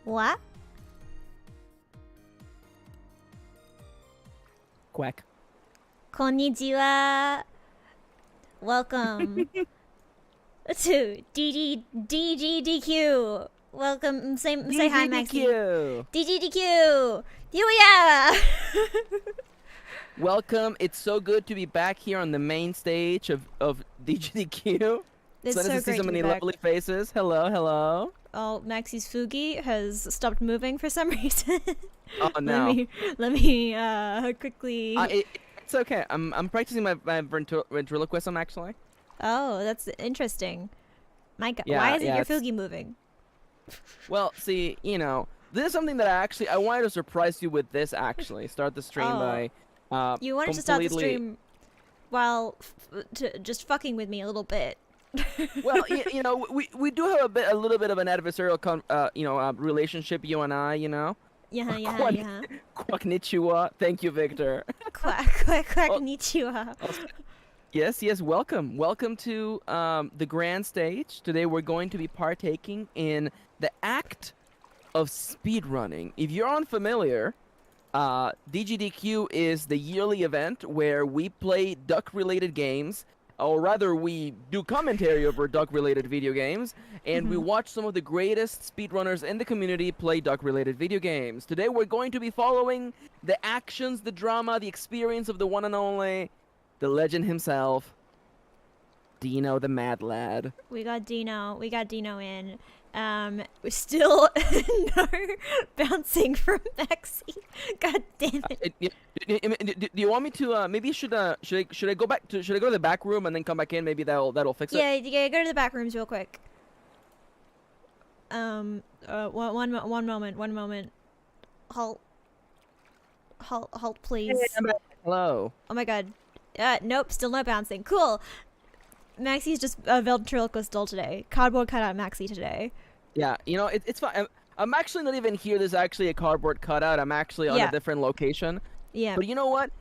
What? Quack. Konnichiwa. Welcome to DGDQ. Welcome. Say hi, Maxie. GDQ. DGDQ. Yeah. Welcome. It's so good to be back here on the main stage of DGDQ. It's so so nice to see great so to be many back. lovely faces. Hello, hello. Oh, Maxie's Fugi has stopped moving for some reason. Oh no. Let me quickly. It's okay. I'm practicing my ventriloquism actually. Oh, that's interesting. My God, Yeah, why isn't yeah, your it's- Fugi moving? Well, see, this is something that I wanted to surprise you with. This actually start the stream Oh. by You wanted to start the completely- stream while just fucking with me a little bit. Well, we do have a little bit of an adversarial relationship, you and I, Yeah. Konnichiwa. Thank you, Victor. Quack, Oh. konnichiwa. Yes, welcome. Welcome to the grand stage. Today we're going to be partaking in the act of speedrunning. If you're unfamiliar, DGDQ is the yearly event where we play duck-related games, or rather we do commentary over duck-related video games, and we watch some of the greatest speedrunners in the community play duck-related video games. Today we're going to be following the actions, the drama, the experience of the one and only, the legend himself, Dino the Mad Lad. We got Dino in. We're still no bouncing from Maxie. God damn it. Do you want me to? Maybe should I go back to? Should I go to the back room and then come back in? Maybe that'll fix it. Yeah, go to the back rooms real quick. One moment. Halt, please. Hello. Oh my God. Nope, still no bouncing. Cool. Maxie's just a ventriloquist doll today. Cardboard cutout Maxie today. Yeah, it's fine. I'm actually not even here. There's actually a cardboard cutout. I'm actually on Yeah. a different location. Yeah. But you know what?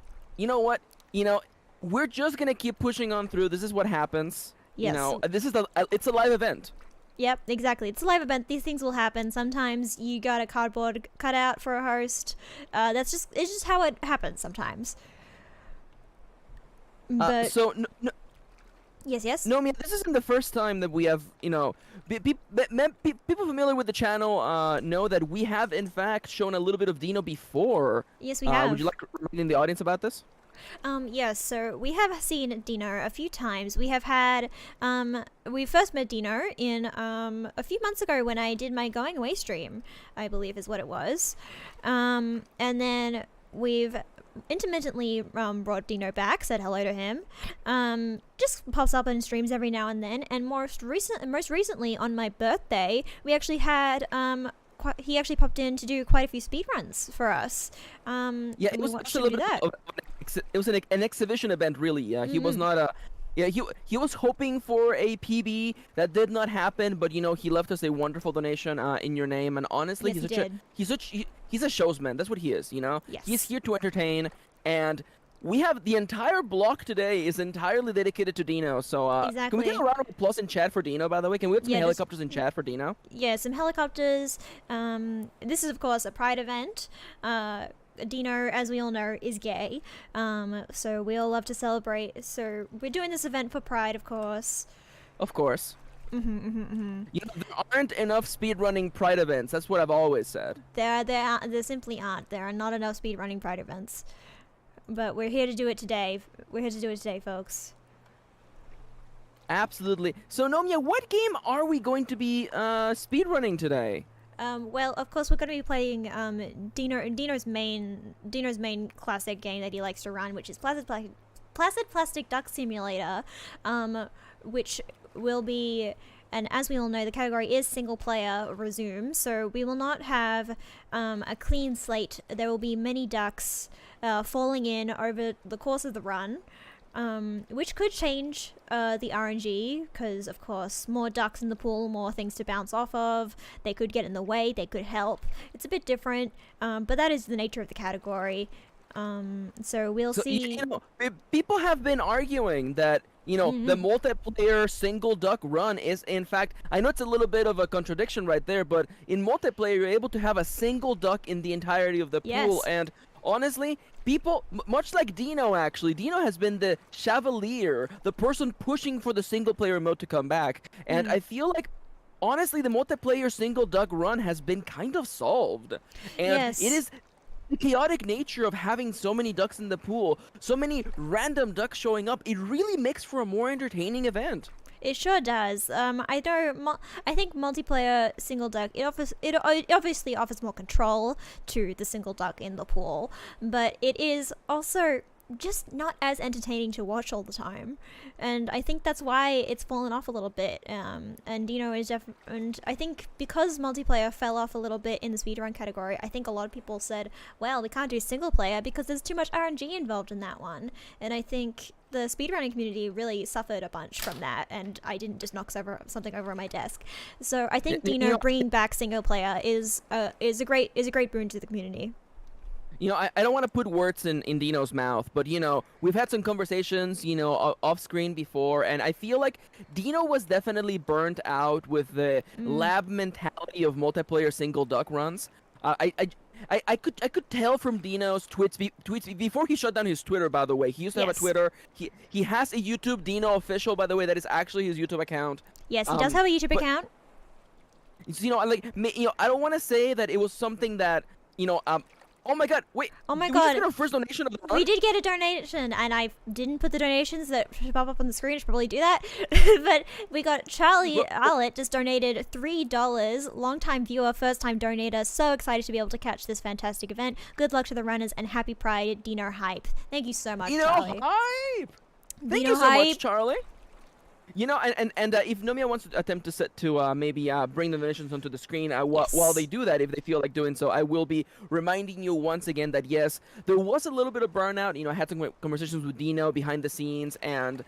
We're just gonna keep pushing on through. This is what happens. Yes. It's a live event. Yep, exactly. It's a live event. These things will happen. Sometimes you got a cardboard cutout for a host. It's just how it happens sometimes. But So yes. no, I mean, this isn't the first time that we have, people familiar with the channel know that we have in fact shown a little bit of Dino before. Yes, we have. Would you like to remind the audience about this? Yes, so we have seen Dino a few times. We have had, we first met Dino in, a few months ago when I did my going away stream, I believe is what it was. And then we've intermittently brought Dino back, said hello to him. Just pops up in streams every now and then. And most recently on my birthday, we actually had, he actually popped in to do quite a few speedruns for us. Yeah, and it we was watched just a him do little bit that. it was an exhibition event, really. He was not a. Yeah, he was hoping for a PB that did not happen, but he left us a wonderful donation in your name, and honestly, Yes, he did. he's a showsman. That's what he is. Yes. He's here to entertain, and we have the entire block today is entirely dedicated to Dino. So can we Exactly. get a round of applause in chat for Dino? By the way, can we have some Yeah, just- helicopters in chat for Dino? Yeah, some helicopters. This is of course a pride event. Dino, as we all know, is gay. So we all love to celebrate. So we're doing this event for pride, of course. Of course. There aren't enough speedrunning pride events. That's what I've always said. There simply aren't. There are not enough speedrunning pride events. But we're here to do it today. We're here to do it today, folks. Absolutely. So, Nomiya, what game are we going to be speedrunning today? Well, of course, we're going to be playing Dino's main classic game that he likes to run, which is Placid Plastic Duck Simulator, which will be, and as we all know, the category is single player resume, so we will not have a clean slate. There will be many ducks falling in over the course of the run. Which could change the RNG, because of course more ducks in the pool, more things to bounce off of. They could get in the way, they could help. It's a bit different, but that is the nature of the category. So we'll see. People have been arguing that You know, the multiplayer single duck run is, in fact, I know it's a little bit of a contradiction right there, but in multiplayer, you're able to have a single duck in the entirety of the pool. Yes. And honestly, people, much like Dino, actually, Dino has been the chevalier, the person pushing for the single player mode to come back. And I feel like, honestly, the multiplayer single duck run has been kind of solved. And Yes. it is the chaotic nature of having so many ducks in the pool, so many random ducks showing up, it really makes for a more entertaining event. It sure does. I think multiplayer single duck it obviously offers more control to the single duck in the pool, but it is also just not as entertaining to watch all the time, and I think that's why it's fallen off a little bit. And and I think because multiplayer fell off a little bit in the speedrun category, I think a lot of people said, well, we can't do single player because there's too much RNG involved in that one, and I think the speedrunning community really suffered a bunch from that, and I didn't just knock something over on my desk. So I think Dino bringing back single player is a great boon to the community. You know, I don't want to put words in Dino's mouth, but, you know, we've had some conversations, you know, off screen before, and I feel like Dino was definitely burnt out with the lab mentality of multiplayer single duck runs. I could tell from Dino's tweets before he shut down his Twitter, by the way. He used to have a Twitter. He has a YouTube, Dino Official, by the way. That is actually his YouTube account. Yes, he does have a YouTube account. You know, I don't want to say that it was something that, you know, oh my god, wait. Oh my did god. We just get our first donation of the month? We did get a donation, and I didn't put the donations that should pop up on the screen. I should probably do that. But we got Charlie Arlett just donated $3. Longtime viewer, first time donator. So excited to be able to catch this fantastic event. Good luck to the runners, and happy Pride, Dino Hype. Thank you so much, Charlie. Hype! Thank Dino you so Hype. much, Charlie. You know, and if Nomia wants to attempt to maybe bring the donations onto the screen, while they do that, if they feel like doing so, I will be reminding you once again that yes, there was a little bit of burnout. You know, I had some conversations with Dino behind the scenes, and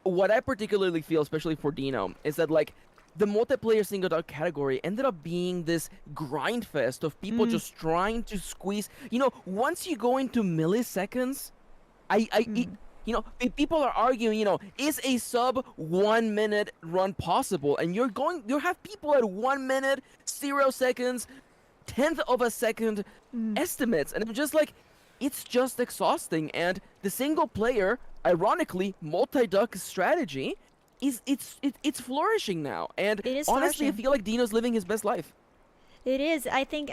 what I particularly feel, especially for Dino, is that like the multiplayer single duck category ended up being this grind fest of people just trying to squeeze. You know, once you go into milliseconds, you know, people are arguing, you know, is a sub 1 minute run possible? And you have people at 1 minute, 0 seconds, 10th of a second estimates. And I'm just like, it's just exhausting. And the single player, ironically, multi-duck strategy it's flourishing now. And It is honestly, I flourishing. feel like Dino's living his best life. It is, I think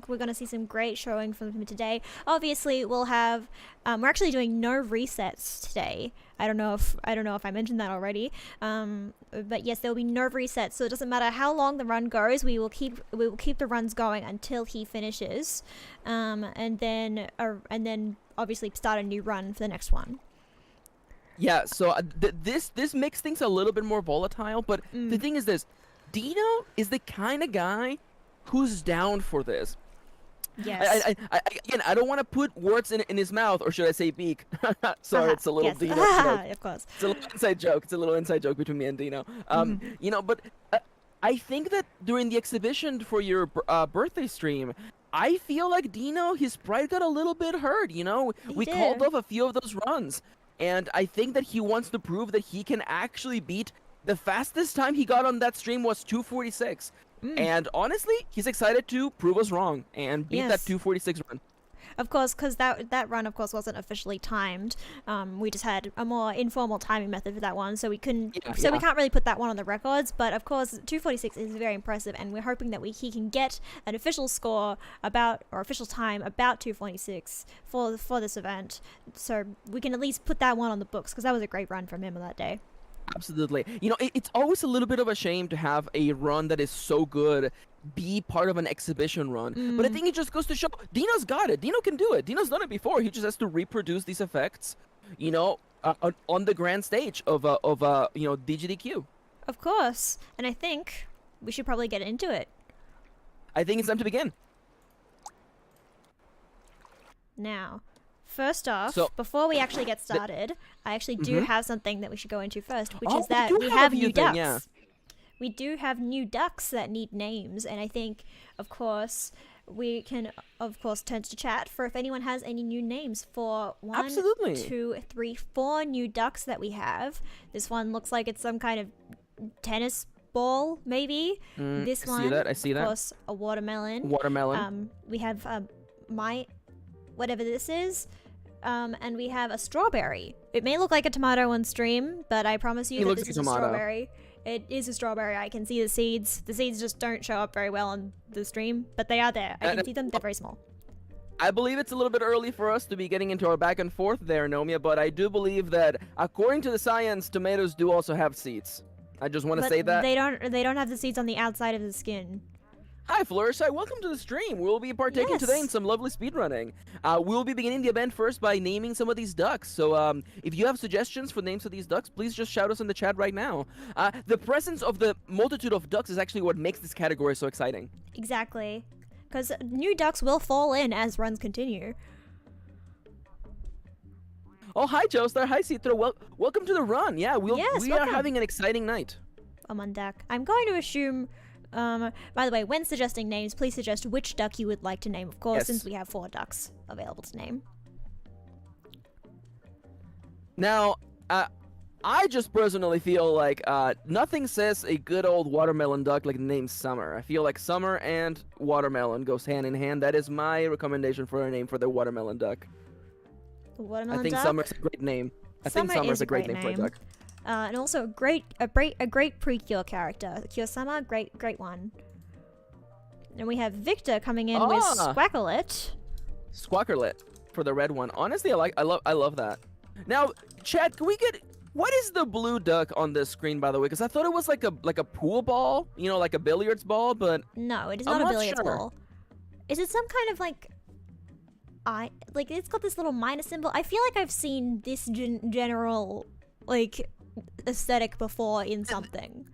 we're going to see some great showing from him today. Obviously, we'll have, we're actually doing no resets today. I don't know if I mentioned that already. But yes, there will be no resets, so it doesn't matter how long the run goes. We will keep the runs going until he finishes, and then obviously start a new run for the next one. Yeah, so this makes things a little bit more volatile, but the thing is this, Dino is the kind of guy who's down for this. Yes. Again, I don't want to put words in his mouth, or should I say beak? Sorry, it's a little yes. Dino joke. Of course. It's a little inside joke. It's a little inside joke between me and Dino. You know, but I think that during the exhibition for your birthday stream, I feel like Dino, his pride got a little bit hurt. You know, we called did. off a few of those runs, and I think that he wants to prove that he can actually beat. The fastest time he got on that stream was 2:46. And honestly, he's excited to prove us wrong and beat that 2:46 run. Of course, because that run, of course, wasn't officially timed. We just had a more informal timing method for that one, so we couldn't. We can't really put that one on the records. But of course, 2:46 is very impressive, and we're hoping that he can get an official score official time about 2:46 for this event, so we can at least put that one on the books, because that was a great run from him on that day. Absolutely. You know, it's always a little bit of a shame to have a run that is so good be part of an exhibition run. But I think it just goes to show Dino's got it. Dino can do it. Dino's done it before. He just has to reproduce these effects, you know, on the grand stage of you know, GDQ. Of course. And I think we should probably get into it. I think it's time to begin. Now, first off, So- before we actually get started, I actually do have something that we should go into first, which is we that do we have have a new new thing, ducks. yeah. We do have new ducks that need names, and I think, of course, we can, of course, turn to chat for if anyone has any new names for one, Absolutely. 2, 3, 4 new ducks that we have. This one looks like it's some kind of tennis ball, maybe. This I one, see that. I see of that. course, a watermelon. Watermelon. We have whatever this is. And we have a strawberry. It may look like a tomato on stream, but I promise you that this is a strawberry. It is a strawberry. I can see the seeds. The seeds just don't show up very well on the stream, but they are there. I can see them. They're very small. I believe it's a little bit early for us to be getting into our back and forth there, Nomia, but I do believe that according to the science, tomatoes do also have seeds. I just want to say that. They don't have the seeds on the outside of the skin. Hi, Flourish. Hi, welcome to the stream. We'll be partaking today in some lovely speedrunning. We'll be beginning the event first by naming some of these ducks. So if you have suggestions for names of these ducks, please just shout us in the chat right now. The presence of the multitude of ducks is actually what makes this category so exciting. Exactly. Because new ducks will fall in as runs continue. Oh, hi, Joestar. Hi, Citro. Welcome to the run. Yeah, we are having an exciting night. I'm on deck. I'm going to assume... by the way, when suggesting names, please suggest which duck you would like to name, of course, since we have 4 ducks available to name. Now, I just personally feel like nothing says a good old watermelon duck like the name Summer. I feel like Summer and watermelon goes hand in hand. That is my recommendation for a name for the watermelon duck. Watermelon I think duck? Summer's a great name. I think Summer's a great name for a duck. And also a great pre-cure character. Kyo-sama, great one. And we have Victor coming in with Squacklet. Squawkerlet for the red one. Honestly, I love that. Now, chat, can we get what is the blue duck on this screen, by the way? Because I thought it was like a pool ball, you know, like a billiards ball, but no, it is not a billiards ball. Is it some kind of like it's got this little minus symbol? I feel like I've seen this general like aesthetic before in something.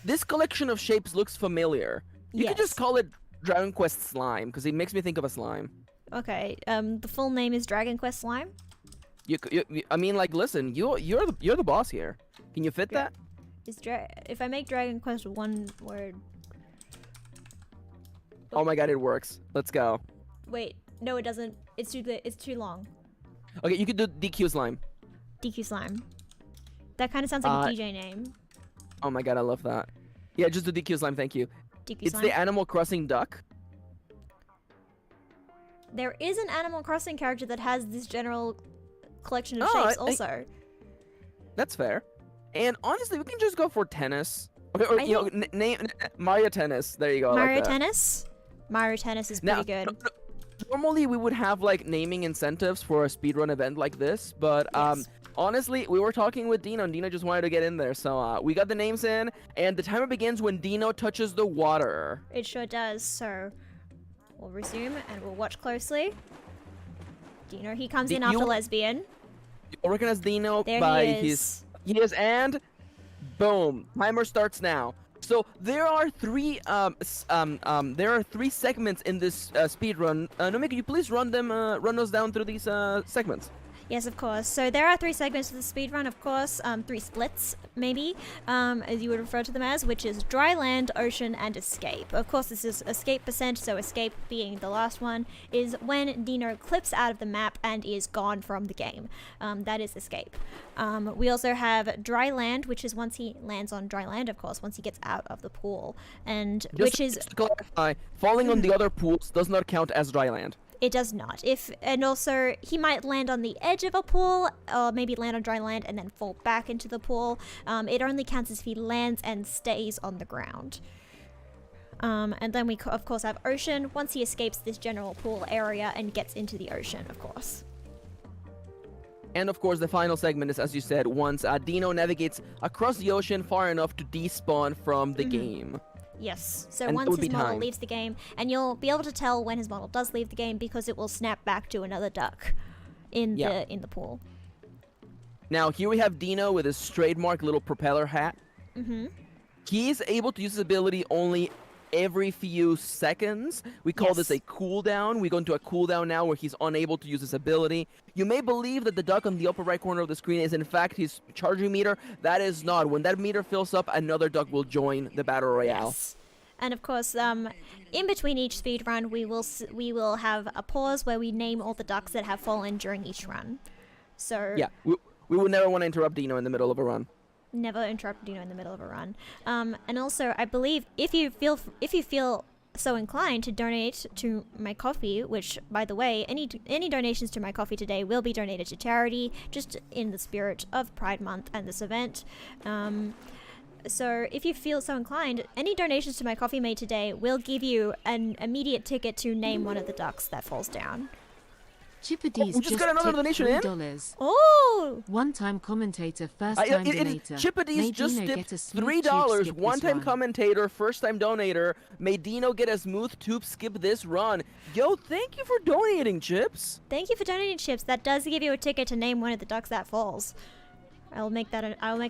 This collection of shapes looks familiar. You could just call it Dragon Quest Slime because it makes me think of a slime. Okay. The full name is Dragon Quest Slime. I mean, like, listen, you're the boss here. Can you fit that? If I make Dragon Quest one word. Oh my god, it works. Let's go. Wait, no, it doesn't. It's too long. Okay, you could do DQ Slime. DQ Slime. That kind of sounds like a DJ name. Oh my god, I love that. Yeah, just do DQ Slime, thank you. DQ Slime. It's the Animal Crossing duck. There is an Animal Crossing character that has this general collection of shapes also. That's fair. And honestly, we can just go for tennis. Okay, or you know, name Mario Tennis. There you go. Mario Tennis? Mario Tennis is pretty good. Normally, we would have like naming incentives for a speedrun event like this, but honestly, we were talking with Dino, and Dino just wanted to get in there, so we got the names in, and the timer begins when Dino touches the water. It sure does, so we'll resume, and we'll watch closely. Dino, he comes in after Lesbian. You'll recognize Dino by his... Yes, and boom, timer starts now. So there are three segments in this speed run. Nomi, could you please run those down through these segments? Yes, of course. So there are 3 segments of the speedrun, of course. 3 splits, maybe, as you would refer to them as, which is dry land, ocean, and escape. Of course, this is escape percent, so escape being the last one, is when Dino clips out of the map and is gone from the game. That is escape. We also have dry land, which is once he lands on dry land, of course, once he gets out of the pool. And just to clarify, falling on the other pools does not count as dry land. It does not. And also, he might land on the edge of a pool, or maybe land on dry land and then fall back into the pool. It only counts as if he lands and stays on the ground. And then we, of course, have ocean, once he escapes this general pool area and gets into the ocean, of course. And of course, the final segment is, as you said, once Dino navigates across the ocean far enough to despawn from the game. Yes, so once his model leaves the game, and you'll be able to tell when his model does leave the game because it will snap back to another duck in the pool. Now, here we have Dino with his trademark little propeller hat. He's able to use his ability only every few seconds. We call this a cooldown. We go into a cooldown now where he's unable to use his ability. You may believe that the duck on the upper right corner of the screen is in fact his charging meter. That is not. When that meter fills up, another duck will join the battle royale. And of course, in between each speed run, we will have a pause where we name all the ducks that have fallen during each run. So Yeah, we would never want to interrupt Dino in the middle of a run. never interrupt Dino in the middle of a run. And also, I believe if you feel so inclined to donate to my coffee, which, by the way, any donations to my coffee today will be donated to charity, just in the spirit of Pride Month and this event. So if you feel so inclined, any donations to my coffee made today will give you an immediate ticket to name one of the ducks that falls down. Chippedy's we just got another donation in? $3. Oh! One-time commentator, first-time donator. Chippedy's May just Dino tipped get a smooth $3. tube skip this One-time run. commentator, first-time donator. May Dino get a smooth tube skip this run. Yo, thank you for donating, Chips. Thank you for donating, Chips. That does give you a ticket to name one of the ducks that falls. I'll make a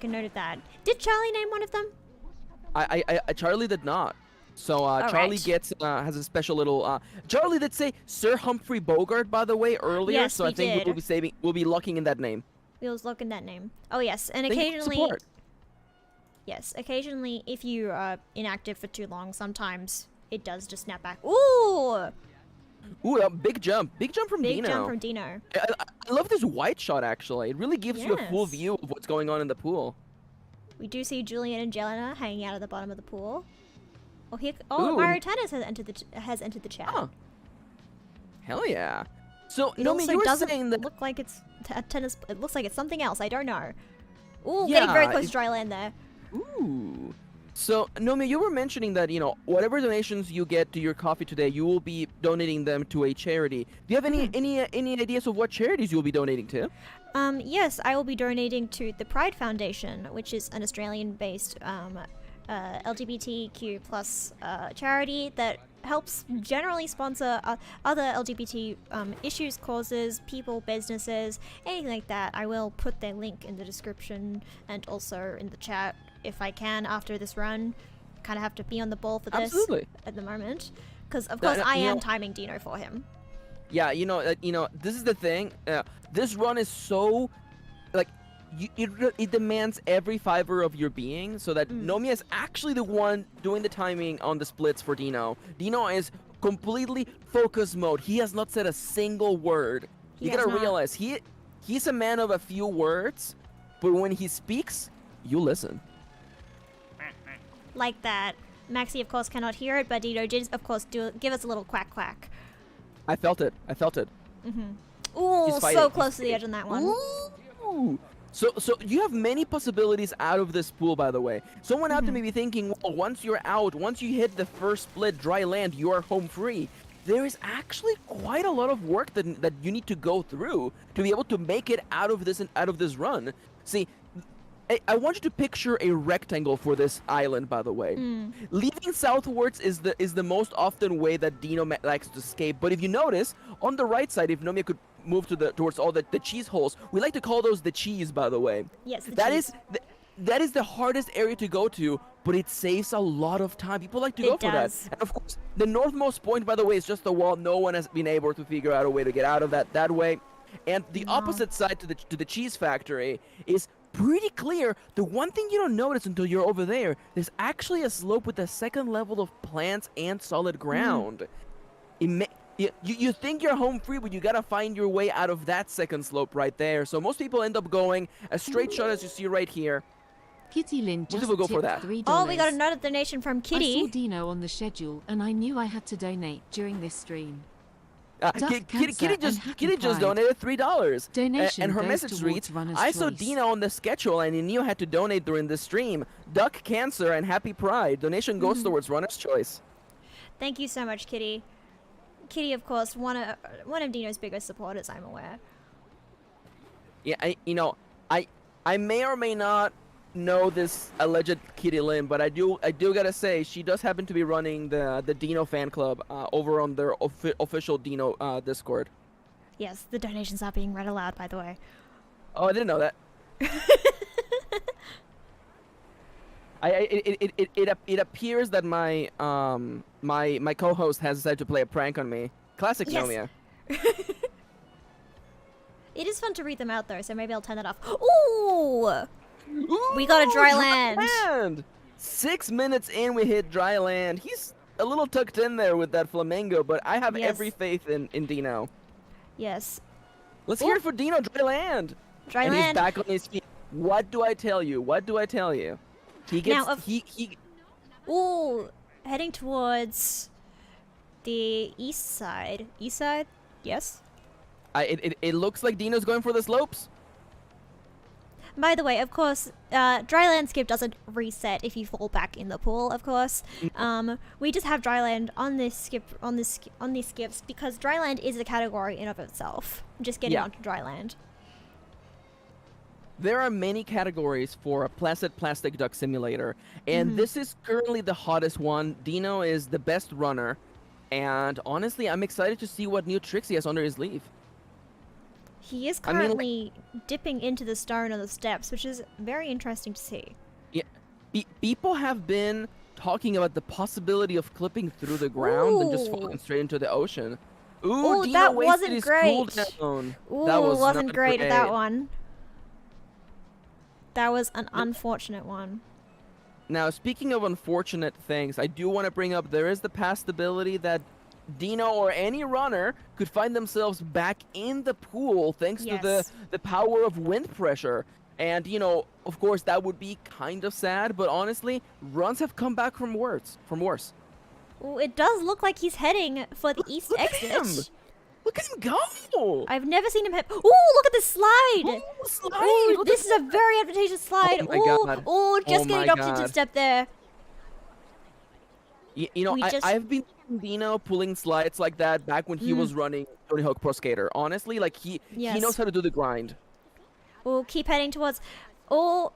note of that. Did Charlie name one of them? Charlie did not. So All Charlie right. gets has a special little. Charlie did say Sir Humphrey Bogart, by the way, earlier. Yes, so we I think did. we'll be locking in that name. We was looking that name. Oh yes, and Thank you for occasionally, support. yes, occasionally if you are inactive for too long, sometimes it does just snap back. Ooh, Ooh, a big jump from big Dino. jump from Dino. I love this white shot actually. It really gives you a full Yes. view of what's going on in the pool. We do see Julian and Jelena hanging out at the bottom of the pool. Oh, Ooh. Mario Tennis has entered the chat. Oh. Hell yeah. So, It Nomi, also you were doesn't saying that. look like it's a tennis. It looks like it's something else. I don't know. Ooh, Yeah, getting very close it- to dry land there. Ooh. So, Nomi, you were mentioning that, whatever donations you get to your coffee today, you will be donating them to a charity. Do you have any ideas of what charities you'll be donating to? Yes, I will be donating to the Pride Foundation, which is an Australian-based LGBTQ plus charity that helps generally sponsor other LGBT issues, causes, people, businesses, anything like that. I will put their link in the description and also in the chat if I can after this run. Kind of have to be on the ball for this Absolutely. at the moment, because of No, course no, I you am know- timing Dino for him. Yeah, this is the thing. This run is so, it demands every fiber of your being, so that Nomi is actually the one doing the timing on the splits for Dino. Dino is completely focus mode. He has not said a single word. He You has gotta not. realize he's a man of a few words, but when he speaks, you listen. Like that. Maxi, of course, cannot hear it, but Dino did, of course, give us a little quack quack. I felt it. Ooh, He's fighting. so He's close to the fighting. edge on that one. Ooh. So you have many possibilities out of this pool, by the way. Someone out there may be thinking, well, once you're out, once you hit the first split dry land, you are home free. There is actually quite a lot of work that you need to go through to be able to make it out of this run. See, I want you to picture a rectangle for this island, by the way. Leaving southwards is the most often way that Dino likes to escape. But if you notice, on the right side, if Nomia could move towards all the cheese holes, we like to call those the cheese, by the way. Yes, the That cheese. that is the hardest area to go to, but it saves a lot of time. People like to go It for does. that. And of course, the northmost point, by the way, is just a wall. No one has been able to figure out a way to get out of that way. And the opposite side to the cheese factory is pretty clear. The one thing you don't notice until you're over there, there's actually a slope with a second level of plants and solid ground. You think you're home free, but you gotta find your way out of that second slope right there. So most people end up going a straight shot, as you see right here. Kitty Lynn Most just people go for tipped that. $3. Oh, we got another donation from I saw Kitty. Dino on the schedule, and I knew I had to donate during this stream. Kitty cancer and happy Kitty just pride. donated $3. Donation And her goes message towards reads, runner's I saw choice. Dina on the schedule and I knew I had to donate during the stream. Duck cancer and happy pride. Donation goes towards runner's choice. Thank you so much, Kitty. Kitty, of course, one of Dino's biggest supporters, I'm aware. Yeah, I may or may not know this alleged Kitty Lynn, but I do gotta say she does happen to be running the Dino fan club over on their official Dino Discord. Yes, the donations are being read aloud, by the way. Oh, I didn't know that. It appears that my my co-host has decided to play a prank on me. Classic Yes. Nomia. It is fun to read them out, though, so maybe I'll turn that off. Ooh! We got a dry land. 6 minutes in, we hit dry land. He's a little tucked in there with that flamingo, but I have Yes. every faith in Dino. Yes. Let's Ooh. hear it for Dino, dry land. Dry and land. he's back on his feet. What do I tell you? What do I tell you? He gets Now, he Ooh, heading towards the east side. East side? Yes. it looks like Dino's going for the slopes. By the way, of course, dry land skip doesn't reset if you fall back in the pool. Of course, we just have dry land on this skip on these skips because dry land is a category in of itself. Just getting Yeah. onto dry land. There are many categories for a Placid Plastic Duck Simulator, and this is currently the hottest one. Dino is the best runner, and honestly, I'm excited to see what new tricks he has under his sleeve. He is I mean, like- currently dipping into the stone on the steps, which is very interesting to see. Yeah, people have been talking about the possibility of clipping through the ground and just Ooh. falling straight into the ocean. Ooh, Ooh, Dino that wasted wasn't his great. cooldown. Ooh, That was wasn't not great at that great. one. That was an unfortunate one. Now, speaking of unfortunate things, I do want to bring up there is the possibility that Dino or any runner could find themselves back in the pool thanks to Yes. the power of wind pressure. And, you know, of course, that would be kind of sad, but honestly, runs have come back from worse. Ooh, it does look like he's heading for the east Look at exit. him! Look at him go! I've never seen him hit. Ooh, look at this slide! Ooh, slide! Ooh, Look this at is a very advantageous slide. Oh my Ooh, God. ooh, just Oh getting my dropped into God. step there. You know, We just- I've been seeing Dino pulling slides like that back when he was running Tony Hawk Pro Skater. Honestly, like he Yes. knows how to do the grind. Ooh, keep heading towards. Oh,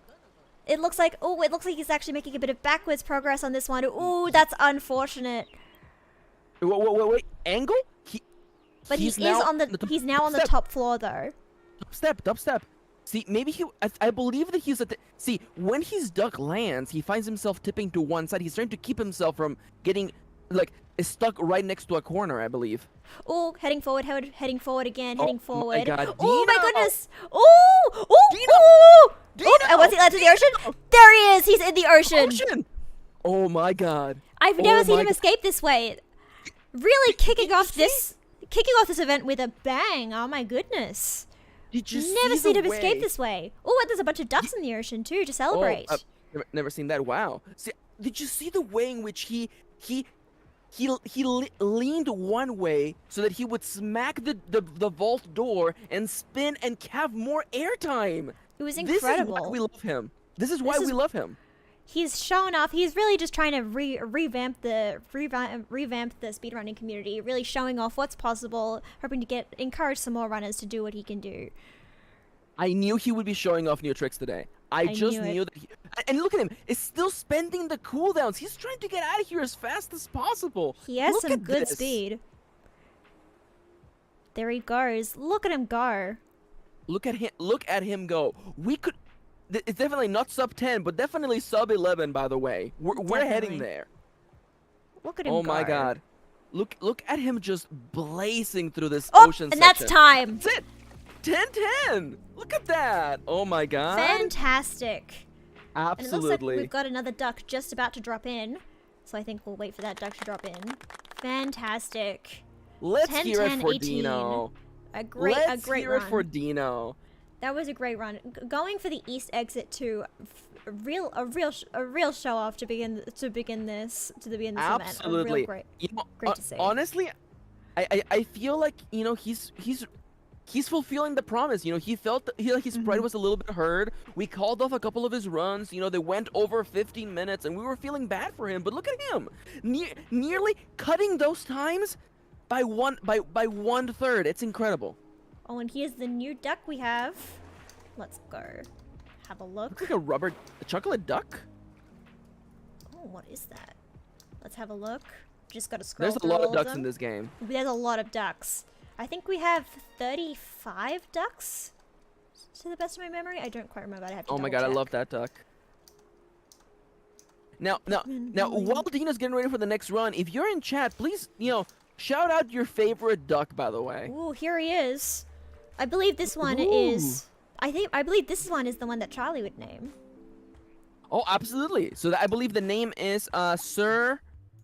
it looks like. Oh, it looks like he's actually making a bit of backwards progress on this one. Ooh, that's unfortunate. Wait, angle? But he he's is now on the. top- He's now on the step, top floor though. top step. See, maybe I believe that he's see, when his duck lands, he finds himself tipping to one side. He's trying to keep himself from getting, like, stuck right next to a corner, I believe. Ooh, heading forward, heading forward again, heading Oh my forward. God, Oh my Dino! goodness! Ooh, ooh, Dino! ooh! Ooh, and Dino! was he led to the ocean? There he is! He's in the ocean! Ocean! Oh my God. I've never Oh seen my him God. escape this way. Really kicking off this event with a bang. Oh my goodness. Did you Never see seen the him escape way- this way. Oh, and there's a bunch of ducks in the ocean too to celebrate. Oh, I've never seen that. Wow. See, did you see the way in which he leaned one way so that he would smack the vault door and spin and have more airtime? It was This is incredible. why we love him. This is why This we is- love him. He's showing off. He's really just trying to revamp the speedrunning community. Really showing off what's possible, hoping to encourage some more runners to do what he can do. I knew he would be showing off new tricks today. I just knew it. knew that. And look at him. He's still spending the cooldowns. He's trying to get out of here as fast as possible. He has Look some at good this. speed. There he goes. Look at him go. Look at him go. We could. It's definitely not sub 10, but definitely sub 11. By the way, we're heading Definitely. there. Look at him Oh go. my God, look at him just blazing through this Oh, ocean and section. that's time. That's it. 10-10. Look at that. Oh my God. Fantastic. And it looks like Absolutely. we've got another duck just about to drop in. So I think we'll wait for that duck to drop in. Fantastic. Let's 10, hear it 10, for 18. Dino. A great Let's run. hear it for Dino. That was a great run. Going for the east exit too, a real show off to begin this event. Absolutely. A real great. You know, great to see. Honestly, I feel like, you know, he's fulfilling the promise. You know, he felt his pride was a little bit hurt. We called off a couple of his runs. You know, they went over 15 minutes, and we were feeling bad for him. But look at him, nearly cutting those times by 1/3. It's incredible. Oh, and here's the new duck we have. Let's go. Have a look. Looks like a chocolate duck. Oh, what is that? Let's have a look. Just gotta scroll There's a through lot of all ducks them. in this game. There's a lot of ducks. I think we have 35 ducks, to the best of my memory. I don't quite remember. I have to Oh my double God, I check. love that duck. Now, while Dino's getting ready for the next run, if you're in chat, please, you know, shout out your favorite duck, by the way. Ooh, here he is. I believe this one Ooh. is. I believe this one is the one that Charlie would name. Oh, absolutely. So I believe the name is Sir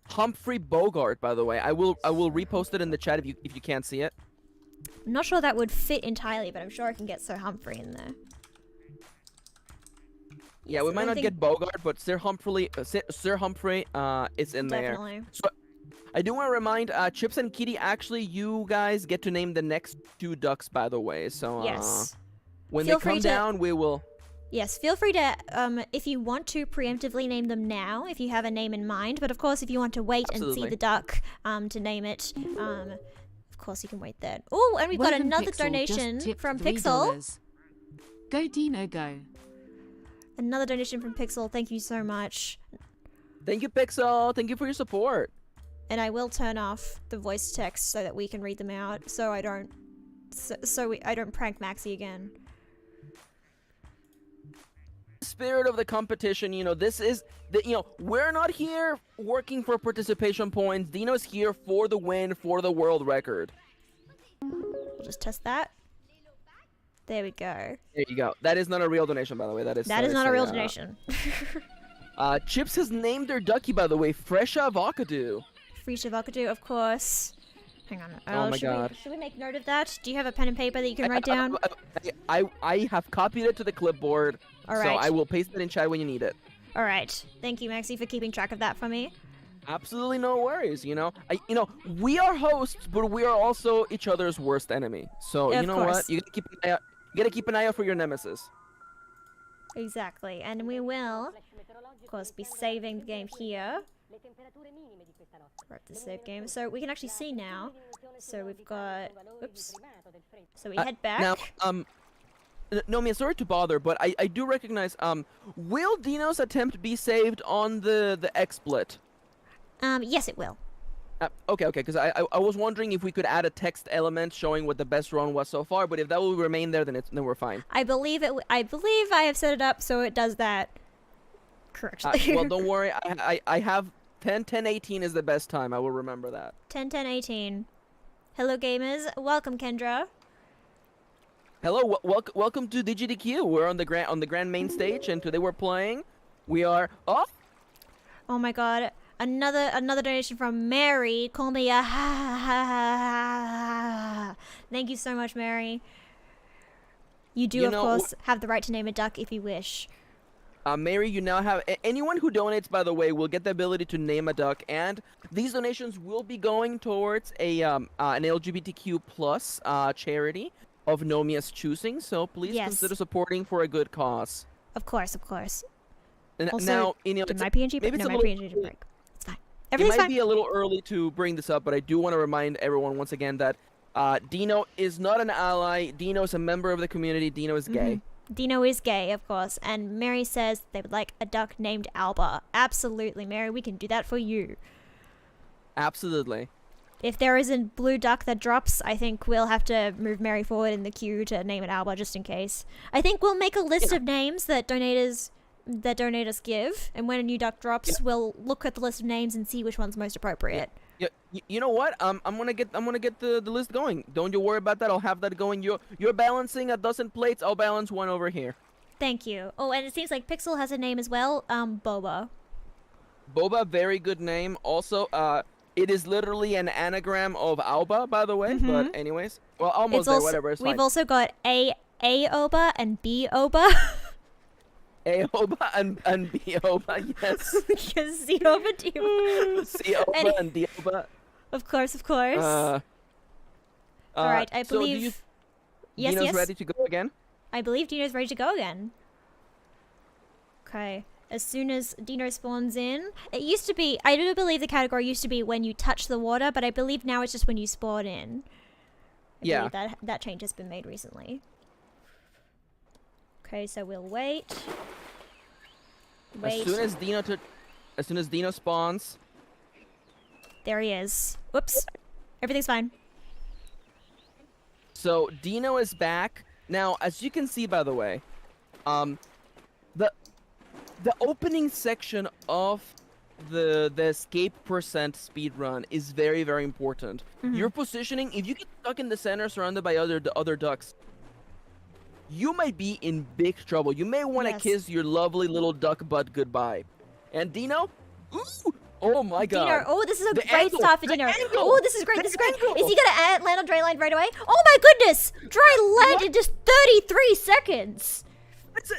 Humphrey Bogart. By the way, I will repost it in the chat if you can't see it. I'm not sure that would fit entirely, but I'm sure I can get Sir Humphrey in there. Yeah, we might not get Bogart, but Sir Humphrey is in there. Definitely. So I do want to remind Chips and Kitty. Actually, you guys get to name the next 2 ducks. By the way, so Yes. when Feel they free come to- down, we will. Yes, feel free to, if you want to preemptively name them now, if you have a name in mind. But of course, if you want to wait and see Absolutely. the duck, to name it, of course you can wait there. Oh, and we've got Welcome, another Pixel, donation just tipped from $3. Pixel. Go Dino, go. Another donation from Pixel. Thank you so much. Thank you, Pixel. Thank you for your support. And I will turn off the voice text so that we can read them out, so I don't, I don't prank Maxie again. Spirit of the competition, this is we're not here working for participation points. Dino's here for the win, for the world record. We'll just test that. There we go. There you go. That is not a real donation, by the way. That is Not a real donation. Chips has named their ducky, by the way, Fresh Avocado. Free Shavakadu, of course. Hang on. Oh my god. Should we make note of that? Do you have a pen and paper that you can write down? I have copied it to the clipboard, All so right. I will paste it in chat when you need it. All right. Thank you, Maxie, for keeping track of that for me. Absolutely no worries, we are hosts, but we are also each other's worst enemy. So, Of you know course. what? You gotta keep an eye out for your nemesis. Exactly. And we will, of course, be saving the game here. Right, the save game. So we can actually see now. So we've got... Oops. So we head back. Now, Nomi, sorry to bother, but I do recognize, will Dino's attempt be saved on the XSplit? Yes, it will. Okay, because I was wondering if we could add a text element showing what the best run was so far, but if that will remain there, then we're fine. I believe I have set it up so it does that correctly. Well, don't worry, I have 10:18 is the best time. I will remember that. 10:18. Hello, gamers. Welcome, Kendra. Hello, welcome to the GDQ. We're on the grand main stage, and today we're playing. We are off. Oh my god. Another donation from Mary. Call me a ha ha ha ha. Thank you so much, Mary. You do, of course, have the right to name a duck if you wish. Mary, you now have anyone who donates, by the way, will get the ability to name a duck, and these donations will be going towards an LGBTQ plus charity of Nomia's choosing. So please consider supporting for a good cause. Of course, of course. And Also, now, did my PNG break? No, my PNG didn't break. It's fine. Everything's it might fine. be a little early to bring this up, but I do want to remind everyone once again that Dino is not an ally. Dino is a member of the community. Dino is gay. Dino is gay, of course, and Mary says they would like a duck named Alba. Absolutely, Mary, we can do that for you. Absolutely. If there is a blue duck that drops, I think we'll have to move Mary forward in the queue to name it Alba just in case. I think we'll make a list of names that donators give, and when a new duck drops, we'll look at the list of names and see which one's most appropriate. Yeah, you know what? I'm gonna get the list going. Don't you worry about that. I'll have that going. You're balancing a dozen plates. I'll balance one over here. Thank you. Oh, and it seems like Pixel has a name as well. Boba. Boba, very good name. Also, it is literally an anagram of Alba, by the way. But anyways, well, almost there. Whatever. It's fine. We've also got A-Oba and B-Oba. A-Oba and B-Oba, yes. Because C-Oba, D-Oba. C-Oba and D-Oba. Of course, of course. Alright, I believe... Yes, Dino's ready to go again? I believe Dino's ready to go again. Okay. As soon as Dino spawns in... It used to be... I do believe the category used to be when you touch the water, but I believe now it's just when you spawn in. I believe that change has been made recently. Okay, so we'll wait. As soon as Dino spawns. There he is. Whoops. Everything's fine. So Dino is back. Now, as you can see, by the way, the opening section of the escape percent speedrun is very, very important. Your positioning, if you get stuck in the center surrounded by other ducks, you might be in big trouble. You may want to Yes. kiss your lovely little duck butt goodbye. And Dino, ooh, oh my god. Dino, oh, this is a The great angle, start for the Dino. angle, Oh, this is great. the This is great. angle. Is he gonna land on dry land right away? Oh my goodness! Dry land in just 33 seconds. That's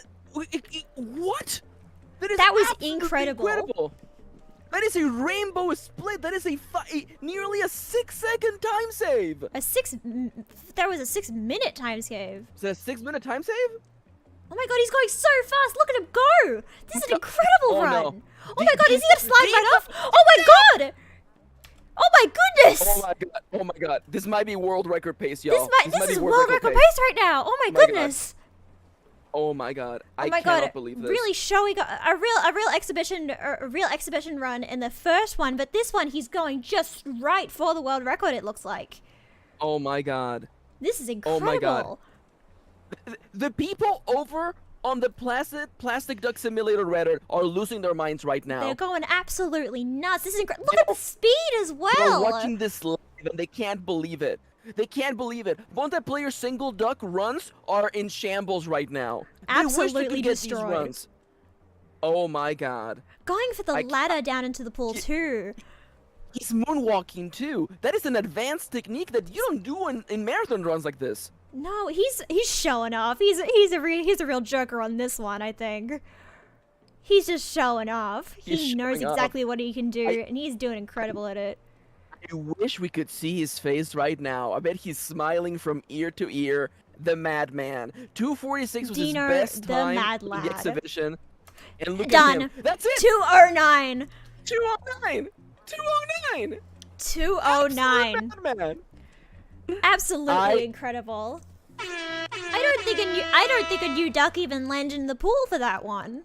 what? That is That was absolutely incredible. That is a rainbow split. That is nearly a 6-second time save. That was a 6-minute time save. Is that a 6-minute time save? Oh my god, he's going so fast. Look at him go. This is an incredible Oh, run. no. Oh my god, is he gonna slide right off? Oh my god. Oh my goodness. Oh my god! Oh my god! This might be world record pace, y'all. This be is world record pace right now. Oh my my God. goodness. Oh my god! Oh I my cannot god, believe this. really showing a real exhibition run in the first one, but this one he's going just right for the world record. It looks like. Oh my god! This is Oh incredible. my God. The people over on the Placid Plastic Duck Simulator Reddit are losing their minds right now. They're going absolutely nuts. This is incredible. Look at the speed as They're well. watching this live and they can't believe it. They can't believe it. Multiplayer single duck runs are in shambles right now. They wish they Absolutely could get these destroyed. runs. Oh my god! Going for the I- ladder down into the pool too. He's moonwalking too. That is an advanced technique that you don't do in marathon runs like this. No, he's showing off. He's a real joker on this one, I think. He's just showing off. He's He knows showing off. exactly what he can do, and he's doing incredible at it. I wish we could see his face right now. I bet he's smiling from ear to ear. The madman. 2:46 was Dino, his best the time mad in lad. the exhibition. And look Done. at him. That's it. 209. 209. 209. 209. Absolute madman. Absolutely I- incredible. I don't think a new duck even landed in the pool for that one.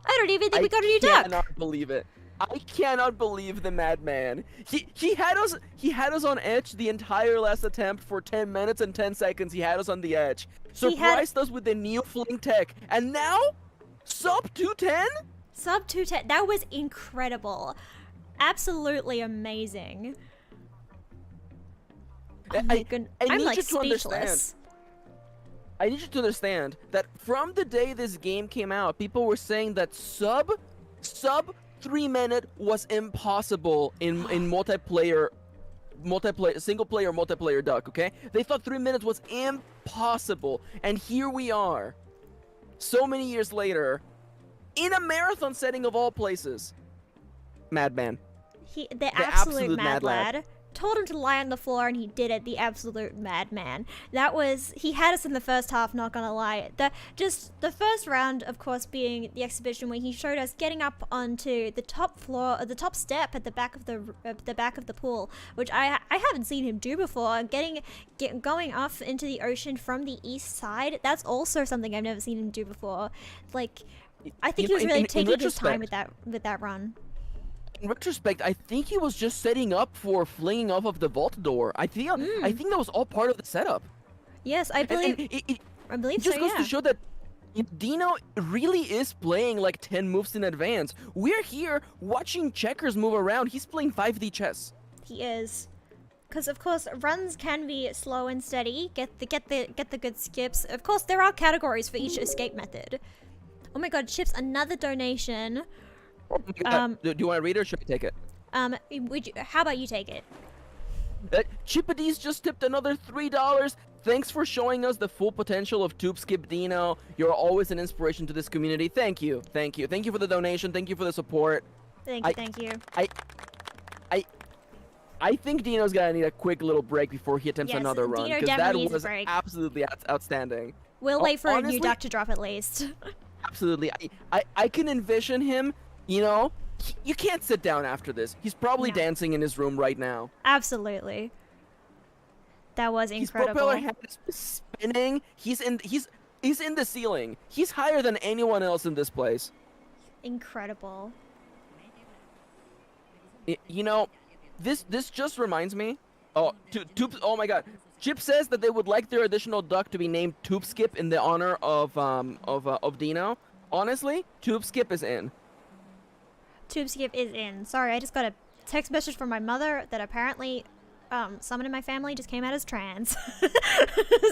I don't even think we got a new I duck. cannot believe it. I cannot believe the madman. He had us on edge the entire last attempt for 10 minutes and 10 seconds. He had us on the edge. He had- Surprised us with the neo fling tech. And now sub 210? Sub 210. That was incredible. Absolutely amazing. Oh my goodness. I I'm need like you to understand. speechless. I need you to understand that from the day this game came out, people were saying that sub 3-minute was impossible in multiplayer single player multiplayer duck, okay? They thought 3 minutes was impossible. And here we are. So many years later, in a marathon setting of all places. Madman. The absolute mad lad. Told him to lie on the floor and he did it. The absolute madman. He had us in the first half, not gonna lie. The first round, of course, being the exhibition where he showed us getting up onto the top floor, the top step at the back of the pool, which I haven't seen him do before. Going off into the ocean from the east side. That's also something I've never seen him do before. Like, I think he was really taking his time with that run. In retrospect, I think he was just setting up for flinging off of the vault door. I think that was all part of the setup. Yes, I believe. It I believe just so. goes Yeah. to show that Dino really is playing like 10 moves in advance. We're here watching checkers move around. He's playing 5D chess. He is. Because of course runs can be slow and steady. Get the good skips. Of course there are categories for each escape method. Oh my god, Chips, another donation. Oh my God. Do you want to read it or should I take it? How about you take it? Chippity's just tipped another $3. Thanks for showing us the full potential of Tube Skip Dino. You're always an inspiration to this community. Thank you. Thank you. Thank you for the donation. Thank you for the support. Thank you. I think Dino's gonna need a quick little break before he attempts Yes, another run, Dino because that definitely needs a was break. absolutely outstanding. We'll wait for a honestly- new duck to drop at least. Absolutely. I can envision him, you know, you can't sit down after this. He's probably No. dancing in his room right now. Absolutely. That was His incredible. propeller head is spinning. He's in the ceiling. He's higher than anyone else in this place. Incredible. You know, this just reminds me. Oh, oh my God. Chip says that they would like their additional duck to be named Tube Skip in the honor of Dino. Honestly, Tube Skip is in. Tube Skip is in. Sorry, I just got a text message from my mother that apparently someone in my family just came out as trans.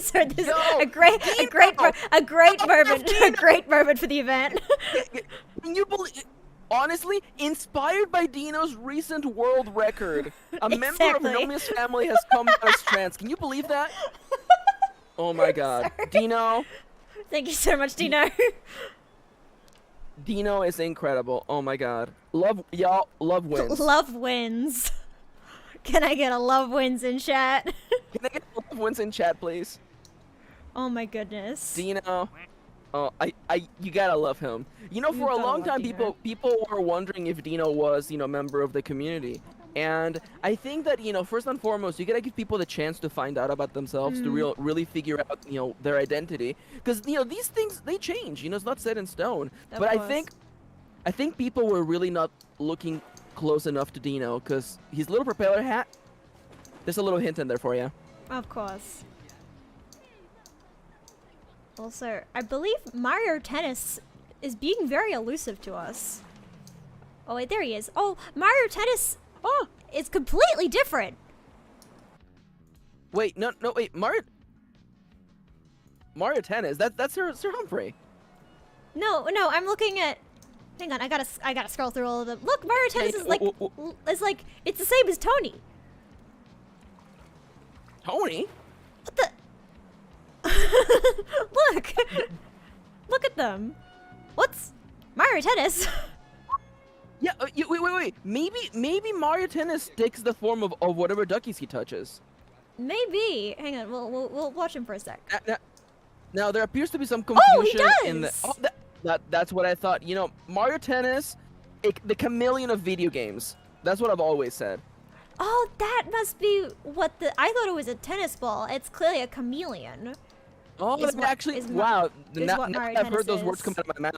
So this Yo, a great moment for the event. Can you believe? Honestly, inspired by Dino's recent world record, a member of Exactly. Nomia's family has come out as trans. Can you believe that? Oh my god. Sorry. Dino. Thank you so much, Dino. Dino is incredible. Oh my god. Love, y'all, love wins. Love wins. Can I get a love wins in chat? Can I get love wins in chat, please? Oh my goodness. Dino. Oh, you gotta love him. You know, for a gotta long love time, Dino. people were wondering if Dino was, you know, a member of the community. And I think that, you know, first and foremost, you gotta give people the chance to find out about themselves, to really figure out, you know, their identity. Because, you know, these things, they change. You know, it's not set in stone. Of But course. I think people were really not looking close enough to Dino, because his little propeller hat, there's a little hint in there for you. Of course. Also, I believe Mario Tennis is being very elusive to us. Oh wait, there he is. Oh, Mario Tennis Oh, is completely different. wait, no, wait, Mario Tennis, that's Sir Humphrey. No, I'm looking at. Hang on, I gotta scroll through all of them. Look, Mario Tennis is like, it's the same as Tony. Tony? What the? Look at them. What's Mario Tennis? Yeah, wait. Maybe Mario Tennis takes the form of whatever duckies he touches. Maybe. Hang on, we'll watch him for a sec. Now there appears to be some Oh, he confusion in the. does! Oh, that's what I thought. You know, Mario Tennis, the chameleon of video games. That's what I've always said. Oh, that must be what the. I thought it was a tennis ball. It's clearly a chameleon. Oh, Is that what- actually, is wow. is Now what Mario I've heard Tennis those words is. come out of my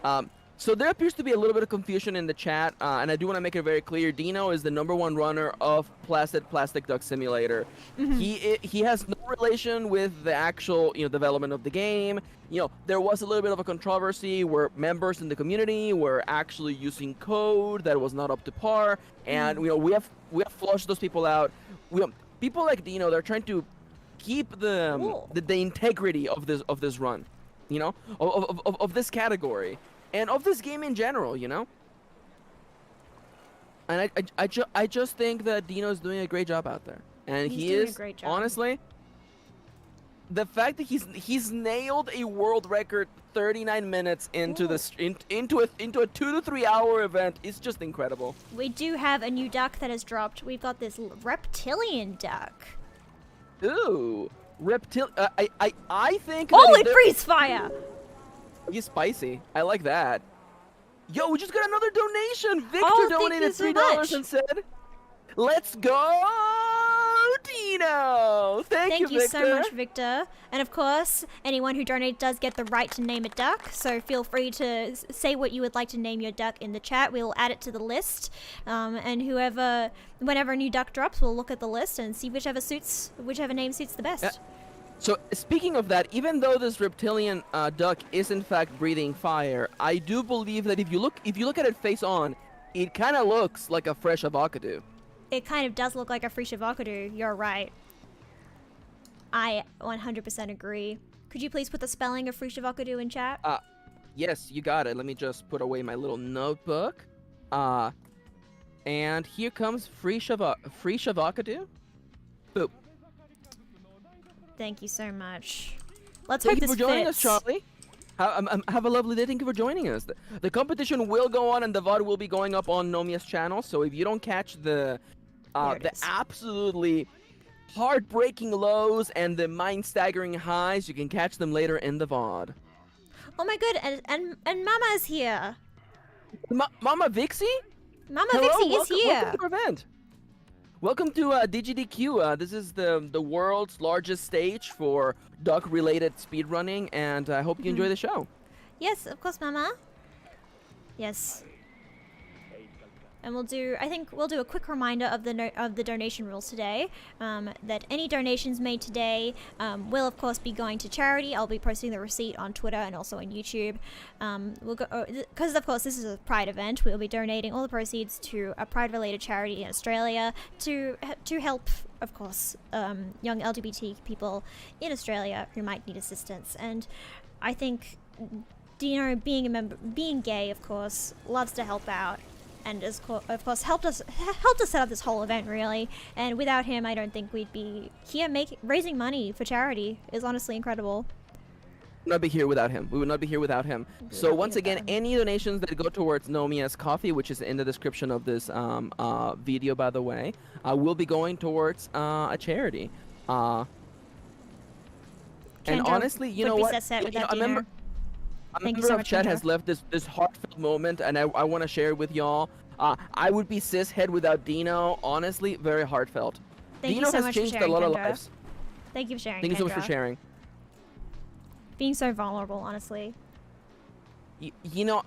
mouth. So there appears to be a little bit of confusion in the chat, and I do want to make it very clear. Dino is the #1 runner of Placid Plastic Duck Simulator. He has no relation with the actual, you know, development of the game. You know, there was a little bit of a controversy where members in the community were actually using code that was not up to par, and you know, we have flushed those people out. People like Dino, they're trying to keep the integrity of this run, you know, of this category and of this game in general, you know. And I just think that Dino's doing a great job out there, and He's he doing a is great job. honestly. The fact that he's nailed a world record 39 minutes into this into a 2 to 3 hour event is just incredible. We do have a new duck that has dropped. We've got this reptilian duck. Ooh, I think. Oh, that it if freeze fire! he's spicy. I like that. Yo, we just got another donation. Victor Oh, thank donated you so $3 much. and said, "Let's go, Dino." Thank you, Thank you Victor. so much, Victor. And of course, anyone who donates does get the right to name a duck. So feel free to say what you would like to name your duck in the chat. We will add it to the list. And whenever a new duck drops, we'll look at the list and see whichever name suits the best. So speaking of that, even though this reptilian duck is in fact breathing fire, I do believe that if you look at it face on, it kind of looks like a fresh avocado. It kind of does look like a free avocado. You're right. I 100% agree. Could you please put the spelling of free avocado in chat? Yes, you got it. Let me just put away my little notebook. And here comes free avocado. Boop. Thank you so much. Let's Thank hope you this for joining fits. us, Charlie. Have a lovely day. Thank you for joining us. The competition will go on, and the VOD will be going up on Nomia's channel. So if you don't catch the There it is. absolutely heartbreaking lows and the mind-staggering highs, you can catch them later in the VOD. Oh my good, and Mama's here. Mama Vixie? Mama Hello, Vixie is welcome, here. Welcome to our event. Welcome to GDQ. This is the world's largest stage for duck-related speedrunning, and I hope you enjoy the show. Yes, of course, Mama. Yes. And I think we'll do a quick reminder of the donation rules today. That any donations made today will of course be going to charity. I'll be posting the receipt on Twitter and also on YouTube. We'll go because of course this is a Pride event. We'll be donating all the proceeds to a Pride-related charity in Australia to help, of course, young LGBT people in Australia who might need assistance. And I think Dino, being gay, of course, loves to help out. And of course helped us set up this whole event, really. And without him, I don't think we'd be here raising money for charity. Is honestly incredible. We would not be here without him. We would not be here without him. So once again, any donations that go towards Nomia's coffee, which is in the description of this video, by the way, will be going towards a charity. And honestly, you know what? A member of chat has left this heartfelt moment, and I want to share it with y'all. I would be cishet without Dino. Honestly, very heartfelt. Dino has changed a lot of lives. Thank you for sharing. Thank you so much for sharing. Being so vulnerable, honestly. You know,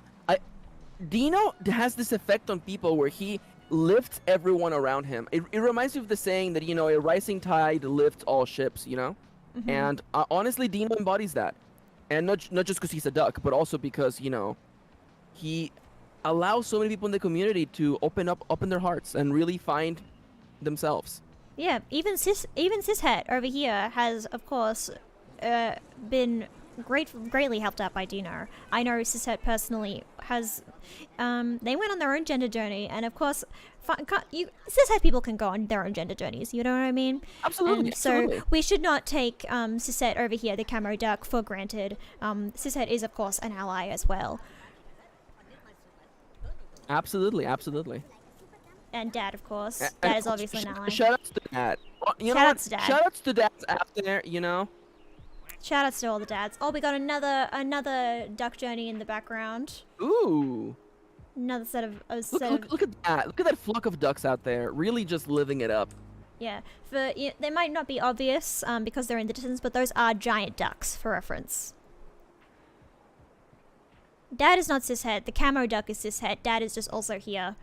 Dino has this effect on people where he lifts everyone around him. It reminds me of the saying that, you know, a rising tide lifts all ships, you know? Mm-hmm. And honestly, Dino embodies that. And not just because he's a duck, but also because, you know, he allows so many people in the community to open their hearts and really find themselves. Yeah, even Cishet over here has, of course, been greatly helped out by Dino. I know Cishet personally has. They went on their own gender journey, and of course, cishet people can go on their own gender journeys. You know what I mean? Absolutely. And so we should not take Cishet over here, the camo duck, for granted. Cishet is, of course, an ally as well. Absolutely, absolutely. And Dad, of course. Dad is obviously an ally. Shoutouts to Dad. You know Shoutouts to Dad. Shoutouts to dads out there, you know? Shoutouts to all the dads. Oh, we got another duck journey in the background. Ooh. Another set of look at that. Look at that flock of ducks out there, really just living it up. Yeah. They might not be obvious because they're in the distance, but those are giant ducks for reference. Dad is not cishet. The camo duck is cishet. Dad is just also here.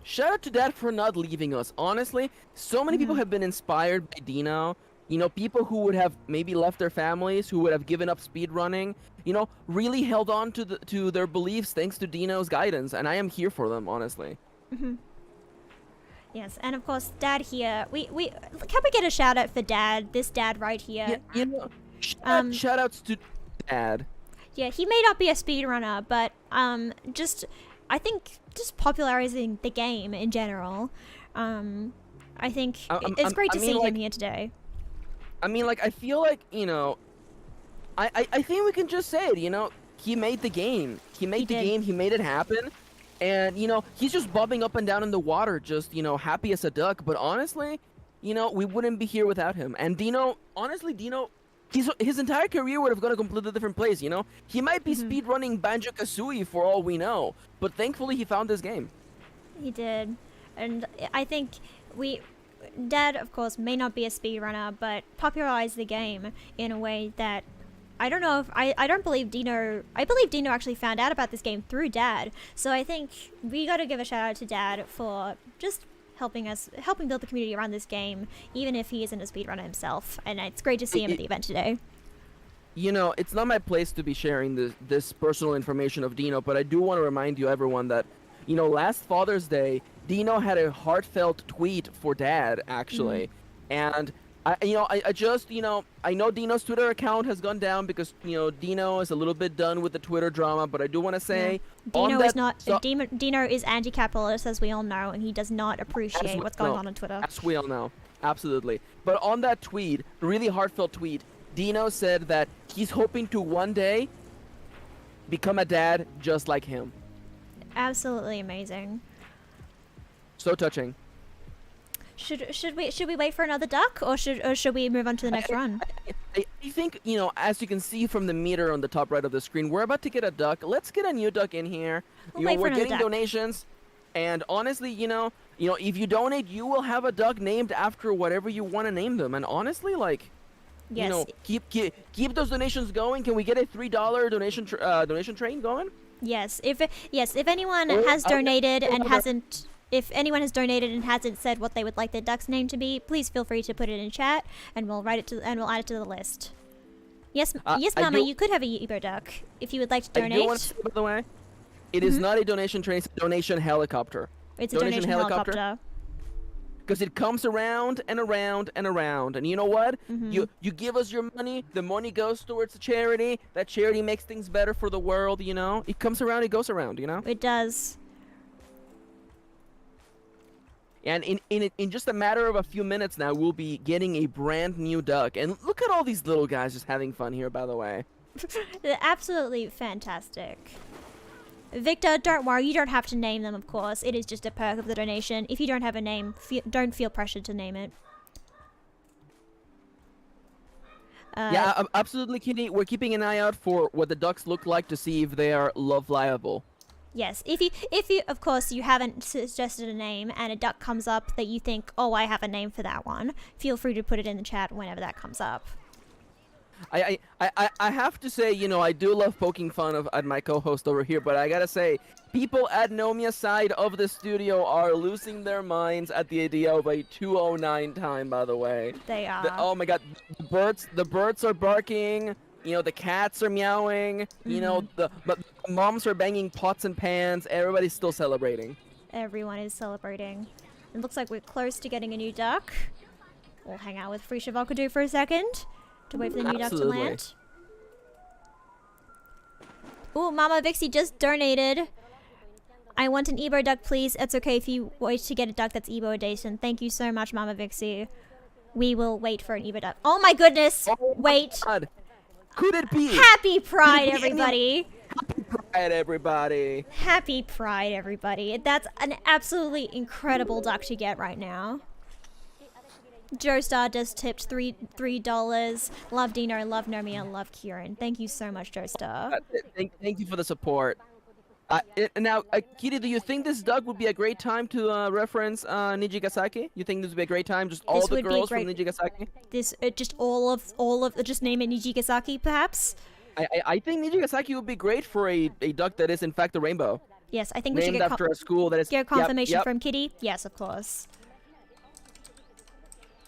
Shout out to Dad for not leaving us. Honestly, so many people have been inspired by Dino. You know, people who would have maybe left their families, who would have given up speedrunning, you know, really held on to their beliefs thanks to Dino's guidance, and I am here for them, honestly. Mm-hmm. Yes, and of course, Dad here. Can we get a shout out for Dad? This Dad right here. Yeah, you know, shout outs to Dad. Yeah, he may not be a speedrunner, but I think just popularizing the game in general. I think it's great to see him here today. I mean, like, I feel like, you know, I think we can just say it, you know, he made the game. He made the game, he made it happen. And, you know, he's just bobbing up and down in the water, just, you know, happy as a duck. But honestly, you know, we wouldn't be here without him. And Dino, honestly, his entire career would have gone a completely different place, you know? He might be speedrunning Banjo-Kazooie for all we know. But thankfully, he found this game. He did. And I think Dad, of course, may not be a speedrunner, but popularized the game in a way that I don't know if I don't believe Dino. I believe Dino actually found out about this game through Dad. So I think we got to give a shout out to Dad for just helping build the community around this game, even if he isn't a speedrunner himself. And it's great to see him at the event today. You know, it's not my place to be sharing this personal information of Dino, but I do want to remind you, everyone, that, you know, last Father's Day, Dino had a heartfelt tweet for Dad, actually. And I know Dino's Twitter account has gone down because, you know, Dino is a little bit done with the Twitter drama, but I do want to say... Dino is anti-capitalist, as we all know, and he does not appreciate what's going on Twitter. As we all know. Absolutely. But on that tweet, really heartfelt tweet, Dino said that he's hoping to one day become a dad just like him. Absolutely amazing. So touching. Should we wait for another duck, or should we move on to the next run? I think, you know, as you can see from the meter on the top right of the screen, we're about to get a duck. Let's get a new duck in here. We're getting donations, and honestly, you know, if you donate, you will have a duck named after whatever you want to name them. And honestly, like, yes. You know, keep those donations going. Can we get a $3 donation train going? Yes, if anyone Oh, has okay. donated and Okay. hasn't, if anyone has donated and hasn't said what they would like their duck's name to be, please feel free to put it in chat, and we'll add it to the list. Yes, yes, I Mama, do- you could have a Eber duck if you would like to I do want donate. to say, by the way, it is not a donation train, it's a donation helicopter. It's a donation helicopter. Because it comes around and around and around, and you know what? Mm-hmm. You give us your money, the money goes towards a charity. That charity makes things better for the world. You know, it comes around, it goes around. You know, It does. and in just a matter of a few minutes now, we'll be getting a brand new duck. And look at all these little guys just having fun here. By the way, They're absolutely fantastic. Victor, don't worry, you don't have to name them, of course. It is just a perk of the donation. If you don't have a name, don't feel pressured to name it. yeah, absolutely, Kitty. We're keeping an eye out for what the ducks look like to see if they are love-liable. Yes, if you, of course, you haven't suggested a name and a duck comes up that you think, oh, I have a name for that one, feel free to put it in the chat whenever that comes up. I have to say, you know, I do love poking fun at my co-host over here, but I gotta say, people at Nomia's side of the studio are losing their minds at the idea of a 209 time, by the way. They are. Oh my god, the birds are barking, you know, the cats are meowing, you know, the moms are banging pots and pans, everybody's still celebrating. Everyone is celebrating. It looks like we're close to getting a new duck. We'll hang out with Frisha Volkadu for a second to wait for the new duck to Absolutely. land. Ooh, Mama Vixie just donated. I want an Ebo duck, please. It's okay if you wait to get a duck that's Ebo adjacent. Thank you so much, Mama Vixie. We will wait for an Ebo duck. Oh my goodness! Oh my Wait. God. Could it be? Happy Pride, Could it be any- everybody! Pride, everybody. Happy Pride, everybody. That's an absolutely incredible duck to get right now. Joestar just tipped $3. Love Dino, love Nomia, love Kieran. Thank you so much, Joestar. Thank you for the support. Now, Kitty, do you think this duck would be a great time to reference Nijigasaki? You think this would be a great time? Just all This the would be girls from great. Nijigasaki? This just all of just name it Nijigasaki, perhaps. I think Nijigasaki would be great for a duck that is in fact a rainbow, Yes, I think we should named after a school that is. get confirmation yep. from Kitty. Yes, of course.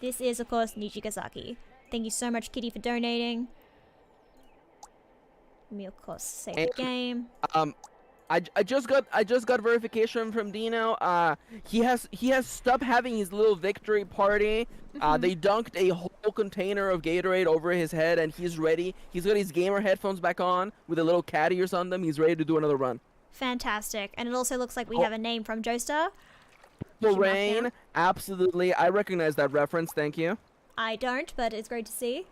This is, of course, Nijigasaki. Thank you so much, Kitty, for donating. Let me, of course, save the game. I just got verification from Dino. He has stopped having his little victory party. They dunked a whole container of Gatorade over his head, and he's ready. He's got his gamer headphones back on with a little cat ears on them. He's ready to do another run. Fantastic. And it also looks like we have a name from Joestar. Lorraine, absolutely. I recognize that reference. Thank you. I don't, but it's great to see.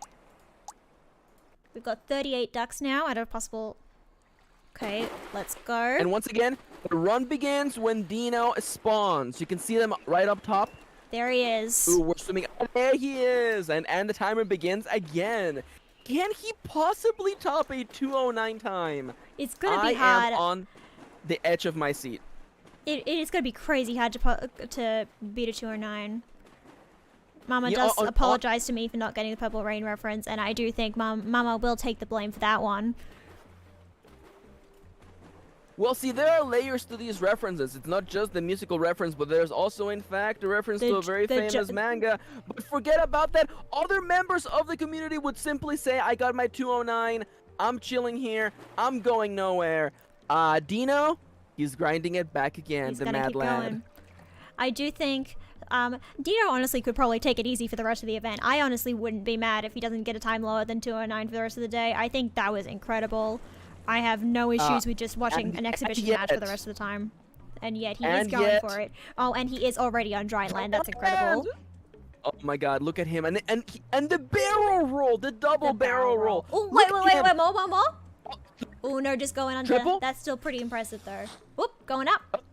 We've got 38 ducks now out of possible... Okay, let's go. And once again, the run begins when Dino spawns. You can see them right up top. There he is. Ooh, we're swimming. Oh, there he is. And the timer begins again. Can he possibly top a 209 time? It's gonna be I hard. am on the edge of my seat. It is gonna be crazy hard to beat a 209. Mama Yeah, does apologize to me for not getting the Purple Rain reference, and I do think Mama will take the blame for that one. Well, see, there are layers to these references. It's not just the musical reference, but there's also, in fact, a reference to a very famous manga. But forget about that. Other members of the community would simply say, I got my 209. I'm chilling here. I'm going nowhere. Dino, he's grinding it back again, He's the gonna mad keep lad. going. I do think Dino honestly could probably take it easy for the rest of the event. I honestly wouldn't be mad if he doesn't get a time lower than 209 for the rest of the day. I think that was incredible. I have no issues with just watching an exhibition match for the rest of the time. And yet he is going for it. Oh, and he is already on dry land. That's incredible. Oh my god, look at him. And the barrel roll, the double barrel roll. Oh, Look wait, at him. more. Oh, no, just going under. Triple? That's still pretty impressive, though. Whoop, going up.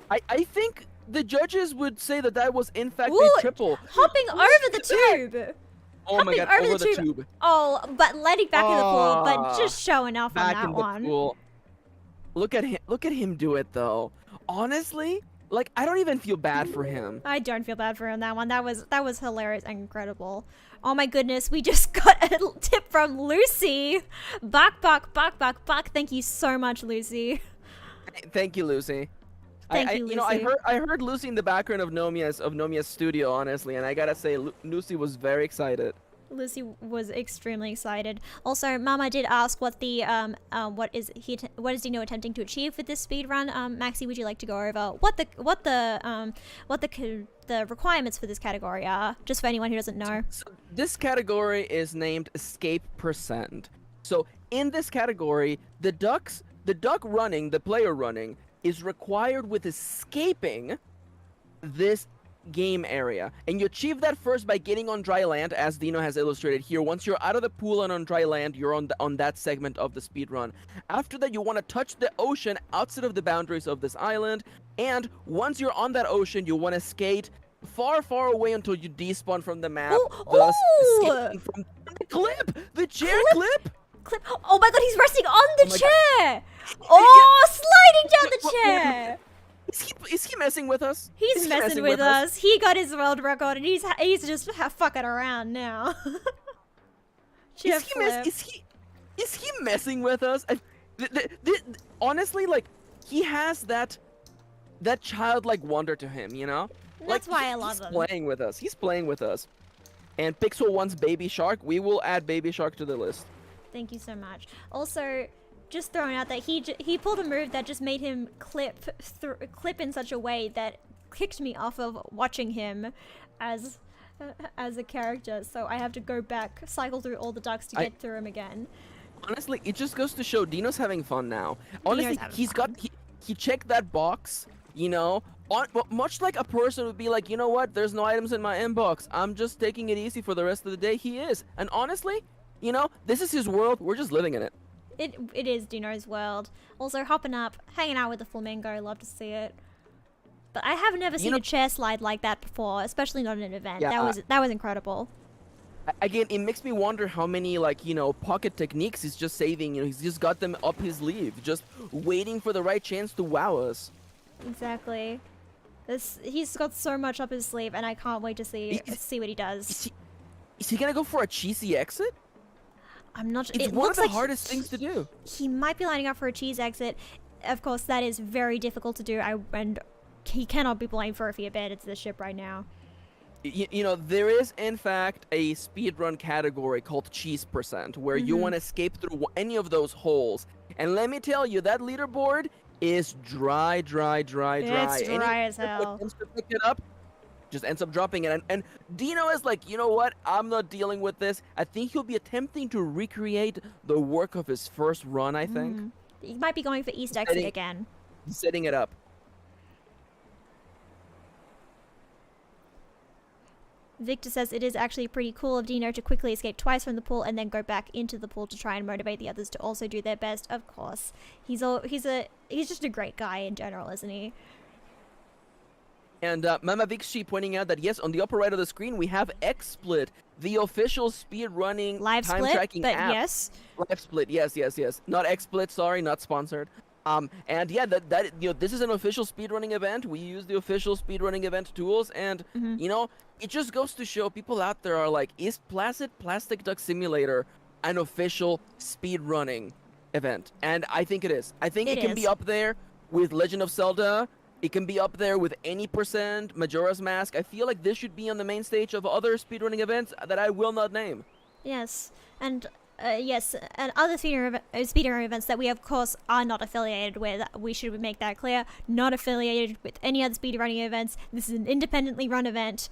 I think the judges would say that was in fact Ooh, a triple. Hopping over the tube. Oh my god, hopping over the tube. Oh, but landing back in the pool, but just showing off on Back that in the one. pool. Look at him do it though. Honestly, Like, I don't even feel bad for him. I don't feel bad for him that one. That was hilarious and incredible. Oh my goodness, we just got a tip from Lucy. Bark. Thank you so much, Lucy. Thank you, Lucy. Thank you, Lucy. I heard Lucy in the background of Nomia's studio, honestly, and I gotta say, Lucy was very excited. Lucy was extremely excited. Also, Mama did ask what the what is Dino attempting to achieve with this speed run. Maxie, would you like to go over what the requirements for this category are, just for anyone who doesn't know? So this category is named Escape Percent. So in this category, the duck running, the player running, is required with escaping this game area, and you achieve that first by getting on dry land, as Dino has illustrated here. Once you're out of the pool and on dry land, you're on that segment of the speed run. After that, you want to touch the ocean outside of the boundaries of this island, and once you're on that ocean, you want to skate far away until you despawn from the map, thus escaping from the clip, the chair clip. Oh my god, he's resting on the chair. Oh, sliding down the chair. Is he messing with us? He's messing with us. He got his world record, and he's just fucking around now. Is he messing with us? Honestly, like, he has that childlike wonder to him, you know? That's why I love him. He's playing with us. He's playing with us. And Pixel wants Baby Shark. We will add Baby Shark to the list. Thank you so much. Also, just throwing out that he pulled a move that just made him clip in such a way that kicked me off of watching him as a character. So I have to go back, cycle through all the ducks to get through him again. Honestly, it just goes to show Dino's having fun now. Honestly, he checked that box, you know. Much like a person would be like, you know what? There's no items in my inbox. I'm just taking it easy for the rest of the day. He is, and honestly, you know, this is his world. We're just living in it. It is Dino's world. Also, hopping up, hanging out with the flamingo, love to see it. But I have never seen a chair slide like that before, especially not in an event. Yeah, that was incredible. Again, it makes me wonder how many, like, you know, pocket techniques he's just saving. You know, he's just got them up his sleeve, just waiting for the right chance to wow us. Exactly. He's got so much up his sleeve, and I can't wait to see what he does. Is he gonna go for a cheesy exit? I'm not sure. It's one of the hardest things to do. He might be lining up for a cheese exit. Of course, that is very difficult to do. And he cannot be blamed for if he abandons the ship right now. You know, there is, in fact, a speedrun category called Cheese Percent, where you want to escape through any of those holes. And let me tell you, that leaderboard is dry. It's dry as hell. Who to pick it up just ends up dropping it. And Dino is like, you know what? I'm not dealing with this. I think he'll be attempting to recreate the work of his first run, I think. He might be going for East exit again. He's setting it up. Victor says it is actually pretty cool of Dino to quickly escape twice from the pool and then go back into the pool to try and motivate the others to also do their best. Of course, he's just a great guy in general, isn't he? And Mama Vixie pointing out that yes, on the upper right of the screen we have XSplit, the official speedrunning time tracking app. Yes. LiveSplit, yes. Not XSplit, sorry, not sponsored. And yeah, that you know, this is an official speedrunning event. We use the official speedrunning event tools, and you know, it just goes to show people out there are like, is Placid Plastic Duck Simulator an official speedrunning event? And I think it is. I think it can be up there with Legend of Zelda. It can be up there with any percent, Majora's Mask. I feel like this should be on the main stage of other speedrunning events that I will not name. Yes, and and other speedrunning events that we, of course, are not affiliated with. We should make that clear. Not affiliated with any other speedrunning events. This is an independently run event.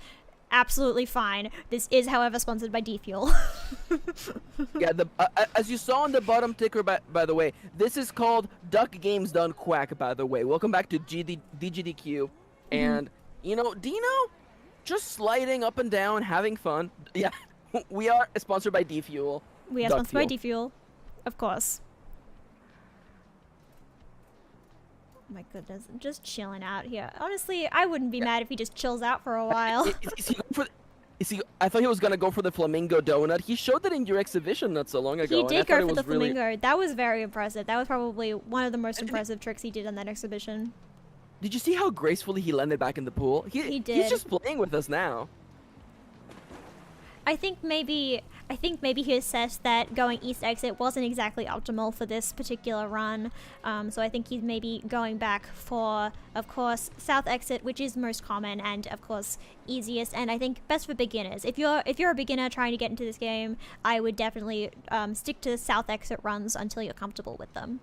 Absolutely fine. This is, however, sponsored by D-Fuel. Yeah, as you saw on the bottom ticker, by the way, this is called Duck Games Done Quack, by the way. Welcome back to GDQ. And, you know, Dino, just sliding up and down, having fun. Yeah, we are sponsored by D-Fuel. We are sponsored by D-Fuel, of course. Oh my goodness, I'm just chilling out here. Honestly, I wouldn't be mad if he just chills out for a while. I thought he was gonna go for the flamingo donut. He showed that in your exhibition not so long ago. He did go for the flamingo. That was very impressive. That was probably one of the most impressive tricks he did on that exhibition. Did you see how gracefully he landed back in the pool? He He's did. just playing with us now. I think maybe he assessed that going east exit wasn't exactly optimal for this particular run. So I think he's maybe going back for, of course, south exit, which is most common and of course easiest, and I think best for beginners. If you're a beginner trying to get into this game, I would definitely stick to south exit runs until you're comfortable with them.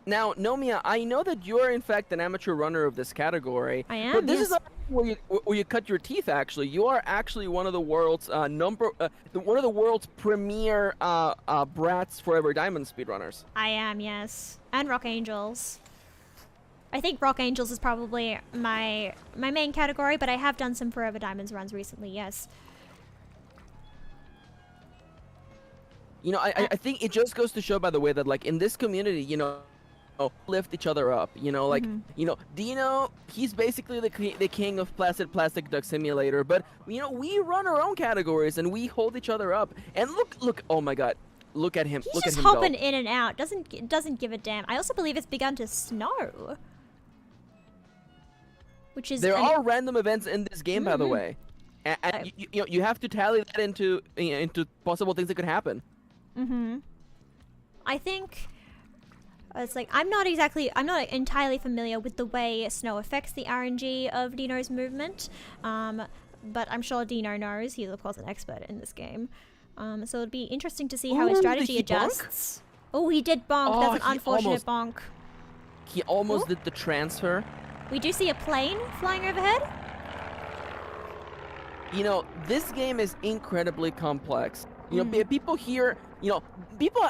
Now, Nomiya, I know that you're in fact an amateur runner of this category. I am, But this yes. is not where you cut your teeth. Actually, you are actually one of the world's one of the world's premier Bratz Forever Diamond speedrunners. I am, yes, and Rock Angels. I think Rock Angels is probably my main category, but I have done some Forever Diamonds runs recently. Yes. You know, I think it just goes to show, by the way, that like in this community, you know, lift each other up. You know, like you know, Dino, he's basically the king of Placid Plastic Duck Simulator. But you know, we run our own categories and we hold each other up. And look, oh my God, look at him. He's Look just at him hopping go. in and out. Doesn't give a damn. I also believe it's begun to snow, which is There are random events in this game, by the way, and you know, you have to tally that into possible things that could happen. I think it's like I'm not entirely familiar with the way snow affects the RNG of Dino's movement, but I'm sure Dino knows. He's of course an expert in this game, so it'd be interesting to see how his Ooh, did strategy he bonk? adjusts. Oh, he did bonk. Oh, That's an he unfortunate bonk. He almost Ooh. did the transfer. We do see a plane flying overhead. You know, this game is incredibly complex. You know, people here, you know, people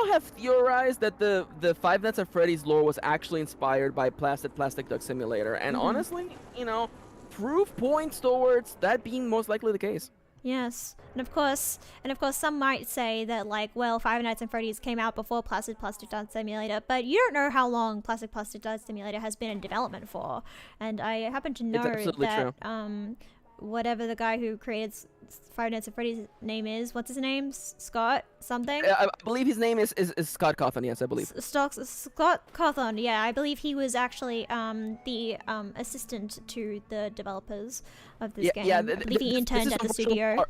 have theorized that the Five Nights at Freddy's lore was actually inspired by Placid Plastic Duck Simulator, and honestly, you know, proof points towards that being most likely the case. Yes, and of course, some might say that like, well, Five Nights at Freddy's came out before Placid Plastic Duck Simulator, but you don't know how long Placid Plastic Duck Simulator has been in development for, and I happen to know absolutely that true. Whatever the guy who created Five Nights at Freddy's name is, what's his name? Scott something? I believe his name is Scott Cawthon, yes, I believe. Scott Cawthon, yeah, I believe he was actually the assistant to the developers of this game. I believe he interned at the studio.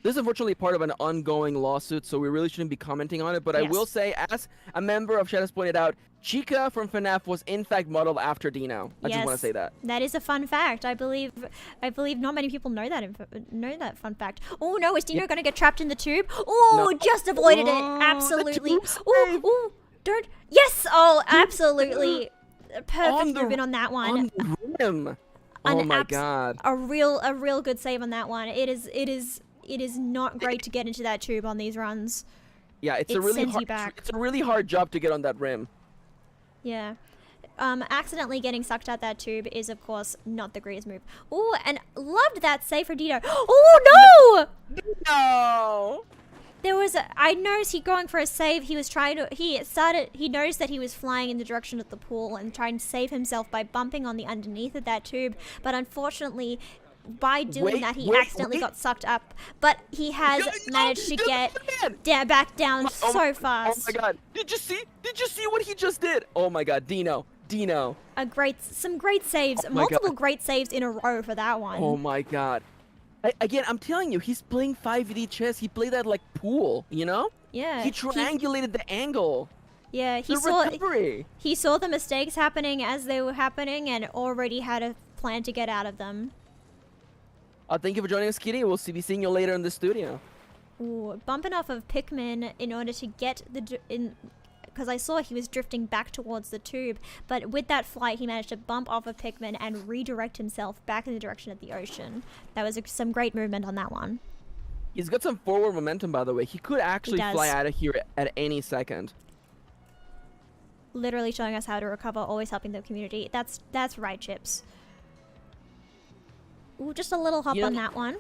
This is unfortunately part of an ongoing lawsuit, so we really shouldn't be commenting on it. But I will say, as a member of Shadows pointed out, Chica from FNAF was in fact modeled after Dino. I just want to say that. That is a fun fact. I believe not many people know that fun fact. Oh no, is Dino gonna get trapped in the tube? Oh, No. just avoided it. Oh, Absolutely. the tube's Oh, don't. Yes. Oh, absolutely. Perfect the- movement on that one. On the rim. Oh my God. A real good save on that one. It is not great to get into that tube on these runs. Yeah, It sends you back. It's a really hard job to get on that rim. Yeah. Accidentally getting sucked out that tube is, of course, not the greatest move. Oh, and loved that save for Dino. Oh, no! No. I noticed he going for a save. He noticed that he was flying in the direction of the pool and trying to save himself by bumping on the underneath of that tube. But unfortunately, by doing that, he accidentally got sucked up. But he has managed to get back down so fast. Oh my God! Did you see what he just did? Oh my God, Dino. Some great saves, multiple great saves in a row for that one. Oh my God. Again, I'm telling you, he's playing 5D chess. He played that like pool, you know? Yeah. He triangulated the angle. Yeah, he saw the mistakes happening as they were happening and already had a plan to get out of them. Thank you for joining us, Kitty. We'll be seeing you later in the studio. Ooh, bumping off of Pikmin in order to get because I saw he was drifting back towards the tube, but with that flight he managed to bump off of Pikmin and redirect himself back in the direction of the ocean. That was some great movement on that one. He's got some forward momentum, by the way. He could actually fly out of here at any second. Literally showing us how to recover, always helping the community. That's right, Chips. Ooh, just a little hop on that one.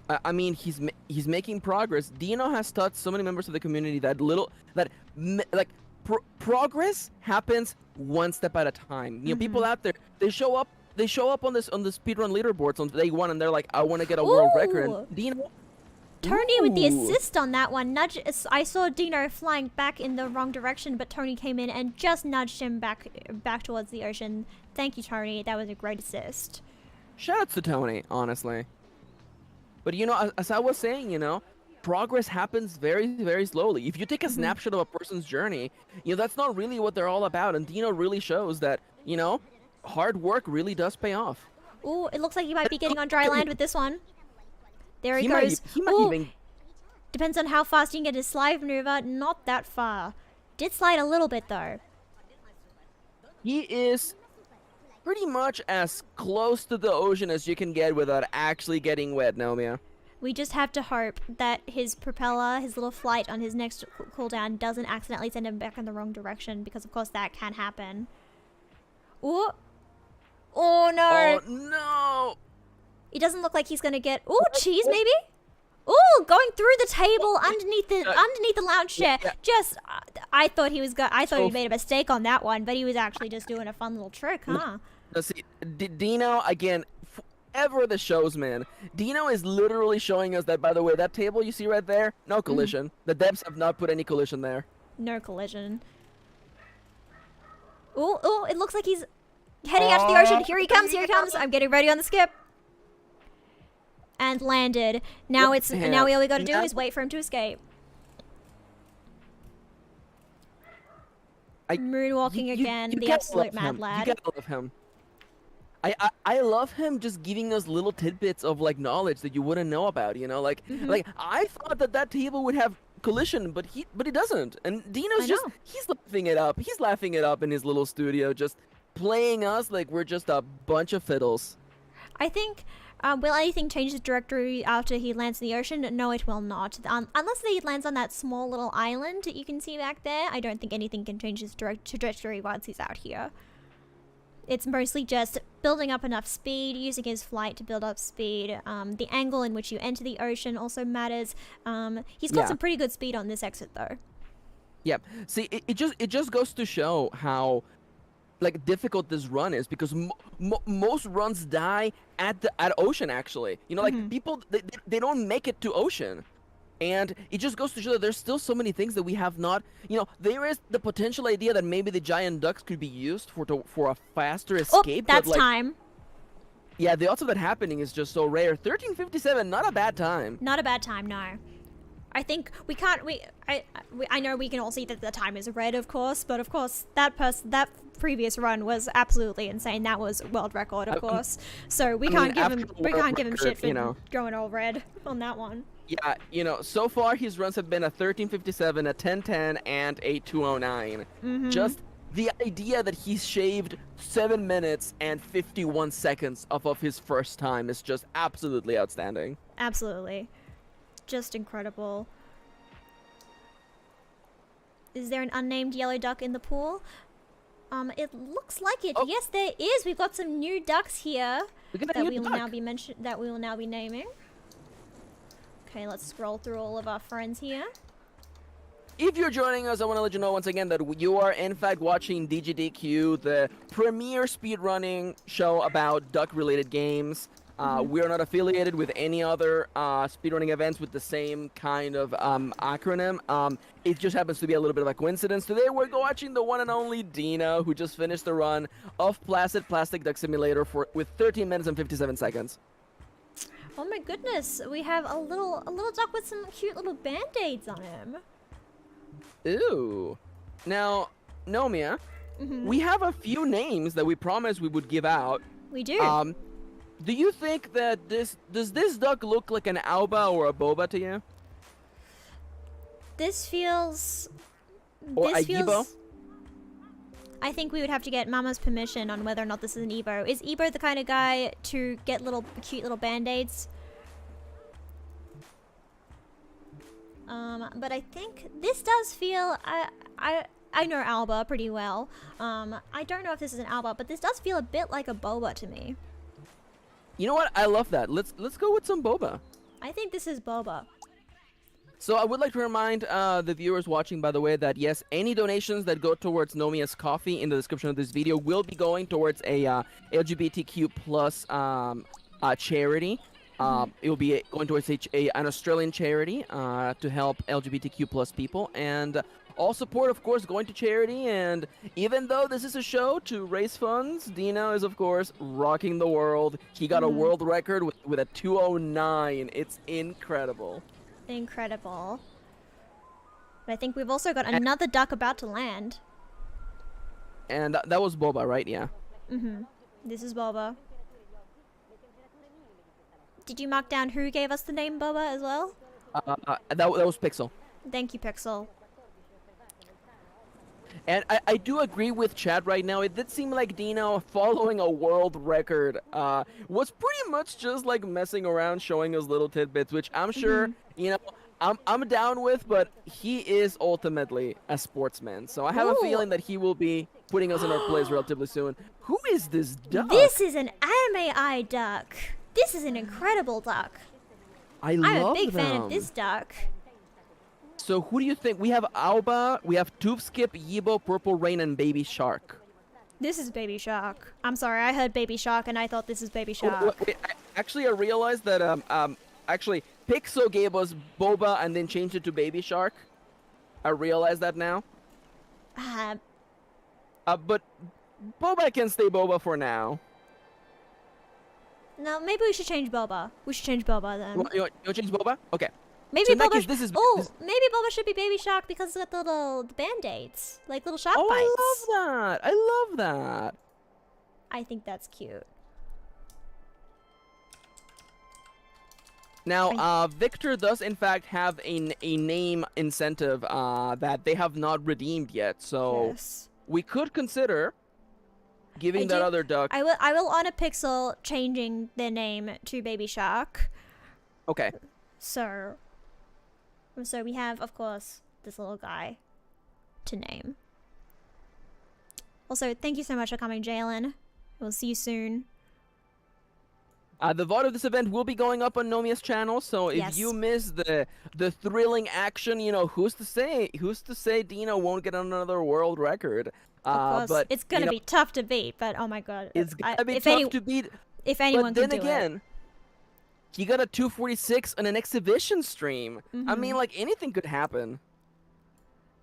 I mean, he's making progress. Dino has taught so many members of the community that progress happens one step at a time. You know, people out there, they show up on the speedrun leaderboards on day one, and they're like, I want to get a world record. And Tony with the Ooh. assist on that one. I saw Dino flying back in the wrong direction, but Tony came in and just nudged him back towards the ocean. Thank you, Tony. That was a great assist. Shoutouts to Tony, honestly. But you know, as I was saying, you know, progress happens very, very slowly. If you take a snapshot of a person's journey, you know, that's not really what they're all about. And Dino really shows that, you know, hard work really does pay off. Ooh, it looks like he might be getting on dry land with this one. There he Might, goes. he might Ooh, even... depends on how fast you can get his slide maneuver. Not that far. Did slide a little bit though. He is pretty much as close to the ocean as you can get without actually getting wet, Nomia. We just have to hope that his propeller, his little flight on his next cooldown doesn't accidentally send him back in the wrong direction, because of course that can happen. Ooh. Oh no. Oh no! It doesn't look like he's gonna get. Ooh, cheese maybe. Ooh, going through the table underneath the lounge chair. Yeah. Just, I thought he was I thought So he made a mistake on that one, but he was actually just doing a fun little trick, huh? Let's see, Dino again. Ever the shows, man. Dino is literally showing us that. By the way, that table you see right there, no collision. The devs have not put any collision there. No collision. Ooh, ooh, it looks like he's heading out to the ocean. Here he comes. Here he comes. I'm getting ready on the skip. And landed. Now Look it's at him. now all we got to do Now- is wait for him to escape. Moonwalking again, the gotta absolute love mad him. lad. You gotta love him. I love him just giving us little tidbits of like knowledge that you wouldn't know about. You know, like I thought that table would have collision, but he doesn't. And Dino's I just know. he's laughing it up. He's laughing it up in his little studio, just playing us like we're just a bunch of fiddles. I think, will anything change his trajectory after he lands in the ocean? No, it will not. Unless he lands on that small little island that you can see back there, I don't think anything can change his trajectory once he's out here. It's mostly just building up enough speed, using his flight to build up speed. The angle in which you enter the ocean also matters. He's got Yeah. some pretty good speed on this exit, though. Yeah. See, it just goes to show how like difficult this run is, because most runs die at ocean actually. You know, like people they don't make it to ocean. And it just goes to show that there's still so many things that we have not, you know, there is the potential idea that maybe the giant ducks could be used for a faster escape. Oh, that's but, like, time. Yeah, the odds of that happening is just so rare. 13:57, not a bad time. Not a bad time, no. I think we can't. I know we can all see that the time is red, of course, but of course that previous run was absolutely insane. That was world record, of course. So we can't give him shit for going all red on that one. Yeah, you know, so far his runs have been a 13:57, a 10:10, and a 2:09. Just the idea that he's shaved 7 minutes and 51 seconds off of his first time is just absolutely outstanding. Absolutely. Just incredible. Is there an unnamed yellow duck in the pool? It looks like it. Oh. Yes, there is. We've got some new ducks here Look at that that new we will duck. now be naming. Okay, let's scroll through all of our friends here. If you're joining us, I want to let you know once again that you are in fact watching GDQ, the premier speedrunning show about duck-related games. We are not affiliated with any other speedrunning events with the same kind of acronym. It just happens to be a little bit of a coincidence. Today we're watching the one and only Dino, who just finished the run of Placid Plastic Duck Simulator with 13 minutes and 57 seconds. Oh my goodness, we have a little duck with some cute little band-aids on him. Ooh. Now, Nomia, we have a few names that we promised we would give out. We do. Do you think that does this duck look like an Alba or a Boba to you? This feels... Or this a Yibo? feels... I think we would have to get Mama's permission on whether or not this is an Ebo. Is Ebo the kind of guy to get cute little band-aids? But I think this does feel... I know Alba pretty well. I don't know if this is an Alba, but this does feel a bit like a Boba to me. You know what? I love that. Let's go with some Boba. I think this is Boba. So I would like to remind the viewers watching, by the way, that yes, any donations that go towards Nomia's coffee in the description of this video will be going towards a LGBTQ plus charity. It will be going towards an Australian charity to help LGBTQ plus people, and all support, of course, going to charity. And even though this is a show to raise funds, Dino is, of course, rocking the world. He got a world record with a 209. It's incredible. Incredible. But I think we've also got another duck about to land. And that was Boba, right? Yeah. This is Boba. Did you mark down who gave us the name Boba as well? That was Pixel. Thank you, Pixel. And I do agree with Chad right now. It did seem like Dino following a world record was pretty much just like messing around, showing us little tidbits, which I'm sure, you know, I'm down with, but he is ultimately a sportsman. So I have a feeling that he will be putting us in our place relatively soon. Who is this duck? This is an anime eye duck. This is an incredible duck. I'm a big fan of this duck. So who do you think? We have Alba, we have Tube Skip, Yibo, Purple Rain, and Baby Shark. This is Baby Shark. I'm sorry, I heard Baby Shark and I thought this is Baby Shark. Wait, I realized that actually Pixel gave us Boba and then changed it to Baby Shark. I realize that now. But Boba can stay Boba for now. No, maybe we should change Boba. We should change Boba then. You want to change Boba? Okay. Maybe So in that Boba. case, this is- Maybe Boba should be Baby Shark because it's got the band-aids, like little shark bites. I love that. I love that. I think that's cute. Now, Victor does in fact have a name incentive that they have not redeemed yet, so Yes. we could consider giving that other duck. I will honor Pixel changing their name to Baby Shark. Okay. So we have, of course, this little guy to name. Also, thank you so much for coming, Jalen. We'll see you soon. The VOD of this event will be going up on Nomia's channel, so if Yes. you miss the thrilling action, you know, who's to say Dino won't get another world record? Of course, but it's gonna you know, be tough to beat, but oh my god. It's gonna be if tough to beat. If anyone But then can do again, he got a 246 on an exhibition stream. I mean, like, anything could happen.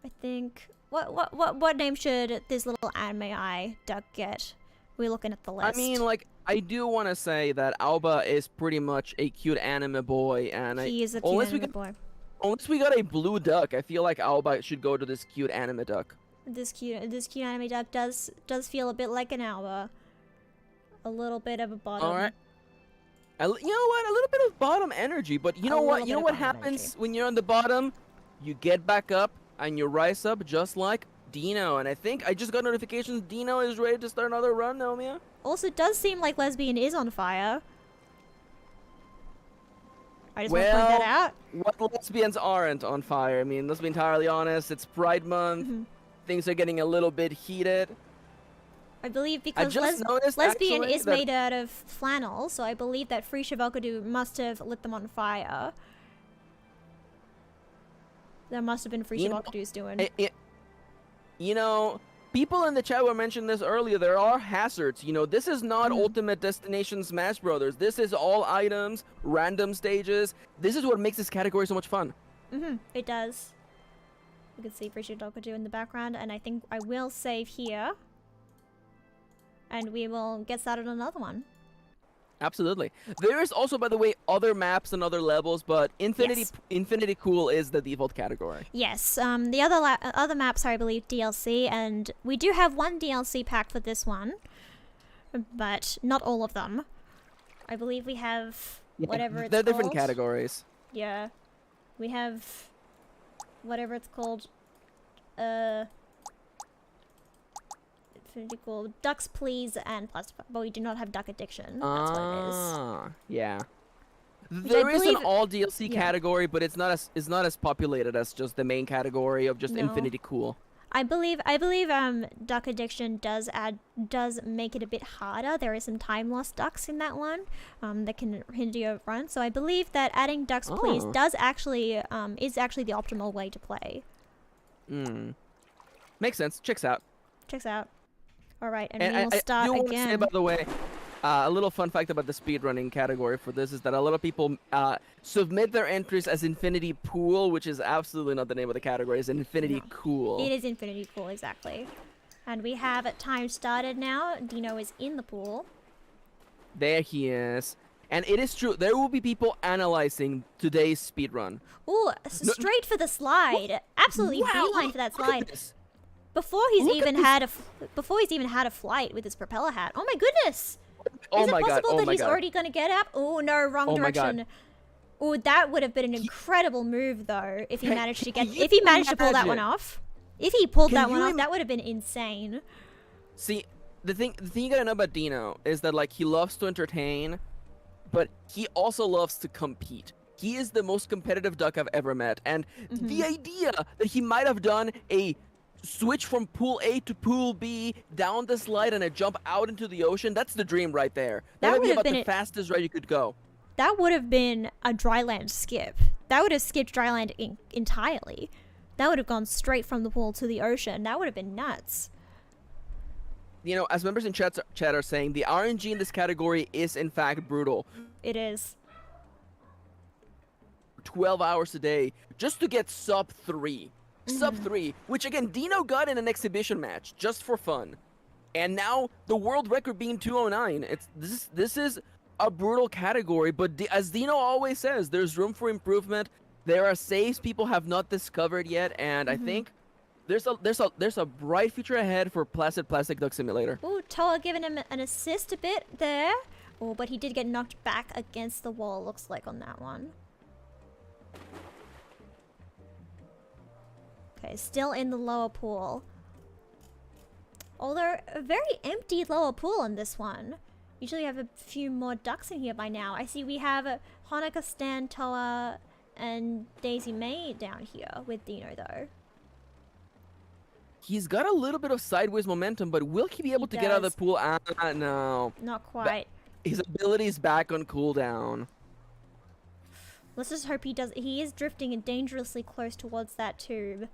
I think what name should this little anime eye duck get? We're looking at the list. I mean, like, I do want to say that Alba is pretty much a cute anime boy, and he is a cute anime boy. Unless we got a blue duck, I feel like Alba should go to this cute anime duck. This cute anime duck does feel a bit like an Alba. A little bit of a bottom. All right. You know what? A little bit of bottom energy, but you know what? You know what happens when you're on the bottom? You get back up and you rise up just like Dino. And I think I just got notifications Dino is ready to start another run, Nomia. Also, it does seem like Lesbian is on fire. I just want to Well, point that out. what lesbians aren't on fire? I mean, let's be entirely honest. It's Pride Month. Things are getting a little bit heated. I believe because noticed, Lesbian actually, is that- made out of flannel, so I believe that Free Shivalkadu must have lit them on fire. That must have been Free Shivalkadu's doing. You know, people in the chat were mentioning this earlier. There are hazards. You know, this is not Ultimate Destination Smash Brothers. This is all items, random stages. This is what makes this category so much fun. It does. You can see Free Shivalkadu in the background, and I think I will save here. And we will get started on another one. Absolutely. There is also, by the way, other maps and other levels, but Infinity Cool is the default category. Yes. The other maps are, I believe, DLC, and we do have one DLC pack for this one, but not all of them. I believe we have whatever it's called. They're different categories. Yeah. We have whatever it's called. Infinity Cool, Ducks Please, and Plastic, but we do not have Duck Addiction. That's what it is. Yeah. There is an all DLC yeah. category, but it's not as populated as just the main category of just No. Infinity Cool. I believe Duck Addiction does make it a bit harder. There is some time lost ducks in that one that can hinder your run. So I believe that adding Ducks Please does actually is actually the optimal way to play. Makes sense. Checks out. Checks out. All right, and And we will start I do want to again. say, by the way, A little fun fact about the speedrunning category for this is that a lot of people submit their entries as Infinity Pool, which is absolutely not the name of the category. It's Infinity Cool. It is Infinity Pool, exactly. And we have time started now. Dino is in the pool. There he is. And it is true, there will be people analyzing today's speedrun. Ooh, straight for the slide. Absolutely beeline for that slide. Before he's even had a flight with his propeller hat. Oh my goodness! Oh Is it my god! possible Oh that my he's god! already gonna get up? Oh no, wrong Oh my god. direction. Oh, that would have been an incredible move though if he Can- managed to can get you if he managed to pull that one imagine? off. If he pulled Can that one you off, that would have been insane. See, the thing you gotta know about Dino is that like he loves to entertain, but he also loves to compete. He is the most competitive duck I've ever met, and the idea that he might have done a switch from pool A to pool B down the slide and a jump out into the ocean, that's the dream right there. That That would would be have about been the it. fastest ride you could go. That would have been a dryland skip. That would have skipped dryland entirely. That would have gone straight from the pool to the ocean. That would have been nuts. You know, as members in chat are saying, the RNG in this category is in fact brutal. It is. 12 hours a day just to get sub 3. Sub 3, which again Dino got in an exhibition match just for fun. And now the world record being 209. This is a brutal category, but as Dino always says, there's room for improvement. There are saves people have not discovered yet, and I think there's a bright future ahead for Placid Plastic Duck Simulator. Ooh, Toa giving him an assist a bit there. Oh, but he did get knocked back against the wall, looks like, on that one. Okay, still in the lower pool. Although, a very empty lower pool on this one. Usually we have a few more ducks in here by now. I see we have Hanukkah, Stan, Toa, and Daisy May down here with Dino, though. He's got a little bit of sideways momentum, but will he be able to get out of the does. pool? No. Not quite. His ability is back on cooldown. Let's just hope he does. He is drifting dangerously close towards that tube.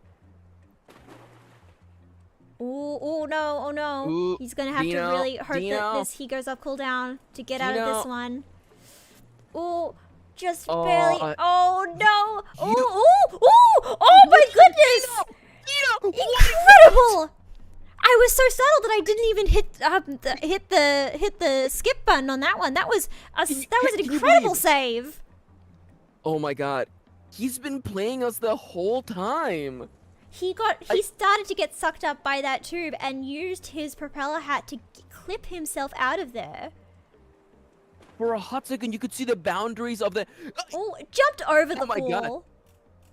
Oh no, oh no. Ooh, He's gonna have Dino, to really hope that Dino. he goes off cooldown to get out of Dino. this one. Oh, just Oh, barely. Oh no. you- Oh my goodness. Dino, Incredible. I was so startled that I didn't even hit the skip button on that one. That was an Can you incredible believe- save. Oh my god. He's been playing us the whole time. He started to get sucked up by that tube and used his propeller hat to clip himself out of there. For a hot second, you could see the boundaries of the. Oh, jumped over the my pool.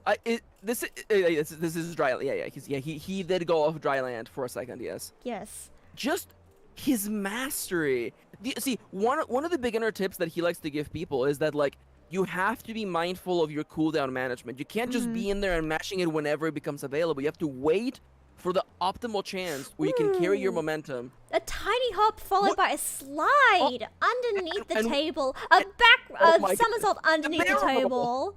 God. This is dry. Yeah. He did go off dry land for a second. Yes. Yes. Just his mastery. See, one of the beginner tips that he likes to give people is that like you have to be mindful of your cooldown management. You can't just be in there and mashing it whenever it becomes available. You have to wait for the optimal chance where you can carry your Ooh. momentum. A tiny hop followed by a slide underneath the and- table. oh my God. Somersault underneath the barrel. table.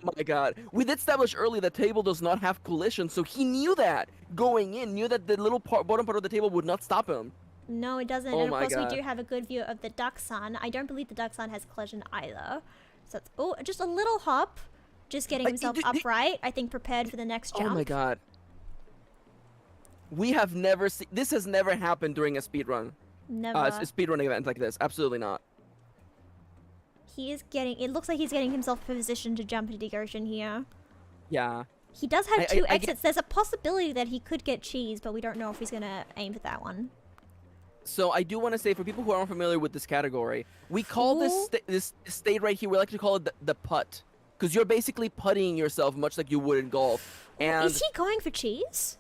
My god. We did establish early that table does not have collision, so he knew that going in, knew that the little bottom part of the table would not stop him. No, it doesn't. Oh And of my course, God. we do have a good view of the duck sun. I don't believe the duck sun has collision either. So it's just a little hop, just getting himself upright. I think prepared for the next jump. Oh my god. We have never seen this has never happened during a speedrun. Never. A speedrunning event like this. Absolutely not. He is getting. It looks like he's getting himself positioned to jump into the ocean here. Yeah. He does have I two get- exits. There's a possibility that he could get cheese, but we don't know if he's gonna aim for that one. So I do want to say for people who aren't familiar with this category, we call Cool. this state right here, we like to call it the putt. Because you're basically putting yourself much like you would in golf. And Is he going for cheese?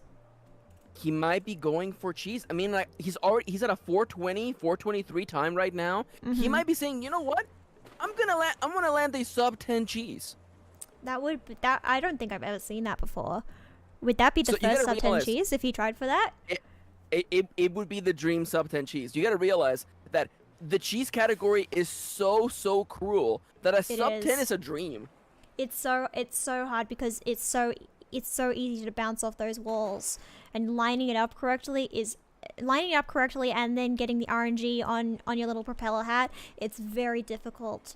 he might be going for cheese. I mean, like he's at a 420, 423 time right now. He might be saying, you know what? I'm gonna land a sub 10 cheese. I don't think I've ever seen that before. Would that be the So you first gotta sub 10 realize- cheese if he tried for that? It would be the dream sub 10 cheese. You gotta realize that the cheese category is so cruel that a sub 10 is. is a dream. It's so hard because it's so easy to bounce off those walls, and lining it up correctly is lining it up correctly and then getting the RNG on your little propeller hat, it's very difficult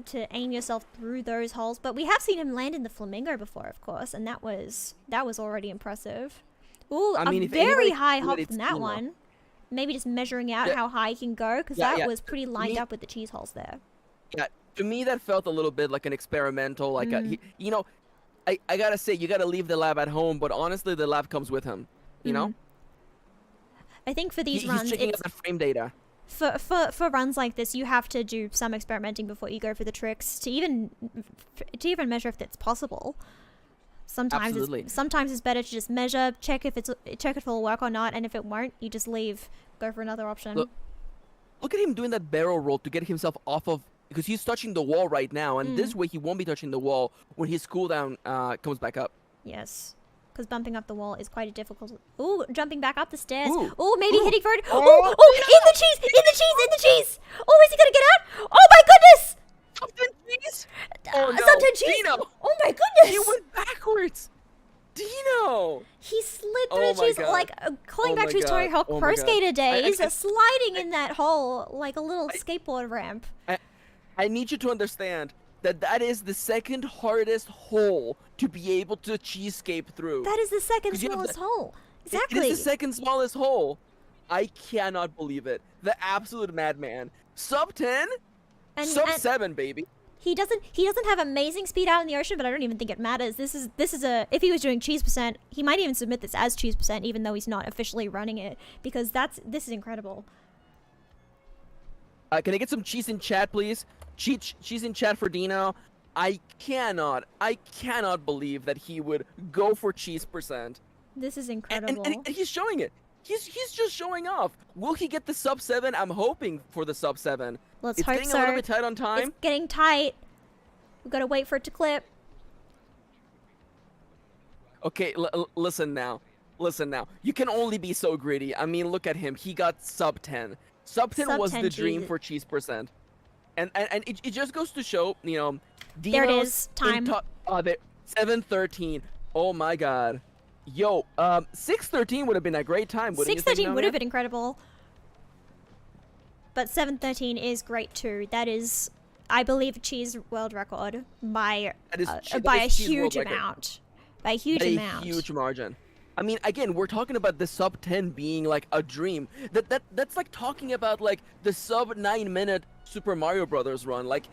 to aim yourself through those holes. But we have seen him land in the flamingo before, of course, and that was already impressive. Ooh, I mean, a if very anybody high can do hop it, it's from that Dino. one. Maybe just measuring out Yeah. how high he can go, because Yeah, that yeah. was pretty lined Me- up with the cheese holes there. Yeah, to me that felt a little bit like an experimental, like you know, I gotta say, you gotta leave the lab at home, but honestly, the lab comes with him. You know, I think for these he's runs, checking it's out the frame data. for runs like this, you have to do some experimenting before you go for the tricks to even measure if it's possible. Sometimes it's better to just measure, check if it will work or not, and if it won't, you just leave, go for another option. Look at him doing that barrel roll to get himself off of, because he's touching the wall right now, and this way he won't be touching the wall when his cooldown comes back up. Yes. Because bumping up the wall is quite a difficult. Ooh, jumping back up the stairs. Ooh. Maybe hitting for it. Oh, In the cheese! Oh, is he gonna get out? Oh my goodness! Top 10 cheese? Oh no, Sub 10 cheese! Dino! Oh my He goodness! went backwards! Dino! He slid through Oh the my cheese, God. like calling Oh back my to his Tony God. Hawk Oh Pro my God. Skater days, I- sliding in that hole like a little skateboard ramp. I need you to understand that is the second hardest hole to be able to cheesescape through. That is the second 'Cause you have smallest hole. It Exactly. is the second smallest hole. I cannot believe it. The absolute madman. Sub 10? Sub 7, baby. He doesn't have amazing speed out in the ocean, but I don't even think it matters. This is a, if he was doing cheese percent, he might even submit this as cheese percent, even though he's not officially running it, because this is incredible. Can I get some cheese in chat, please? Cheese in chat for Dino. I cannot believe that he would go for cheese percent. This is And incredible. he's showing it. He's just showing off. Will he get the sub 7? I'm hoping for the sub 7. Let's It's hope getting so. a little bit tight on time. It's getting tight. We've got to wait for it to clip. Okay, listen now. Listen now. You can only be so greedy. I mean, look at him. He got sub 10. Sub 10 Sub was 10 the dream cheese. for cheese percent. And it just goes to show, you know, There it Dino's is. Time. there, 7:13. Oh my god. Yo, 6:13 would have been a great time, wouldn't you think, 6:13 would have Naomi? been incredible. But 7:13 is great too. That is, I believe, a cheese world record by That is by a cheese world huge record. amount. By a huge By a amount. huge margin. I mean, again, we're talking about the sub 10 being like a dream. That's like talking about like the sub 9-minute Super Mario Brothers run. Like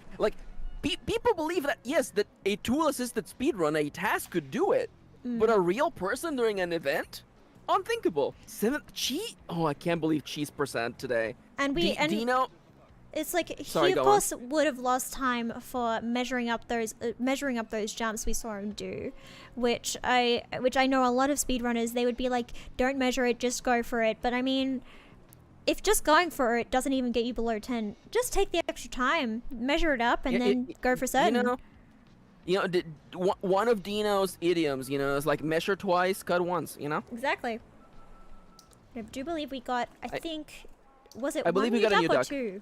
people believe that yes, that a tool-assisted speedrun, a task could do it, but a real person during an event, unthinkable. Oh, I can't believe cheese percent today. And Dino. it's like Sorry, he of go course would have lost time for measuring up those jumps we saw him do, which I know a lot of speedrunners, they would be like, don't measure it, just go for it. But I mean, if just going for it doesn't even get you below 10, just take the extra time, measure it up, and then go for certain. One of Dino's idioms, is like measure twice, cut once. Exactly. I do believe we got. I think was it I believe one we got a new new duck or duck. two?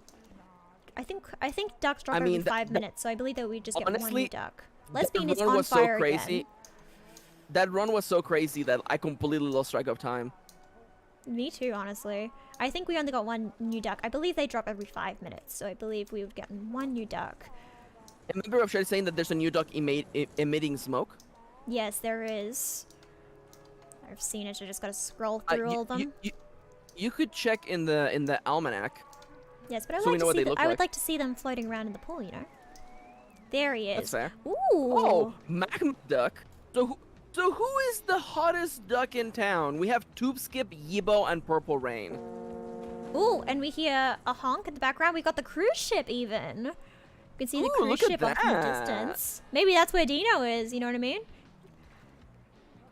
I think ducks drop I mean, every 5 minutes, so I believe that we just get one honestly, new duck. Lesbian that is run on was so fire crazy. again. That run was so crazy that I completely lost track of time. Me too, honestly. I think we only got one new duck. I believe they drop every 5 minutes, so I believe we would get one new duck. And remember Rashad saying that there's a new duck emitting smoke? Yes, there is. I've seen it. I just gotta scroll through all of them. You could check in the almanac. Yes, but I would so we like know to what see they them. look I would like. like to see them floating around in the pool. There he is. That's fair. Ooh. Oh, magma duck. So who is the hottest duck in town? We have Tube Skip, Yibo, and Purple Rain. Ooh, and we hear a honk in the background. We got the cruise ship even. You can see the Ooh, cruise look at ship off in the that. distance. Maybe that's where Dino is, you know what I mean?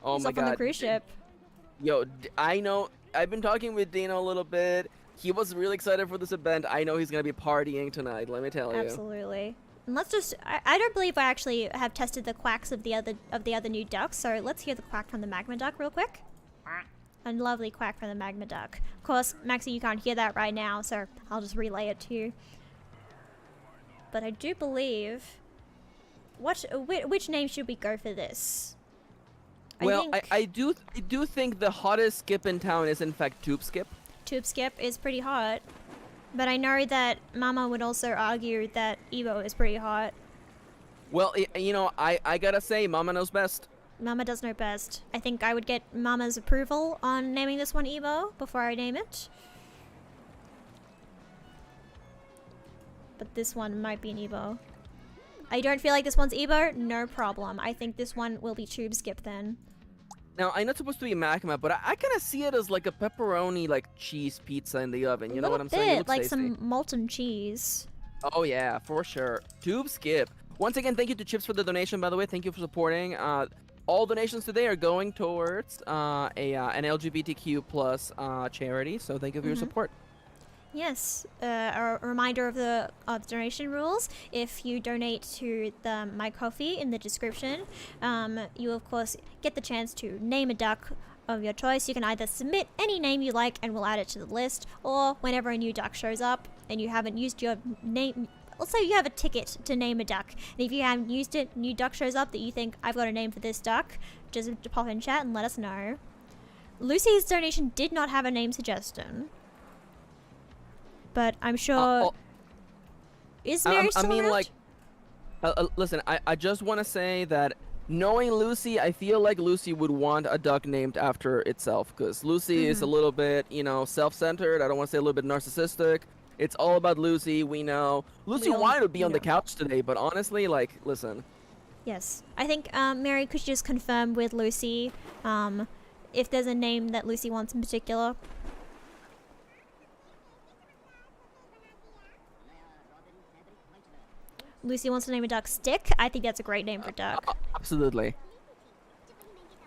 Oh He's my off on the god. cruise ship. Yo, I know. I've been talking with Dino a little bit. He was really excited for this event. I know he's gonna be partying tonight. Let me tell you. Absolutely. And let's just I don't believe I actually have tested the quacks of the other new ducks, so let's hear the quack from the magma duck real quick. A lovely quack from the magma duck. Of course, Maxie, you can't hear that right now, so I'll just relay it to you. But I do believe which name should we go for this? Well, think I do think the hottest skip in town is in fact Tube Skip. Tube Skip is pretty hot. But I know that Mama would also argue that Evo is pretty hot. Well, you know, I gotta say, Mama knows best. Mama does know best. I think I would get Mama's approval on naming this one Evo before I name it. But this one might be an Evo. I don't feel like this one's Evo. No problem. I think this one will be Tube Skip then. Now, I know it's supposed to be magma, but I kind of see it as like a pepperoni, like cheese pizza in the oven. You know what I'm saying? It looks like tasty. some molten cheese. Oh yeah, for sure. Tube Skip. Once again, thank you to Chips for the donation. By the way, thank you for supporting. All donations today are going towards an LGBTQ plus charity. So thank you for your support. Yes, a reminder of the donation rules. If you donate to my coffee in the description, you of course get the chance to name a duck of your choice. You can either submit any name you like and we'll add it to the list, or whenever a new duck shows up and you haven't used your name, let's say you have a ticket to name a duck, and if you haven't used it, new duck shows up that you think, I've got a name for this duck, just pop in chat and let us know. Lucy's donation did not have a name suggestion, but I'm sure... is Mary still around? like, listen, I just want to say that knowing Lucy, I feel like Lucy would want a duck named after itself, because Lucy is a little bit, you know, self-centered. I don't want to say a little bit narcissistic. It's all about Lucy, we know. Lucy wanted to be on the couch today, but honestly, like, listen. Yes. I think, Mary, could you just confirm with Lucy, if there's a name that Lucy wants in particular? Lucy wants to name a duck Stick. I think that's a great name for a duck. Absolutely.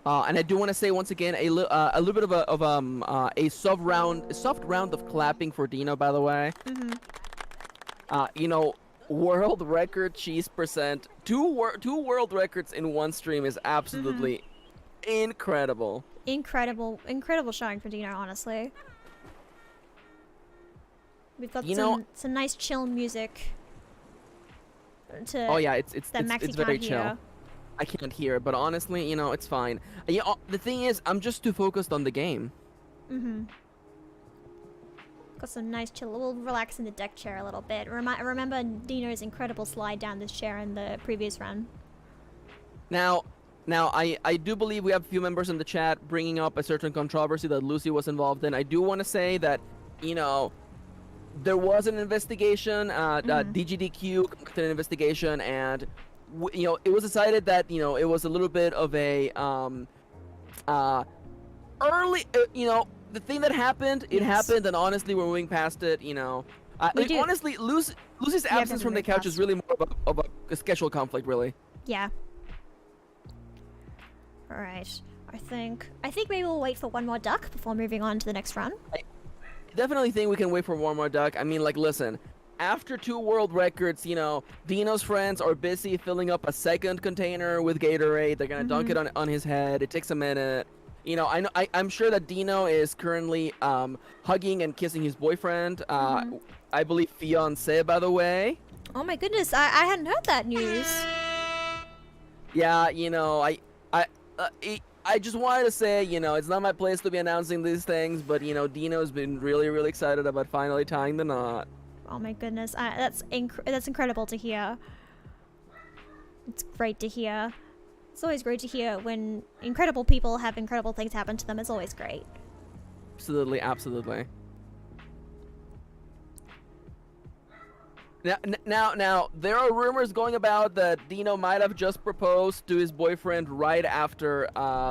And I do want to say once again a little bit of a soft round of clapping for Dino, by the way. You know, world record cheese percent, two world records in one stream is absolutely incredible. Incredible Showing for Dino, honestly. We've got some nice chill music. Oh yeah, it's very chill. Hear. I can't hear it, but honestly, you know, it's fine. Yeah, the thing is, I'm just too focused on the game. Got some nice chill. We'll relax in the deck chair a little bit. Remember Dino's incredible slide down this chair in the previous run. Now, I do believe we have a few members in the chat bringing up a certain controversy that Lucy was involved in. I do want to say that, you know, there was an investigation. GDQ conducted an investigation, and you know, it was decided that, you know, it was a little bit of a early. You know, the thing that happened, it happened, and honestly, we're moving past it. You know, honestly, Lucy's absence from the couch is really more of a schedule conflict, really. Yeah. All right. I think maybe we'll wait for one more duck before moving on to the next run. I definitely think we can wait for one more duck. I mean, like, listen, after 2 world records, you know, Dino's friends are busy filling up a second container with Gatorade. They're gonna dunk it on his head. It takes a minute. You know, I'm sure that Dino is currently hugging and kissing his boyfriend. I believe fiance, by the way. Oh my goodness, I hadn't heard that news. Yeah, you know, I just wanted to say, you know, it's not my place to be announcing these things, but, you know, Dino's been really, really excited about finally tying the knot. Oh my goodness, that's incredible to hear. It's great to hear. It's always great to hear when incredible people have incredible things happen to them. It's always great. Absolutely, absolutely. Now, there are rumors going about that Dino might have just proposed to his boyfriend right after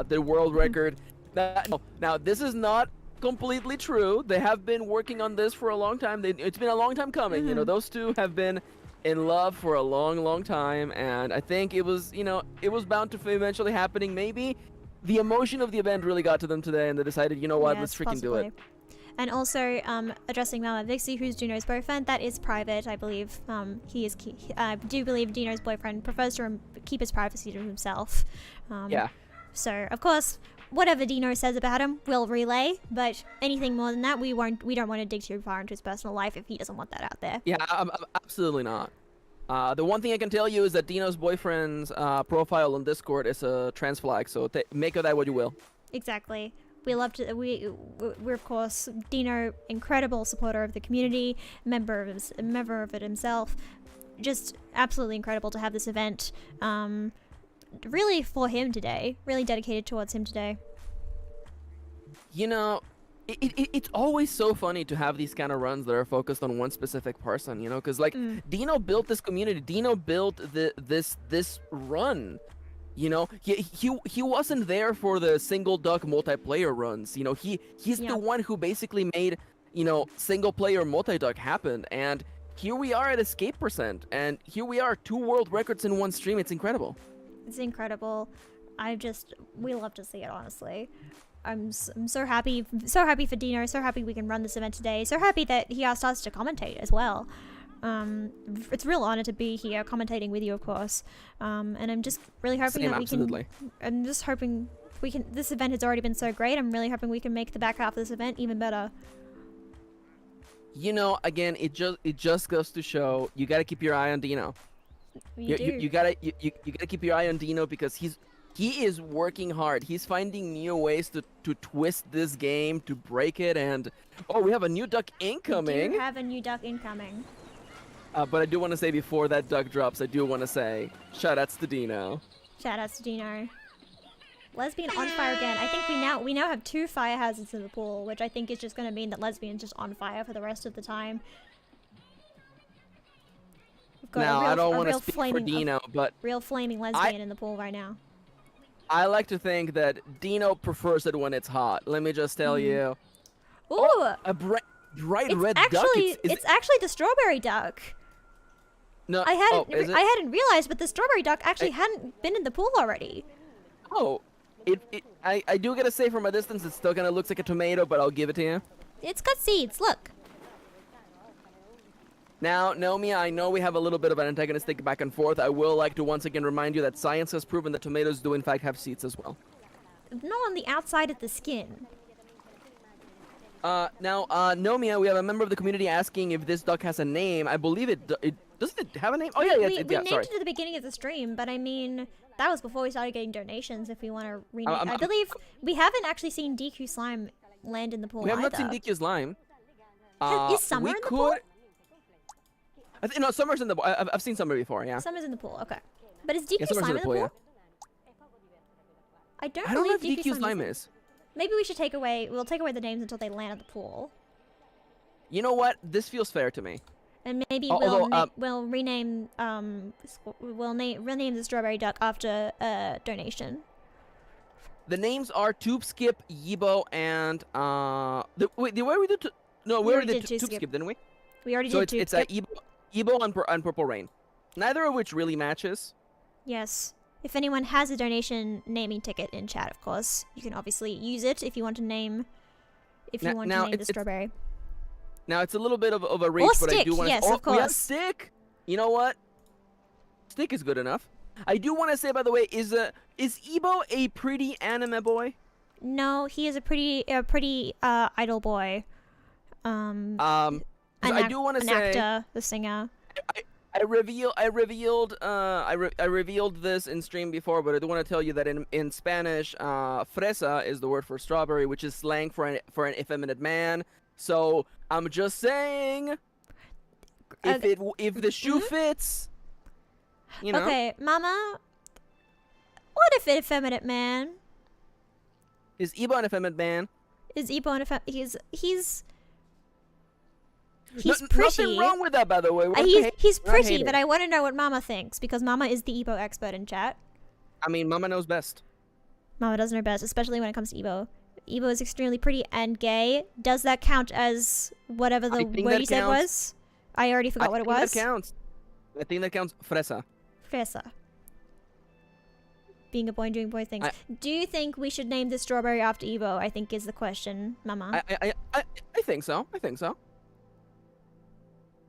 the world record. Now, this is not completely true. They have been working on this for a long time. It's been a long time coming. You know, those two have been in love for a long, long time, and I think it was, you know, it was bound to eventually happening. Maybe the emotion of the event really got to them today, and they decided, you know what, let's freaking do it. And also, addressing Mama Vixie, who's Dino's boyfriend, that is private, I believe. I do believe Dino's boyfriend prefers to keep his privacy to himself. Yeah. So, of course, whatever Dino says about him, we'll relay. But anything more than that, we don't want to dig too far into his personal life if he doesn't want that out there. Yeah, absolutely not. The one thing I can tell you is that Dino's boyfriend's profile on Discord is a trans flag, so make of that what you will. Exactly. We love to. We're of course Dino, incredible supporter of the community, member of it himself. Just absolutely incredible to have this event. Really for him today. Really dedicated towards him today. You know, it's always so funny to have these kind of runs that are focused on one specific person. You know, because like Dino built this community. Dino built this run. You know, he wasn't there for the single duck multiplayer runs. You know, he's the one who basically made, you know, single player multi-duck happen. And here we are at escape percent, and here we are, 2 world records in one stream. It's incredible. It's incredible. We love to see it, honestly. I'm so happy for Dino. So happy we can run this event today. So happy that he asked us to commentate as well. It's a real honor to be here commentating with you, of course. And I'm just really hoping that we absolutely. can. I'm just hoping we can. This event has already been so great. I'm really hoping we can make the back half of this event even better. You know, again, it just goes to show you got to keep your eye on Dino. You gotta keep your eye on Dino because he is working hard. He's finding new ways to twist this game, to break it, and we have a new duck incoming. We do have a new duck incoming. But I do want to say before that duck drops, I do want to say shoutouts to Dino. Shoutouts to Dino. Lesbian on fire again. I think we now have 2 fire hazards in the pool, which I think is just going to mean that Lesbian's just on fire for the rest of the time. Now, I don't want to speak for Dino, but real flaming Lesbian in the pool right now. I like to think that Dino prefers it when it's hot. Let me just tell you. Ooh! A bright red actually, duck. It's actually the strawberry duck. No, I hadn't realized, but the strawberry duck actually hadn't been in the pool already. Oh, I do gotta say from a distance, it still kind of looks like a tomato, but I'll give it to you. It's got seeds. Look. Now, Naomi, I know we have a little bit of an antagonistic back and forth. I will like to once again remind you that science has proven that tomatoes do in fact have seeds as well. Not on the outside of the skin. Now, Nomia, we have a member of the community asking if this duck has a name. I believe doesn't it have a name? Oh, yeah, we named it at the beginning of the stream, but I mean, that was before we started getting donations, if we want to rename I believe we haven't actually seen DQ Slime land in the pool We have either. not seen DQ Slime. Is Summer in the pool? No, Summer's in the pool. I've seen Summer before, yeah. Summer's in the pool, okay. But is DQ Summer's Slime in the pool? Yeah. I don't know believe if DQ Slime is. Maybe we should we'll take away the names until they land at the pool. You know what? This feels fair to me. And maybe we'll rename rename the strawberry duck after a donation. The names are Tube Skip, Yibo, and wait, the way we did we already did Tube Skip, didn't we? We already did Tube Skip. So it's Yibo and Purple Rain. Neither of which really matches. Yes. If anyone has a donation naming ticket in chat, of course, you can obviously use it if you want to name the strawberry. Now it's a little bit of a reach, but I do want to. Yes, of course. We have Stick. You know what? Stick is good enough. I do want to say, by the way, is Ebo a pretty anime boy? No, he is a pretty idol boy. I do want to say an actor, the singer. I revealed this in stream before, but I do want to tell you that in Spanish, fresa is the word for strawberry, which is slang for an effeminate man. So I'm just saying, if the shoe fits, you know. Okay, Mama. What if an effeminate man? Is Ebo an effeminate man? Is Ebo an effeminate? He's pretty. Nothing wrong with that, by the way. He's pretty, but I want to know what Mama thinks, because Mama is the Ebo expert in chat. I mean, Mama knows best. Mama does know best, especially when it comes to Ebo. Ebo is extremely pretty and gay. Does that count as whatever the word you said was? I already forgot what it was. That counts. I think that counts. Fresa. Fresa. Being a boy and doing boy things. Do you think we should name the strawberry after Ebo? I think is the question, Mama. I think so. I think so.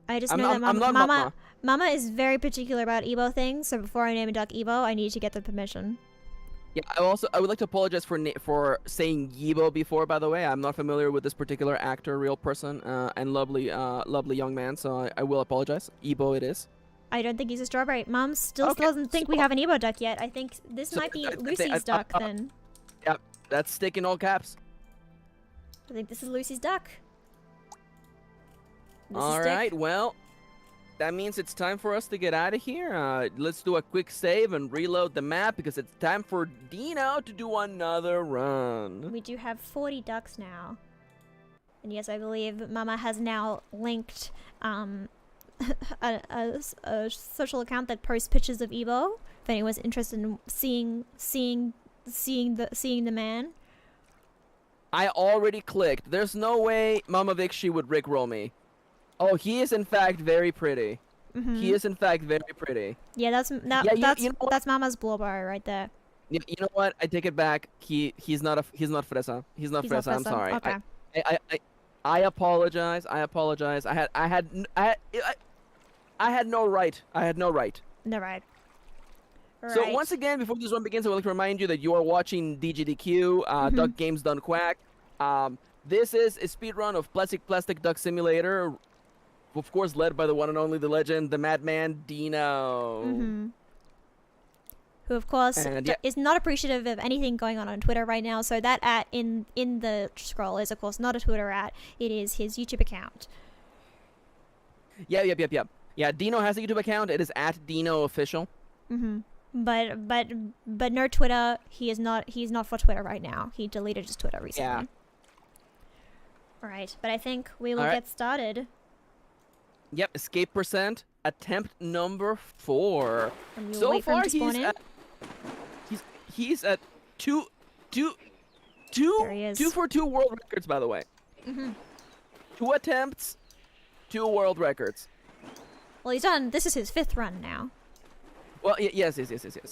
I just know that Mama is very particular about Ebo things, so before I name a duck Ebo, I need to get the permission. Yeah, I would like to apologize for saying Yibo before, by the way. I'm not familiar with this particular actor, real person, and lovely young man, so I will apologize. Yibo it is. I don't think he's a strawberry. Mom still Okay, doesn't think we so- have an Ebo duck yet. I think this So might be I think- Lucy's duck then. Yep, that's stick in all caps. I think this is Lucy's duck. This is All Stick. right, well, that means it's time for us to get out of here. Let's do a quick save and reload the map because it's time for Dino to do another run. We do have 40 ducks now. And yes, I believe Mama has now linked a social account that posts pictures of Ebo. If anyone's interested in seeing the man. I already clicked. There's no way Mama Vikshi would rickroll me. Oh, he is in fact very pretty. He is in fact very pretty. Yeah, that's you know what? that's Mama's blowbar right there. You know what? I take it back. He's not fresa. He's not fresa. He's not I'm fresa. sorry. Okay. I apologize. I had no right. I had no right. No, right. So once again, before this one begins, I would like to remind you that you are watching GDQ, Duck Games Done Quack. This is a speedrun of Plastic Duck Simulator, of course led by the one and only, the legend, the Madman Dino. Who, of course, And, yeah. is not appreciative of anything going on Twitter right now. So that @ in the scroll is, of course, not a Twitter @ it is his YouTube account. Yep. Yeah, Dino has a YouTube account. It is @DinoOfficial. But no Twitter. He's not for Twitter right now. He deleted his Twitter recently. Yeah. All right, but I think we will All right. get started. Yep, escape percent, attempt number 4. And we'll So wait for him far, to spawn in. he's at two There he is. for 2 world records, by the way. 2 attempts, 2 world records. Well, he's done. This is his 5th run now. Well, yes.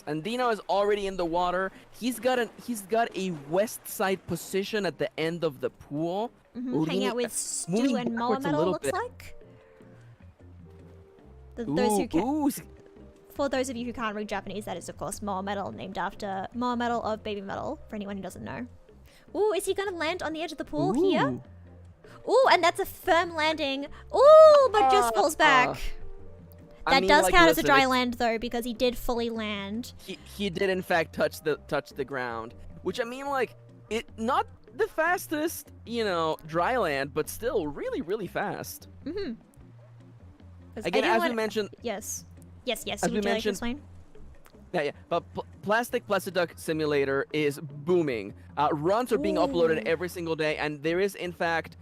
And Dino is already in the water. He's got a west side position at the end of the pool. Hanging out with moving Stu and Moa backwards a Metal, little looks bit. like. Those who can, Ooh, for those of you who can't read Japanese, that is, of course, Moa Metal, named after Moa Metal of Baby Metal, for anyone who doesn't know. Ooh, is he going to land on the edge of the pool here? Ooh, and that's a firm landing. Ooh, but just falls back. I That mean, does like, count as a listen, dry land, though, because he did fully land. he did in fact touch the ground, which I mean, like, it not the fastest, dry land, but still really fast. 'Cause Again, I as didn't we want- mentioned, Yes. As Would we you like to mentioned- explain? yeah, but Placid Duck Simulator is booming. Runs are being uploaded every single day, and there is in fact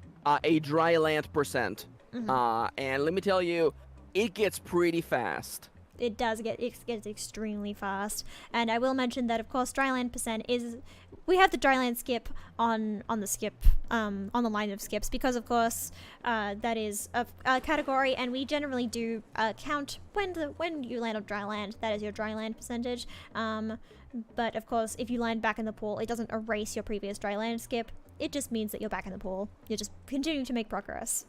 a dry land percent. And let me tell you, it gets pretty fast. It gets extremely fast. And I will mention that, of course, dryland percent is, we have the dryland skip on the skip, on the line of skips, because of course that is a category, and we generally do count when you land on dryland. That is your dryland percentage. But of course, if you land back in the pool, it doesn't erase your previous dryland skip. It just means that you're back in the pool. You're just continuing to make progress.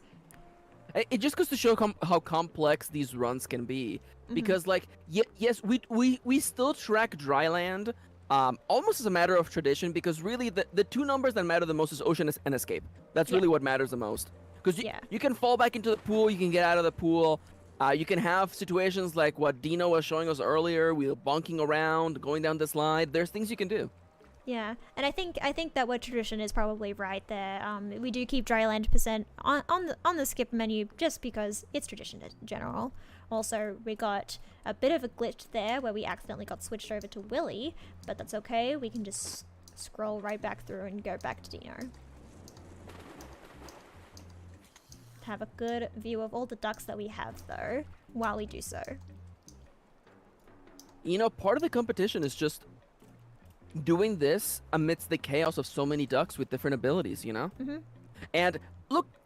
It just goes to show how complex these runs can be. Because, like, yes, we still track dryland almost as a matter of tradition, because really the 2 numbers that matter the most is ocean and escape. That's really what matters the most. Because you can fall back into the pool, you can get out of the pool. You can have situations like what Dino was showing us earlier, we're bonking around, going down the slide. There's things you can do. Yeah, and I think that word tradition is probably right there. We do keep dryland percent on the skip menu just because it's tradition in general. Also, we got a bit of a glitch there where we accidentally got switched over to Willy, but that's okay. We can just scroll right back through and go back to Dino. Have a good view of all the ducks that we have, though, while we do so. Part of the competition is just doing this amidst the chaos of so many ducks with different abilities, And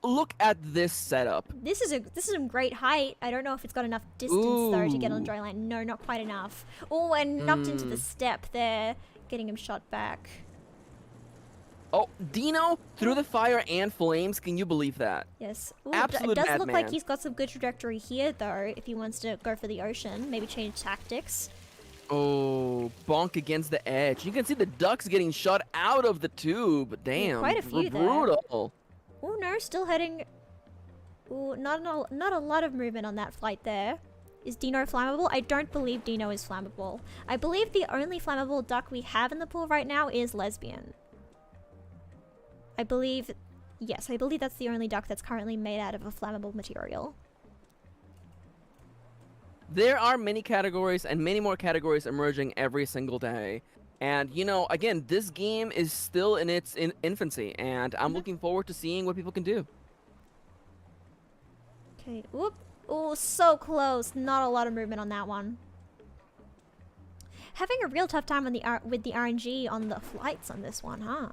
look at this setup. This is some great height. I don't know if it's got enough distance though to get on dry land. No, not quite enough. Oh, and knocked into the step there, getting him shot back. Oh, Dino through the fire and flames. Can you believe that? Yes. Ooh, Absolute it does look like madman. he's got some good trajectory here though. If he wants to go for the ocean, maybe change tactics. Oh, bonk against the edge. You can see the ducks getting shot out of the tube. Damn. quite a few there. brutal. Oh no, still heading. Ooh, not a lot of movement on that flight there. Is Dino flammable? I don't believe Dino is flammable. I believe the only flammable duck we have in the pool right now is Lesbian. I believe that's the only duck that's currently made out of a flammable material. There are many categories and many more categories emerging every single day. And, you know, again, this game is still in its infancy, and I'm looking forward to seeing what people can do. Okay, whoop. Oh, so close. Not a lot of movement on that one. Having a real tough time on with the RNG on the flights on this one, huh?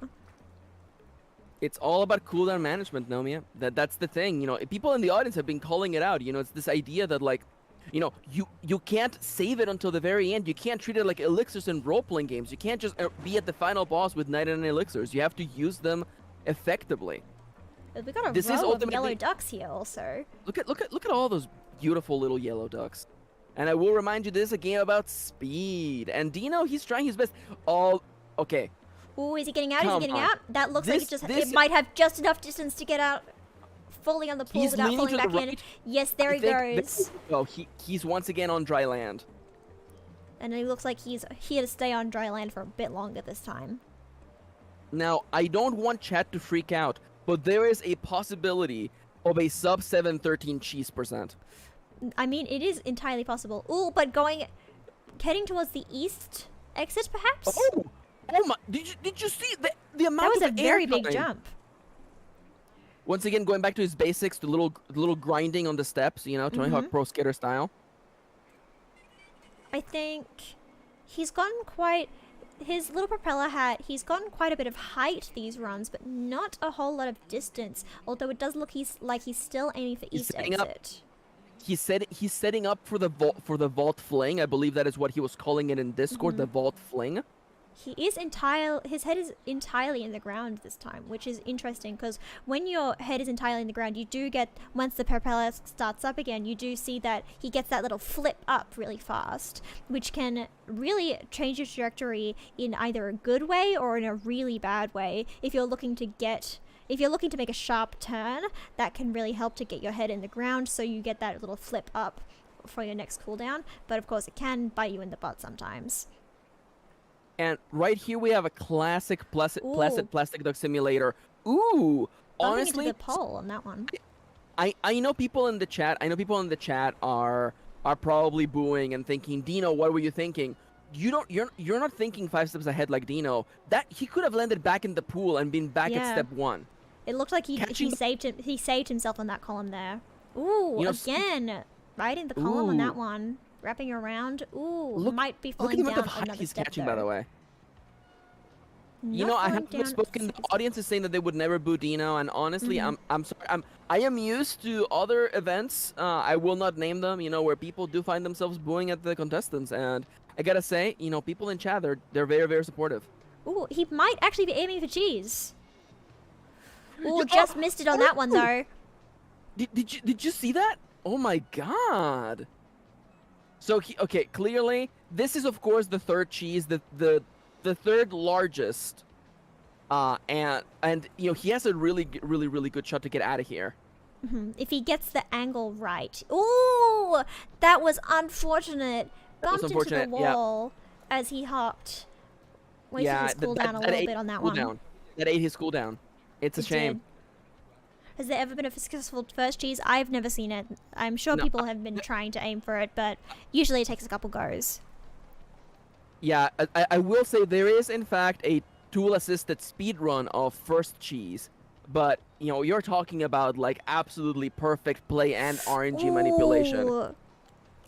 It's all about cooldown management, Nomia. That's the thing. You know, people in the audience have been calling it out. You know, it's this idea that, like, you know, you can't save it until the very end. You can't treat it like elixirs in role-playing games. You can't just be at the final boss with 99 elixirs. You have to use them effectively. We got a row of yellow ducks here also. Look at all those beautiful little yellow ducks. And I will remind you, this is a game about speed. And Dino, he's trying his best. Oh, okay. Ooh, is he getting out? Is he getting out? That looks like it might have just enough distance to get out fully on the pool without falling back in. Yes, there he goes. Oh, he's once again on dry land. And it looks like he's here to stay on dry land for a bit longer this time. Now, I don't want chat to freak out, but there is a possibility of a sub 713 cheese %. I mean, it is entirely possible. Ooh, but heading towards the east exit, perhaps? Oh my! Did you see the amount? That was a very big jump. Once again, going back to his basics, the little grinding on the steps, you know, Tony Hawk Pro Skater style. I think he's gotten quite. His little propeller hat, he's gotten quite a bit of height these runs, but not a whole lot of distance. Although it does look like he's still aiming for east exit. He's setting up for the vault fling. I believe that is what he was calling it in Discord, the vault fling. His head is entirely in the ground this time, which is interesting because when your head is entirely in the ground, you do get, once the propeller starts up again, you do see that he gets that little flip up really fast, which can really change your trajectory in either a good way or in a really bad way. If you're looking to make a sharp turn, that can really help to get your head in the ground so you get that little flip up for your next cooldown. But of course, it can bite you in the butt sometimes. And right here we have a classic Placid plastic duck simulator. Ooh, honestly, into the pole on that one. I know people in the chat. Are probably booing and thinking, Dino, what were you thinking? You're not thinking 5 steps ahead like Dino. That he could have landed back in the pool and been back at step 1. It looked like he saved himself on that column there. Ooh, you know, again, right in the column on that one. Wrapping around. Ooh, might be falling down another step. He's catching, by the way. Not you know, I have spoken. The audience is saying that they would never boo Dino, and honestly, I'm sorry. I am used to other events. I will not name them. You know, where people do find themselves booing at the contestants, and I gotta say, you know, people in chat, they're very, very supportive. Ooh, he might actually be aiming for cheese. Ooh, just missed it on that one though. Did you see that? Oh my god. So okay, clearly this is of course the third cheese, the third largest, and you know he has a really good shot to get out of here. If he gets the angle right. Ooh, that was unfortunate. Bumped into the wall as he hopped. Wasted his cooldown a little bit on that one. That ate his cooldown. It's a shame. Has there ever been a successful first cheese? I've never seen it. I'm sure people have been trying to aim for it, but usually it takes a couple goes. Yeah, I will say there is in fact a tool-assisted speedrun of first cheese, but you know you're talking about like absolutely perfect play and RNG manipulation.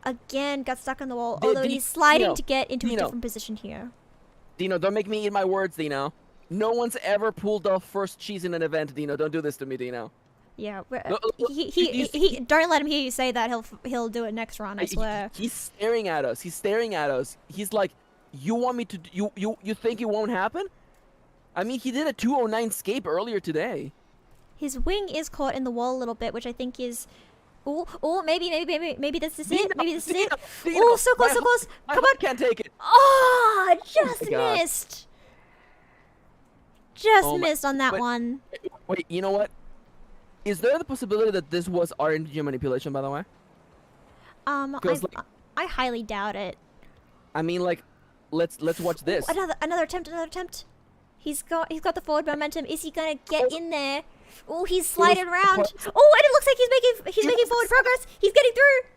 Again, got stuck on the wall. Although he's sliding to get into a different position here. Dino, don't make me eat my words, Dino. No one's ever pulled off first cheese in an event, Dino. Don't do this to me, Dino. Yeah, he don't let him hear you say that. He'll do it next run, I swear. He's staring at us. He's like, you want me to? You think it won't happen? I mean, he did a 209 scape earlier today. His wing is caught in the wall a little bit, which I think is. Oh, maybe this is it. Maybe this is it. Oh, so close, so close. Come on. Can't take it. Oh, just missed. Just missed on that one. Wait, you know what? Is there the possibility that this was RNG manipulation, by the way? Because like, I highly doubt it. I mean, like, let's watch Ooh, this. another attempt. He's got the forward momentum. Is he gonna get in there? Oh, he's sliding around. Oh, and it looks like he's making forward progress. He's getting through.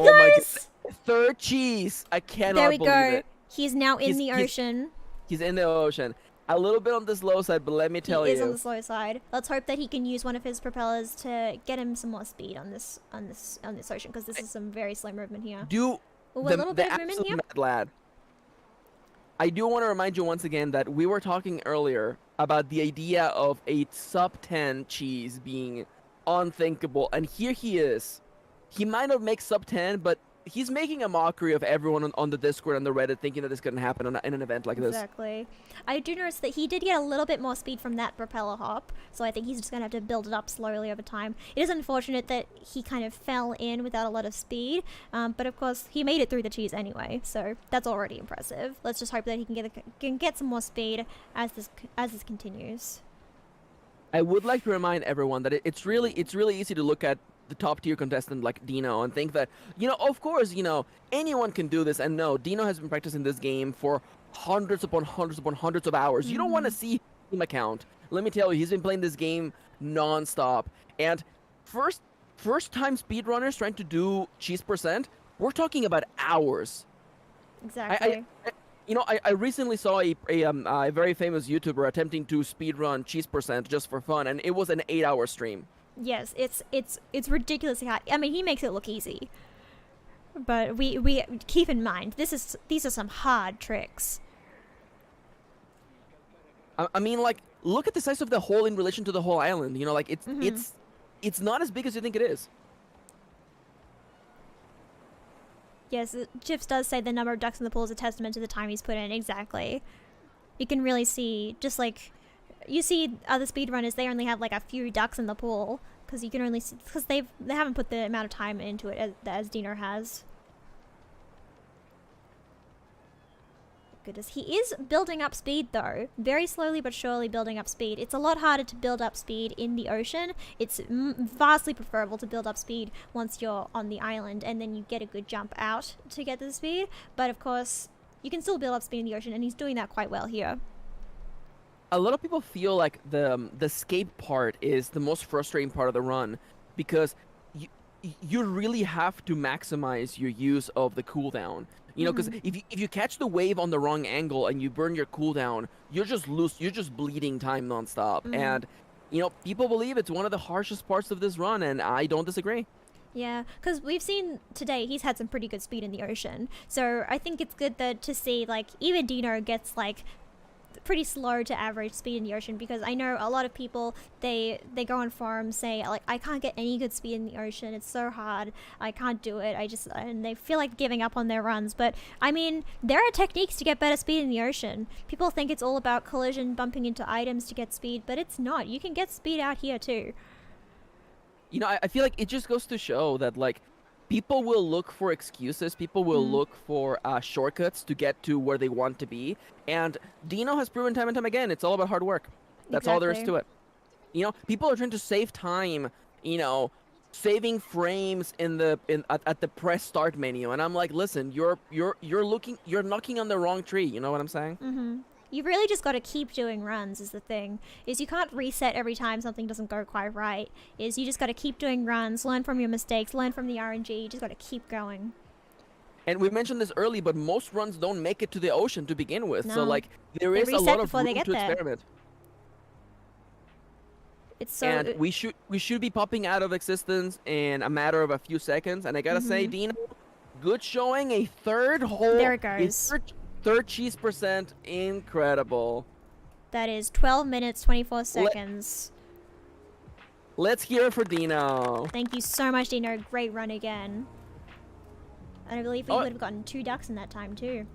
There he goes. Third cheese. I cannot There we believe go. it. He's now in the ocean. He's in the ocean. A little bit on the slow side, but let me tell you. He is on the slow side. Let's hope that he can use one of his propellers to get him some more speed on this ocean, because this is some very slow movement here. Do Ooh, a little bit of movement absolute here. mad lad. I do want to remind you once again that we were talking earlier about the idea of a sub 10 cheese being unthinkable, and here he is. He might not make sub 10, but he's making a mockery of everyone on the Discord and the Reddit, thinking that this couldn't happen in an event like this. Exactly. I do notice that he did get a little bit more speed from that propeller hop, so I think he's just going to have to build it up slowly over time. It is unfortunate that he kind of fell in without a lot of speed, but of course he made it through the cheese anyway, so that's already impressive. Let's just hope that he can get some more speed as this continues. I would like to remind everyone that it's really easy to look at the top tier contestant like Dino and think that, of course, anyone can do this. And no, Dino has been practicing this game for hundreds upon hundreds of hours. You don't want to see his Steam account. Let me tell you, he's been playing this game non-stop. And first time speedrunners trying to do cheese percent, we're talking about hours. Exactly. I recently saw a very famous YouTuber attempting to speedrun cheese percent just for fun, and it was an 8-hour stream. Yes, it's ridiculously hard. I mean, he makes it look easy, but we keep in mind these are some hard tricks. I mean, like, look at the size of the hole in relation to the whole island. Like it's not as big as you think it is. Yes, Chips does say the number of ducks in the pool is a testament to the time he's put in. Exactly. You can really see, just like you see other speedrunners, they only have like a few ducks in the pool because you can only see, because they haven't put the amount of time into it as Dino has. Goodness, he is building up speed though, very slowly but surely building up speed. It's a lot harder to build up speed in the ocean. It's vastly preferable to build up speed once you're on the island and then you get a good jump out to get the speed. But of course, you can still build up speed in the ocean, and he's doing that quite well here. A lot of people feel like the escape part is the most frustrating part of the run, because you really have to maximize your use of the cooldown. Because if you catch the wave on the wrong angle and you burn your cooldown, you're just bleeding time nonstop. And people believe it's one of the harshest parts of this run, and I don't disagree. Yeah, because we've seen today he's had some pretty good speed in the ocean, so I think it's good to see like even Dino gets like pretty slow to average speed in the ocean, because I know a lot of people they go on forums say like, I can't get any good speed in the ocean, it's so hard, I can't do it, and they feel like giving up on their runs. But I mean, there are techniques to get better speed in the ocean. People think it's all about collision, bumping into items to get speed, but it's not. You can get speed out here too. I feel like it just goes to show that like people will look for excuses, people will look for shortcuts to get to where they want to be, and Dino has proven time and time again it's all about hard work. That's all there is to it. People are trying to save time, saving frames at the press start menu, and I'm like, listen, you're knocking on the wrong tree. You know what I'm saying? You've really just got to keep doing runs is the thing. Is you can't reset every time something doesn't go quite right. Is you just got to keep doing runs, learn from your mistakes, learn from the RNG. You just got to keep going. And we mentioned this early, but most runs don't make it to the ocean to begin with. No. So like there They is a reset lot of before they room get to there. experiment. It's so. And we should be popping out of existence in a matter of a few seconds. And I gotta say, Dino, good showing. A third hole. There it goes. Third cheese percent, incredible. That is 12 minutes, 24 seconds. Let's hear it for Dino. Thank you so much, Dino. Great run again. And I believe we would have gotten 2 ducks in that time too.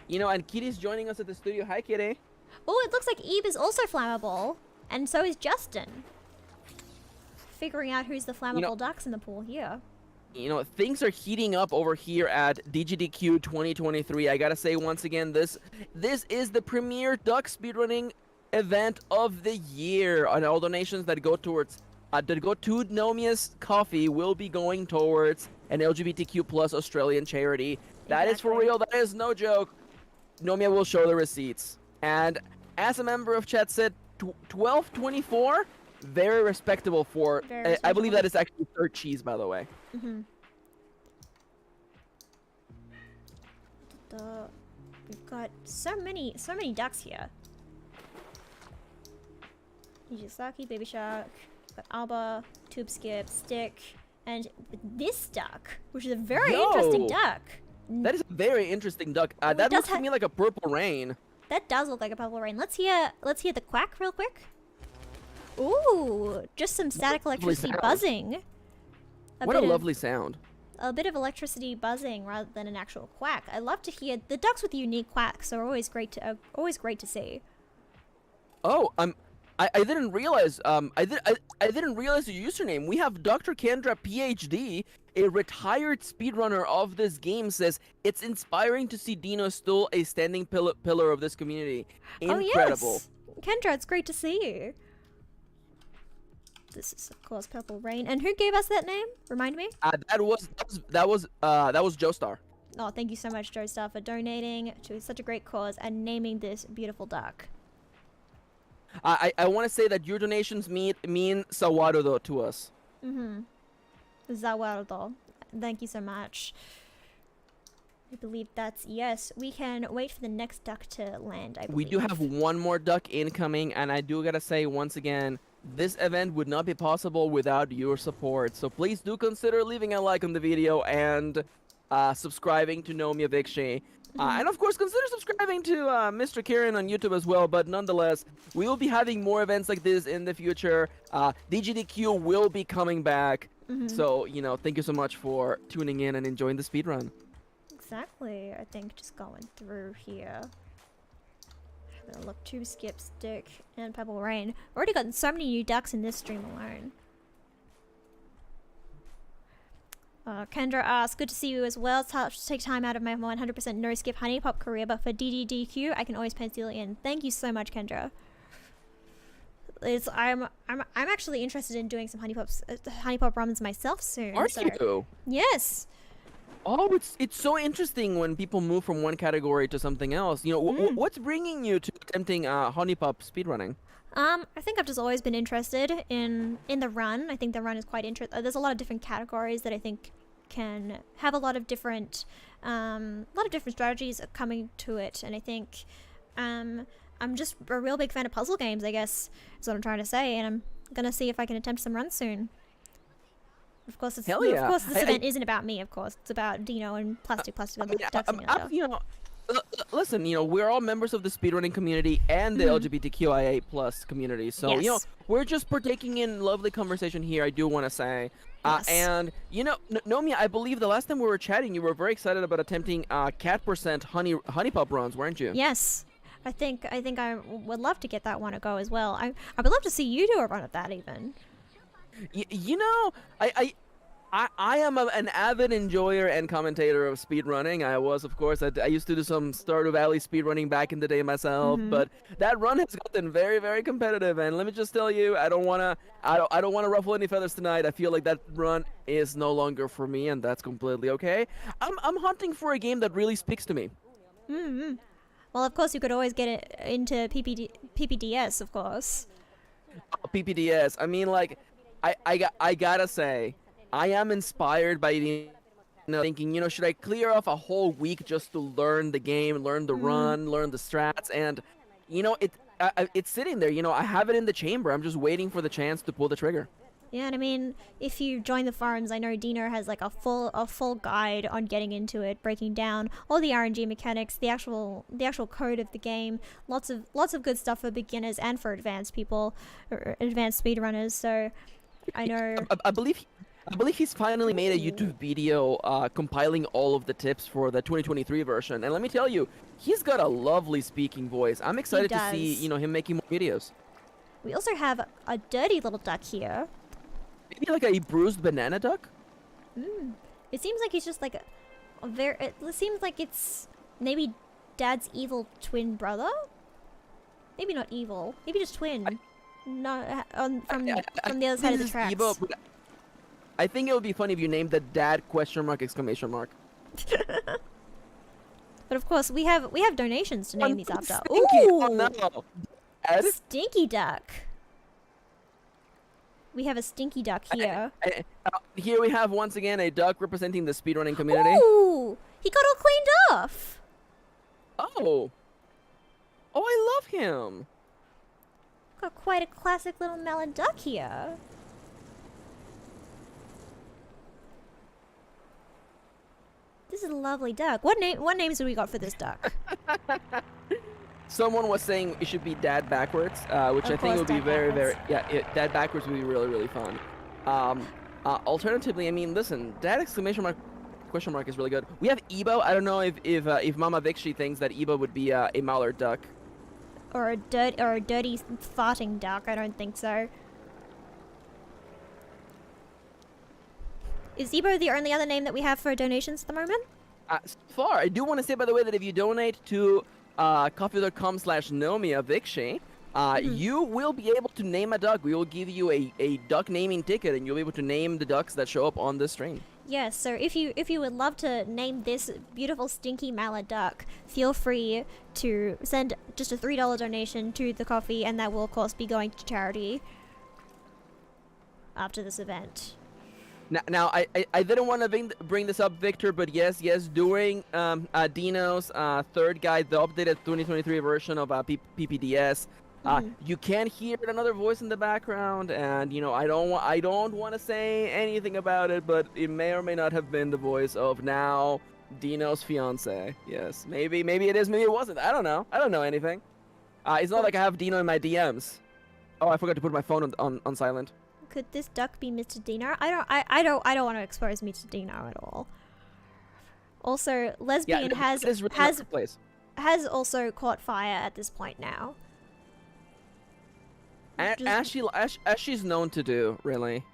And Kitty's joining us at the studio. Hi, Kitty. Oh, it looks like Eve is also flammable. And so is Justin. Figuring out who's the flammable ducks in the pool here. Things are heating up over here at GDQ 2023. I gotta say once again, this is the premier duck speedrunning event of the year, and all donations that go towards the Go to Nomia's coffee will be going towards an LGBTQ plus Australian charity. That is for Exactly. real. That is no joke. Nomia will show the receipts. And as a member of chat said, 1224, very respectable for. Very I believe respectable. that is actually third cheese, by the way. Mm-hmm. We've got so many ducks here. Yujisaki, Baby Shark, got Alba, Tube Skip, Stick, and this duck, which is a very interesting Yo! duck. That is a very interesting duck. it That does looks to ha- me like a purple rain. That does look like a purple rain. Let's hear the quack real quick. Ooh, just some static electricity sound. buzzing. What a lovely sound. A bit of electricity buzzing rather than an actual quack. I love to hear the ducks with unique quacks are always great to see. Oh, I didn't realize. I didn't realize the username. We have Dr. Kendra PhD, a retired speedrunner of this game, says it's inspiring to see Dino still a standing pillar of this community. Incredible. Oh yes, Kendra, it's great to see you. This is of course Purple Rain, and who gave us that name? Remind me. That was Joestar. Oh, thank you so much, Joestar, for donating to such a great cause and naming this beautiful duck. I want to say that your donations mean Sawarudo to us. Mm-hmm. Zawardo. Thank you so much. I believe that's yes. We can wait for the next duck to land. I believe. We do have one more duck incoming, and I do gotta say once again, this event would not be possible without your support. So please do consider leaving a like on the video and subscribing to Nomia Vikshi. And of course, consider subscribing to Mr. Kirin on YouTube as well. But nonetheless, we will be having more events like this in the future. GDQ will be coming back. So, thank you so much for tuning in and enjoying the speedrun. Exactly. I think just going through here. Having a look. Tube Skip, Stick, and Purple Rain. Already gotten so many new ducks in this stream alone. Kendra asks, good to see you as well. It's hard to take time out of my 100% no skip honey pop career, but for DDDQ, I can always pencil it in. Thank you so much, Kendra. I'm actually interested in doing some honey pop runs myself soon. Are so. you? Yes. Oh, it's so interesting when people move from one category to something else. What's bringing you to attempting honeypop speedrunning? I think I've just always been interested in the run. I think the run is quite interesting. There's a lot of different categories that I think can have a lot of different strategies coming to it, and I think I'm just a real big fan of puzzle games, I guess is what I'm trying to say, and I'm gonna see if I can attempt some runs soon. Of course, this event isn't about me. Of course, it's about Dino and Plastic Duck Simulator. Listen, we're all members of the speedrunning community and the LGBTQIA plus community. So, Yes. we're just partaking in lovely conversation here, I do want to say. Yes. And, Nomia, I believe the last time we were chatting, you were very excited about attempting cat percent honey pop runs, weren't you? Yes. I think I would love to get that one to go as well. I would love to see you do a run of that even. I am an avid enjoyer and commentator of speedrunning. I was, of course, I used to do some Stardew Valley speedrunning back in the day myself, but that run has gotten very, very competitive. And let me just tell you, I don't wanna ruffle any feathers tonight. I feel like that run is no longer for me, and that's completely okay. I'm hunting for a game that really speaks to me. Well, of course, you could always get it into PPDS, of course. PPDS. I mean, like, I gotta say, I am inspired by the thinking, should I clear off a whole week just to learn the game, learn the run, learn the strats, and it's sitting there. I have it in the chamber. I'm just waiting for the chance to pull the trigger. Yeah, and I mean, if you join the forums, I know Dino has like a full guide on getting into it, breaking down all the RNG mechanics, the actual code of the game. Lots of good stuff for beginners and for advanced people, or advanced speedrunners. So, I know. I believe he's finally made a YouTube video compiling all of the tips for the 2023 version. And let me tell you, he's got a lovely speaking voice. I'm excited to see, him making more videos. We also have a dirty little duck here. Maybe like a bruised banana duck? It seems like he's just like it seems like it's maybe Dad's evil twin brother? Maybe not evil. Maybe just twin. No, from the other side of the This is tracks. Ebo, but I think it would be funny if you named the dad question mark exclamation mark. But of course, we have donations to name these after. Stinky. Ooh, Oh no. Dad? stinky duck. We have a stinky duck here. Here we have once again a duck representing the speedrunning community. Ooh, he got all cleaned off. Oh. Oh, I love him. Got quite a classic little melon duck here. This is a lovely duck. What names have we got for this duck? Someone was saying it should be dad backwards, which Of I think course, would be dad very, backwards. dad backwards would be really, really fun. Alternatively, I mean, listen, dad exclamation mark question mark is really good. We have Ebo. I don't know if Mama Vikshi thinks that Ebo would be a mallard duck. Or a dirty farting duck? I don't think so. Is Ebo the only other name that we have for donations at the moment? So far, I do want to say, by the way, that if you donate to coffee.com/Nomia Vikshi, you will be able to name a duck. We will give you a duck naming ticket, and you'll be able to name the ducks that show up on the stream. Yes, so if you would love to name this beautiful stinky mallard duck, feel free to send just a $3 donation to the coffee, and that will of course be going to charity after this event. Now I didn't want to bring this up, Victor, but yes, during Dino's third guide, the updated 2023 version of PPDS, you can hear another voice in the background, and you know I don't want to say anything about it, but it may or may not have been the voice of now Dino's fiance. Yes, maybe it is, maybe it wasn't. I don't know anything. It's not like I have Dino in my DMs. Oh, I forgot to put my phone on silent. Could this duck be Mr. Dino? I don't want to expose Mr. Dino at all. Also, lesbian has also caught fire at this point now. As she's known to do, really.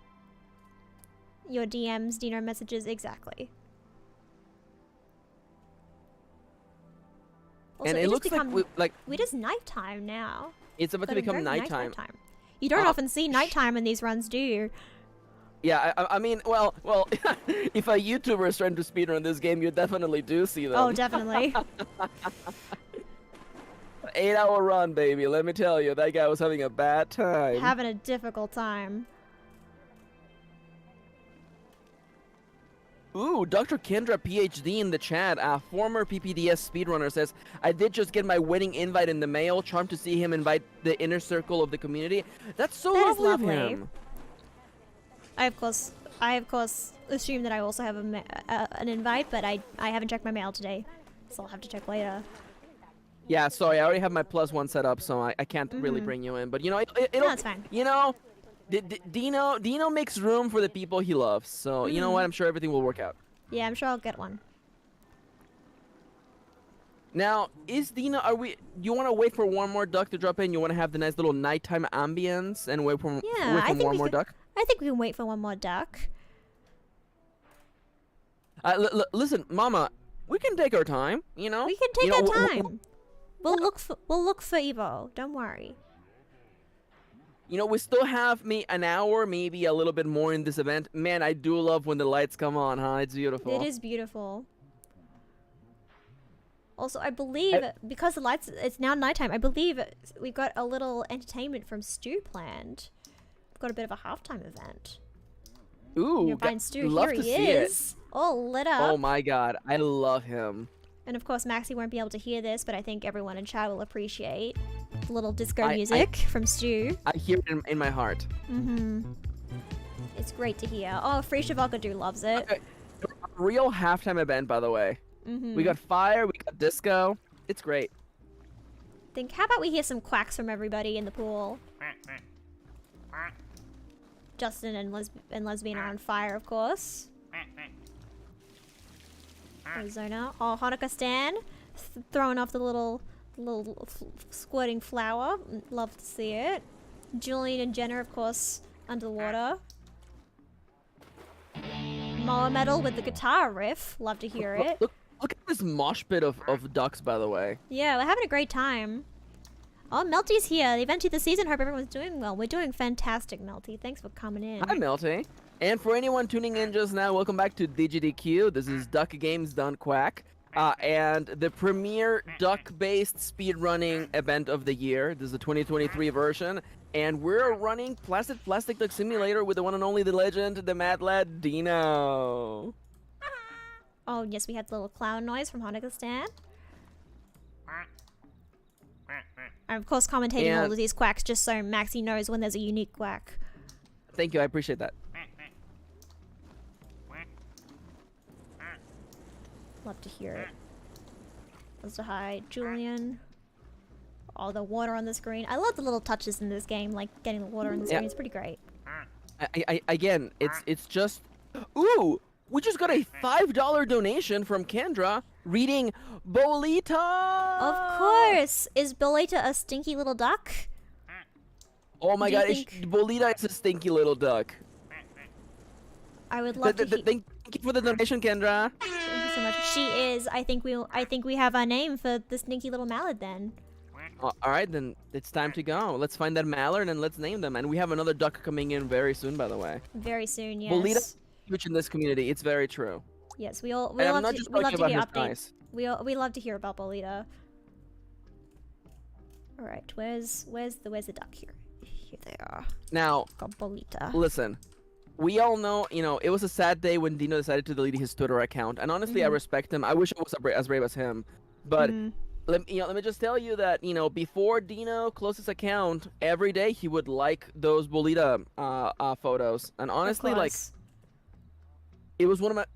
Your DMs, Dino messages, exactly. Also, And it looks like it is nighttime now. it's about to Got a become very nice nighttime. You don't often see nighttime in these runs, do you? Yeah, I mean, well, if a YouTuber is trying to speedrun this game, you definitely do see them. Oh, definitely. 8-hour run, baby. Let me tell you, that guy was having a bad time. Having a difficult time. Ooh, Dr. Kendra, PhD in the chat, former PPDS speedrunner, says, I did just get my wedding invite in the mail. Charmed to see him invite the inner circle of the community. That's so That is lovely of lovely. him. I of course assume that I also have an invite, but I haven't checked my mail today, so I'll have to check later. Yeah, sorry, I already have my +1 set up, so I can't really bring you in. But you know, it'll. No, it's fine. You know, Dino makes room for the people he loves. So you know what? I'm sure everything will work out. Yeah, I'm sure I'll get one. Now, is Dino? Do you want to wait for one more duck to drop in? You want to have the nice little nighttime ambience and wait for one more duck? I think we can wait for one more duck. Listen, Mama, we can take our time. You know, We can take You our know, time. We'll look for Evo. Don't worry. You know, we still have an hour, maybe a little bit more in this event. Man, I do love when the lights come on, huh? It's beautiful. It is beautiful. Also, I believe because the lights, it's now nighttime. I believe we've got a little entertainment from Stu planned. We've got a bit of a halftime event. Ooh, Your fine Stu, love here to he see it. is, all lit up. Oh my God, I love him. And of course, Maxie won't be able to hear this, but I think everyone in chat will appreciate a little disco I- music from Stu. I hear it in my heart. It's great to hear. Oh, Free Shavakadu loves it. Okay, a real halftime event, by the way. We got fire, we got disco. It's great. How about we hear some quacks from everybody in the pool? Justin and Lesbian are on fire, of course. Arizona. Oh, Hanukkah Stan throwing off the little squirting flower. Love to see it. Julian and Jenna, of course, under the water. Moa Metal with the guitar riff. Love to hear it. Look at this mosh pit of ducks, by the way. Yeah, we're having a great time. Oh, Melty's here. The event of the season. Hope everyone's doing well. We're doing fantastic, Melty. Thanks for coming in. Hi, Melty. And for anyone tuning in just now, welcome back to GDQ. This is Duck Games Done Quack. And the premier duck-based speedrunning event of the year. This is the 2023 version. And we're running Placid Plastic Duck Simulator with the one and only, the legend, the mad lad, Dino. Oh, yes, we had the little clown noise from Hanukkah. I'm, of course, commentating all of these quacks just so Maxie knows when there's a unique quack. Thank you, I appreciate that. Love to hear it. Let's hi, Julian. Oh, the water on the screen. I love the little touches in this game, like getting the water on the screen. It's pretty great. Again, it's just... Ooh! We just got a $5 donation from Kendra reading Bolita! Of course! Is Bolita a stinky little duck? Oh my god, Bolita is a stinky little duck. I would love to Thank you for the donation, Kendra. Thank you so much. She is. I think we have our name for the stinky little mallard then. Alright, then it's time to go. Let's find that mallard and let's name them. And we have another duck coming in very soon, by the way. Very soon, yes. Bolita huge in this community. It's very true. Yes, we love not to just hear talking about his updates. size. We love to hear about Bolita. All right, where's the duck here? Here they are. Now, Got Bolita. listen. We all know, it was a sad day when Dino decided to delete his Twitter account, and honestly, I respect him. I wish I was as brave as him, but let me just tell you that before Dino closed his account, every day he would like those Bolita photos, and honestly, like, it was one of my,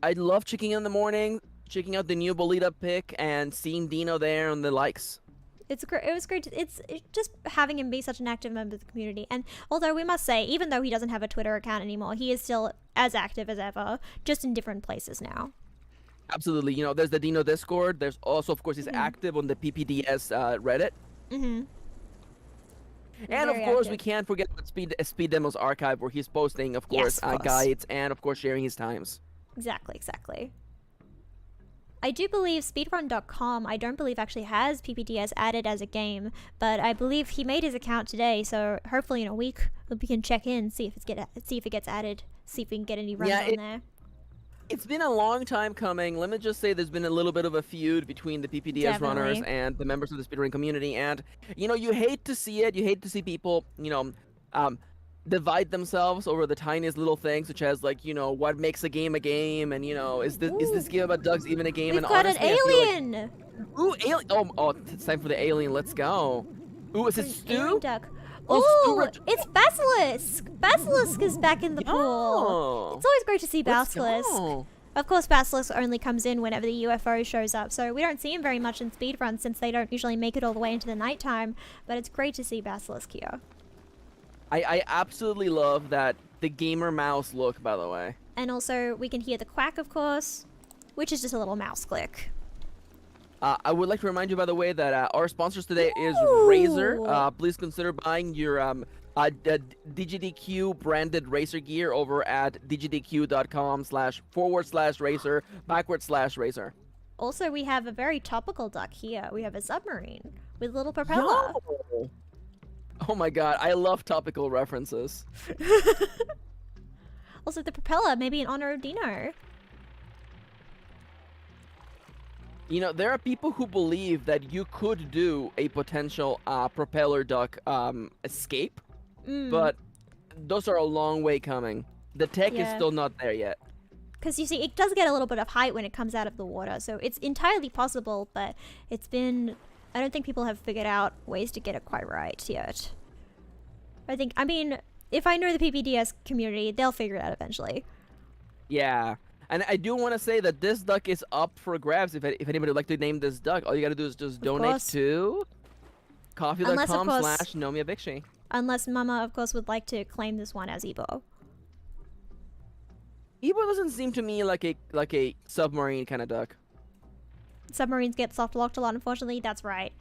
I love checking in the morning, checking out the new Bolita pic, and seeing Dino there on the likes. It's great. It was great. It's just having him be such an active member of the community. And although we must say, even though he doesn't have a Twitter account anymore, he is still as active as ever, just in different places now. Absolutely. There's the Dino Discord. There's also, of course, he's active on the PPDS Reddit. And of course, we can't forget about Speed Demos Archive, where he's posting, of course, guides and, of course, sharing his times. Exactly. I do believe speedrun.com, I don't believe actually has PPDS added as a game, but I believe he made his account today, so hopefully in a week we can check in, see if it gets added, see if we can get any runs on there. It's been a long time coming. Let me just say there's been a little bit of a feud between the PPDS runners and the members of the speedrun community, and you hate to see it. You hate to see people, divide themselves over the tiniest little things, such as what makes a game, and is this game about ducks even a game? We've and got honestly, an alien. Ooh, alien! Oh, it's time for the alien. Let's go. Ooh, is it Stu? Duck. Oh, Ooh, it's Basilisk. Basilisk is back in the pool. It's always great to see Basilisk. Of course, Basilisk only comes in whenever the UFO shows up, so we don't see him very much in speedrun since they don't usually make it all the way into the nighttime. But it's great to see Basilisk here. I absolutely love that the gamer mouse look, by the way. And also, we can hear the quack, of course, which is just a little mouse click. I would like to remind you, by the way, that our sponsors today is Razer. Please consider buying your DigiDQ branded Razer gear over at digidq.com//Razer/Razer. Also, we have a very topical duck here. We have a submarine with a little propeller. Yo! Oh my god, I love topical references. Also, the propeller, maybe in honor of Dino. There are people who believe that you could do a potential propeller duck escape, but those are a long way coming. The tech is still not there yet. Because you see, it does get a little bit of height when it comes out of the water, so it's entirely possible, but it's been... I don't think people have figured out ways to get it quite right yet. I mean, if I know the PPDS community, they'll figure it out eventually. Yeah. And I do want to say that this duck is up for grabs. If anybody would like to name this duck, all you got to do is just donate to coffee.com/NomiaBigShe. Unless Mama, of course, would like to claim this one as Ebo. Ebo doesn't seem to me like a submarine kind of duck. Submarines get soft locked a lot, unfortunately. That's right.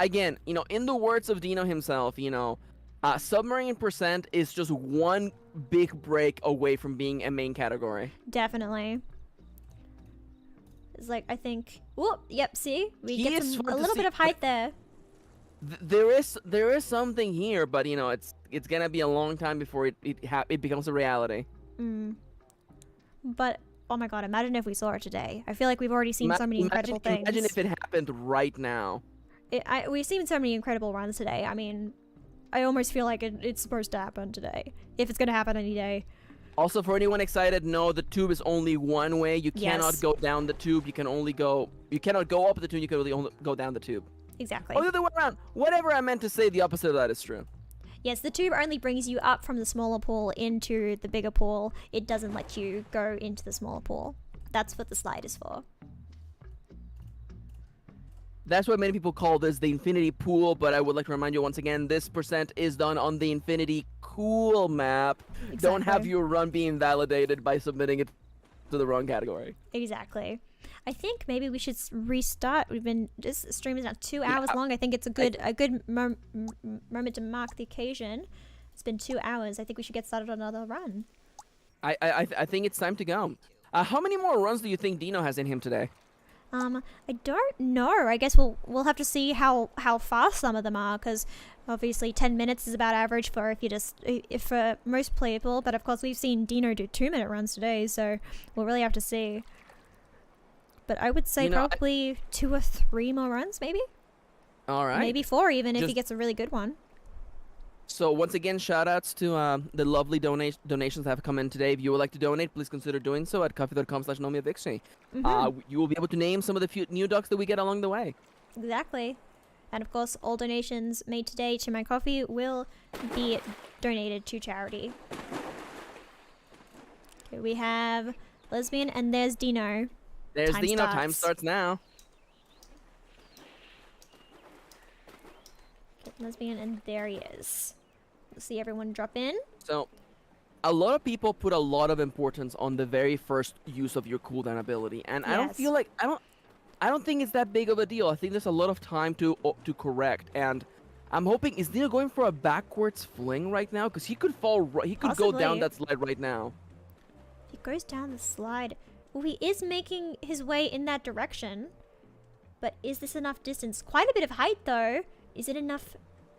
Again, in the words of Dino himself, submarine percent is just one big break away from being a main category. Definitely. It's like, I think... Whoop! Yep, see? We He get is fun a to little see, bit of height there. There is something here, but you know, it's gonna be a long time before it becomes a reality. Mm. But, oh my god, imagine if we saw it today. I feel like we've already seen so many incredible things. Imagine if it happened right now. We've seen so many incredible runs today. I mean, I almost feel like it's supposed to happen today. If it's gonna happen any day. Also, for anyone excited, no, the tube is only one way. You cannot Yes. go down the tube. You cannot go up the tube. You can only go down the tube. Exactly. Oh, the other way around. Whatever I meant to say, the opposite of that is true. Yes, the tube only brings you up from the smaller pool into the bigger pool. It doesn't let you go into the smaller pool. That's what the slide is for. That's what many people call this the infinity pool, but I would like to remind you once again, this percent is done on the infinity cool map. Don't have Exactly. your run be invalidated by submitting it to the wrong category. Exactly. I think maybe we should restart. This stream is now 2 Yeah, hours long. I think it's a good moment to mark the occasion. It's been 2 hours. I think we should get started on another run. I think it's time to go. How many more runs do you think Dino has in him today? I don't know. I guess we'll have to see how fast some of them are, because obviously 10 minutes is about average for if for most people. But of course we've seen Dino do 2-minute runs today, so we'll really have to see. But I would say You know, probably 2 or 3 more runs, maybe. All right. Maybe 4 even if he Just- gets a really good one. So once again, shout-outs to the lovely donations that have come in today. If you would like to donate, please consider doing so at coffee.com/NomiaVixie. You will be able to name some of the few new ducks that we get along the way. Exactly. And of course, all donations made today to my coffee will be donated to charity. Okay, we have Lesbian, and there's Dino. There's Time Dino. Time starts. starts now. Okay, Lesbian, and there he is. We'll see everyone drop in. So, a lot of people put a lot of importance on the very first use of your cooldown ability, and I don't Yes. feel like I don't think it's that big of a deal. I think there's a lot of time to correct, and I'm hoping is Dino going for a backwards fling right now, because he could fall. He could go down Possibly. that slide right now. He goes down the slide. Well, he is making his way in that direction. But is this enough distance? Quite a bit of height, though. Is it enough?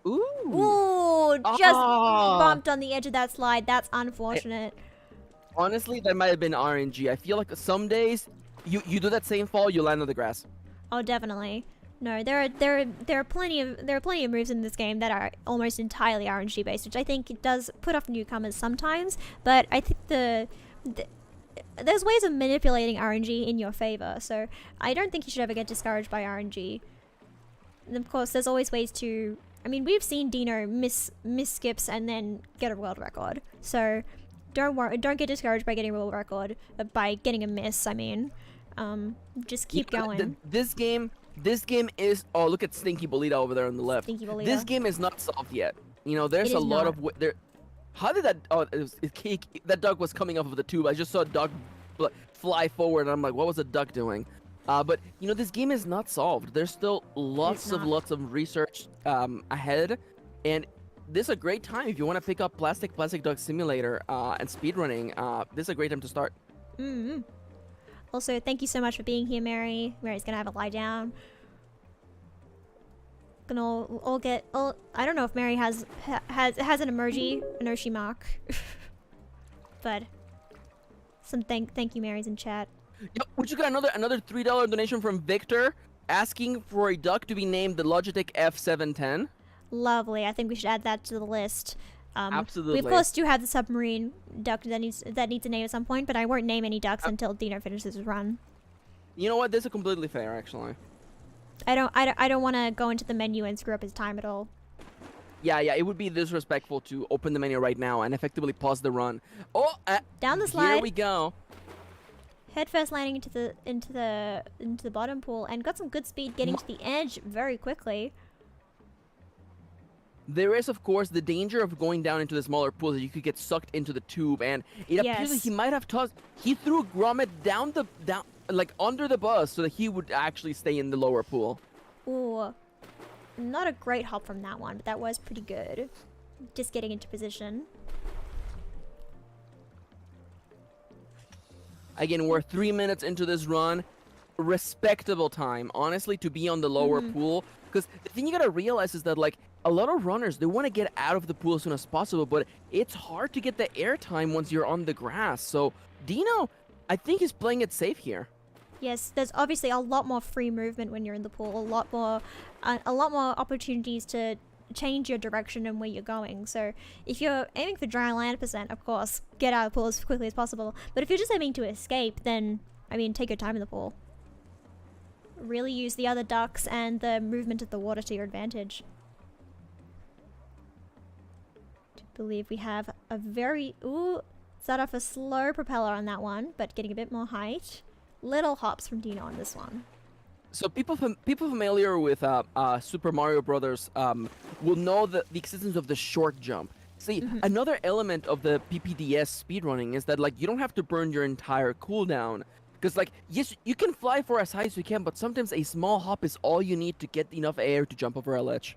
Ooh. Ooh, just Ah. bumped on the edge of that slide. That's unfortunate. Honestly, that might have been RNG. I feel like some days you do that same fall, you land on the grass. Oh, definitely. No, there are plenty of moves in this game that are almost entirely RNG based, which I think it does put off newcomers sometimes. But I think there's ways of manipulating RNG in your favor, so I don't think you should ever get discouraged by RNG. And of course, there's always ways to. I mean, we've seen Dino miss skips and then get a world record. So don't get discouraged by getting a world record, by getting a miss. I mean, just keep going. This game is. Oh, look at Stinky Bolita over there on the left. Stinky Bolita. This game is not solved yet. You know, there's It a is lot not. of there. How did that? Oh, that duck was coming off of the tube. I just saw a duck fly forward, and I'm like, what was the duck doing? But you know, this game is not solved. There's still lots of research ahead, and this is a great time if you want to pick up Plastic Duck Simulator and speedrunning. This is a great time to start. Mm-hmm. Also, thank you so much for being here, Mary. Mary's gonna have a lie down. Gonna all get. I don't know if Mary has an emoji, an Oshi mark, but some thank you, Mary's in chat. Yo, would you got another $3 donation from Victor asking for a duck to be named the Logitech F710? Lovely. I think we should add that to the list. Absolutely. We of course do have the submarine duck that needs a name at some point, but I won't name any ducks until Dino finishes his run. You know what? This is completely fair, actually. I don't want to go into the menu and screw up his time at all. Yeah, it would be disrespectful to open the menu right now and effectively pause the run. Oh, Down the slide. Here we go. Head first landing into the bottom pool, and got some good speed getting to the edge very quickly. There is, of course, the danger of going down into the smaller pool that you could get sucked into the tube, and it appears that he might have tossed. He threw Grommet down like under the bus so that he would actually stay in the lower pool. Ooh, not a great hop from that one, but that was pretty good. Just getting into position. Again, we're 3 minutes into this run. respectable time, honestly, to be on the lower pool. Because the thing you gotta realize is that, like, a lot of runners, they want to get out of the pool as soon as possible, but it's hard to get the air time once you're on the grass. So Dino, I think he's playing it safe here. Yes, there's obviously a lot more free movement when you're in the pool. A lot more opportunities to change your direction and where you're going. So if you're aiming for dry land percent, of course, get out of the pool as quickly as possible. But if you're just aiming to escape, then I mean, take your time in the pool. Really use the other ducks and the movement of the water to your advantage. I believe we have a very start off a slow propeller on that one, but getting a bit more height. Little hops from Dino on this one. So people familiar with Super Mario Brothers will know the existence of the short jump. See, another element of the PPDS speedrunning is that, like, you don't have to burn your entire cooldown. Because, like, yes, you can fly for as high as you can, but sometimes a small hop is all you need to get enough air to jump over a ledge.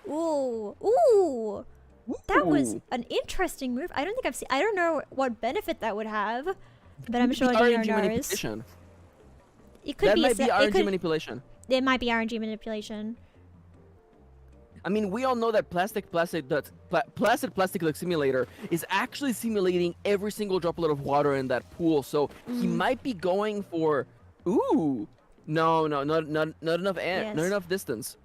Ooh. That was an interesting move. I don't know what benefit that would have, but I'm sure Dino knows. It could be RNG manipulation. It might be RNG manipulation. I mean, we all know that Placid Plastic Duck Simulator is actually simulating every single droplet of water in that pool. So he might be going for, not enough air, Yes. not enough distance.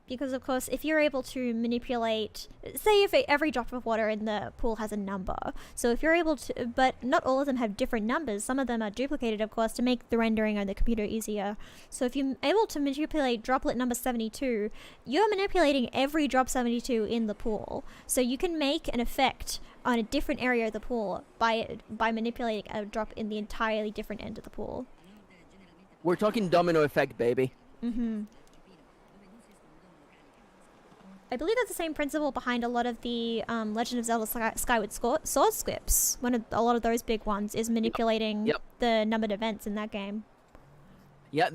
Because of course, if you're able to manipulate, say if every drop of water in the pool has a number, so if you're able to, but not all of them have different numbers, some of them are duplicated of course to make the rendering on the computer easier. So if you're able to manipulate droplet number 72, you're manipulating every drop 72 in the pool. So you can make an effect on a different area of the pool by manipulating a drop in the entirely different end of the pool. We're talking domino effect, baby. I believe that's the same principle behind a lot of the Legend of Zelda Skyward Sword scripts. A lot of those big ones is manipulating the numbered events in that game. Yeah,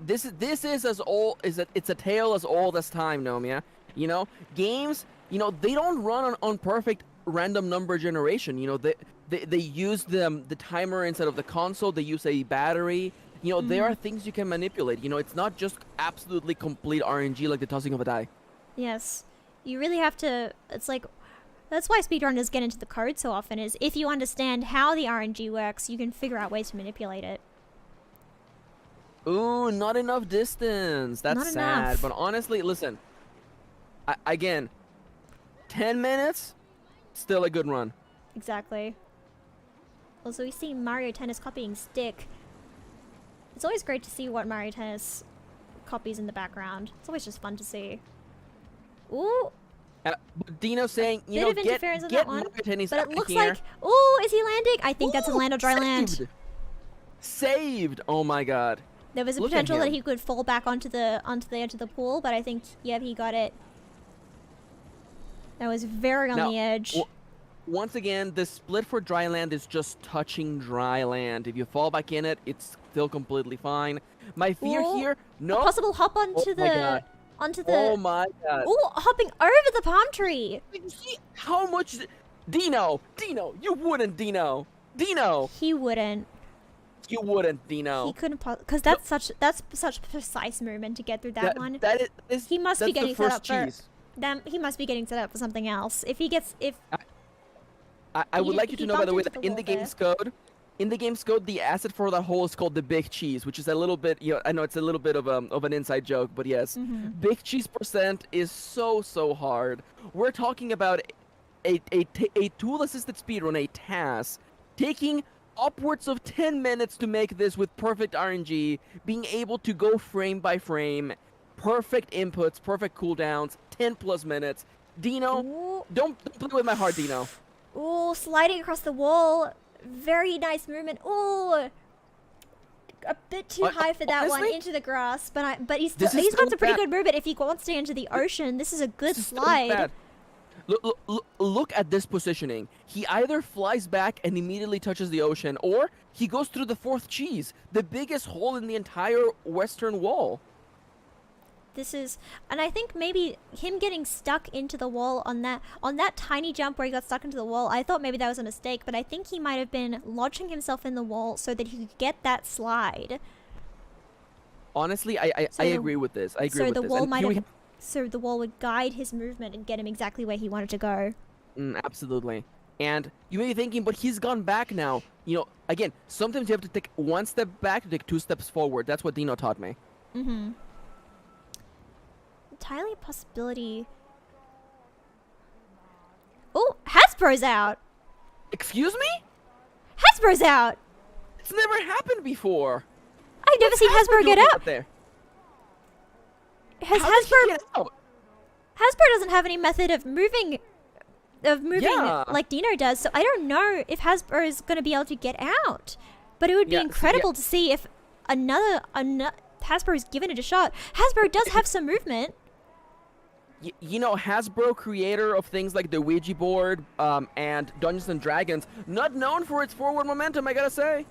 this is as old as it's a tale as old as time, Nomia. You know, games, you know, they don't run on perfect random number generation. You know, they use the timer instead of the console. They use a battery. You know, there are things you can manipulate. You know, it's not just absolutely complete RNG like the tossing of a die. Yes. You really have to, it's like, that's why speedrunners get into the code so often, is if you understand how the RNG works, you can figure out ways to manipulate it. Ooh, not enough distance. That's Not sad. enough. But honestly, listen. Again, 10 minutes, still a good run. Exactly. Also, we see Mario Tennis copying Stick. It's always great to see what Mario Tennis copies in the background. It's always just fun to see. Ooh, But Dino saying, you bit know, of interference on get that one, Mario Tennis but it out looks here. like, ooh, is he landing? I think that's a land or dry land. Saved! Oh my god. There was a Look at potential that him. he could fall back onto the edge of the pool, but I think, yeah, he got it. That was very on Now, the edge. Once again, the split for dry land is just touching dry land. If you fall back in it, it's still completely fine. My fear Ooh, here, a no. possible hop onto my God. Oh my god. Ooh, hopping over the palm tree. How much? Dino, you wouldn't, Dino. He wouldn't. You wouldn't, Dino. He couldn't, because that's such precise movement to get through that one. He must be getting set up for. He must be getting set up for something else. If he gets, I would like you he to know, by the way, bumped that into in the the wall game's code, the asset for that hole is called the big cheese, which is a little bit, you know, I know it's a little bit of an inside joke, but yes, big cheese percent is so hard. We're talking about a tool-assisted speedrun, a task, taking upwards of 10 minutes to make this with perfect RNG, being able to go frame by frame, perfect inputs, perfect cooldowns, 10+ minutes. Dino, ooh, don't play with my heart, Dino. ooh, sliding across the wall. Very nice movement. Ooh, a bit too high for that one, honestly, into the grass. But he's this is got so some pretty bad. good movement. If he wants to enter the ocean, this is a good This is so slide. bad. Look at this positioning. He either flies back and immediately touches the ocean, or he goes through the fourth cheese, the biggest hole in the entire western wall. this is, and I think maybe him getting stuck into the wall on that tiny jump where he got stuck into the wall, I thought maybe that was a mistake, but I think he might have been lodging himself in the wall so that he could get that slide. Honestly, I agree with this. I agree with this. So the wall would guide his movement and get him exactly where he wanted to go. Absolutely. And you may be thinking, but he's gone back now. You know, again, sometimes you have to take one step back to take 2 steps forward. That's what Dino taught me. Entirely a possibility. Oh, Hasbro's out. Excuse me? Hasbro's out. It's never happened before. I've never seen Hasbro get out. There? Has How did he Hasbro? get out? Hasbro doesn't have any method of moving Yeah. like Dino does, so I don't know if Hasbro is going to be able to get out. But it would be incredible to see if another Hasbro is given it a shot. Hasbro does have some movement. You know, Hasbro, creator of things like the Ouija board and Dungeons and Dragons, not known for its forward momentum, I gotta say.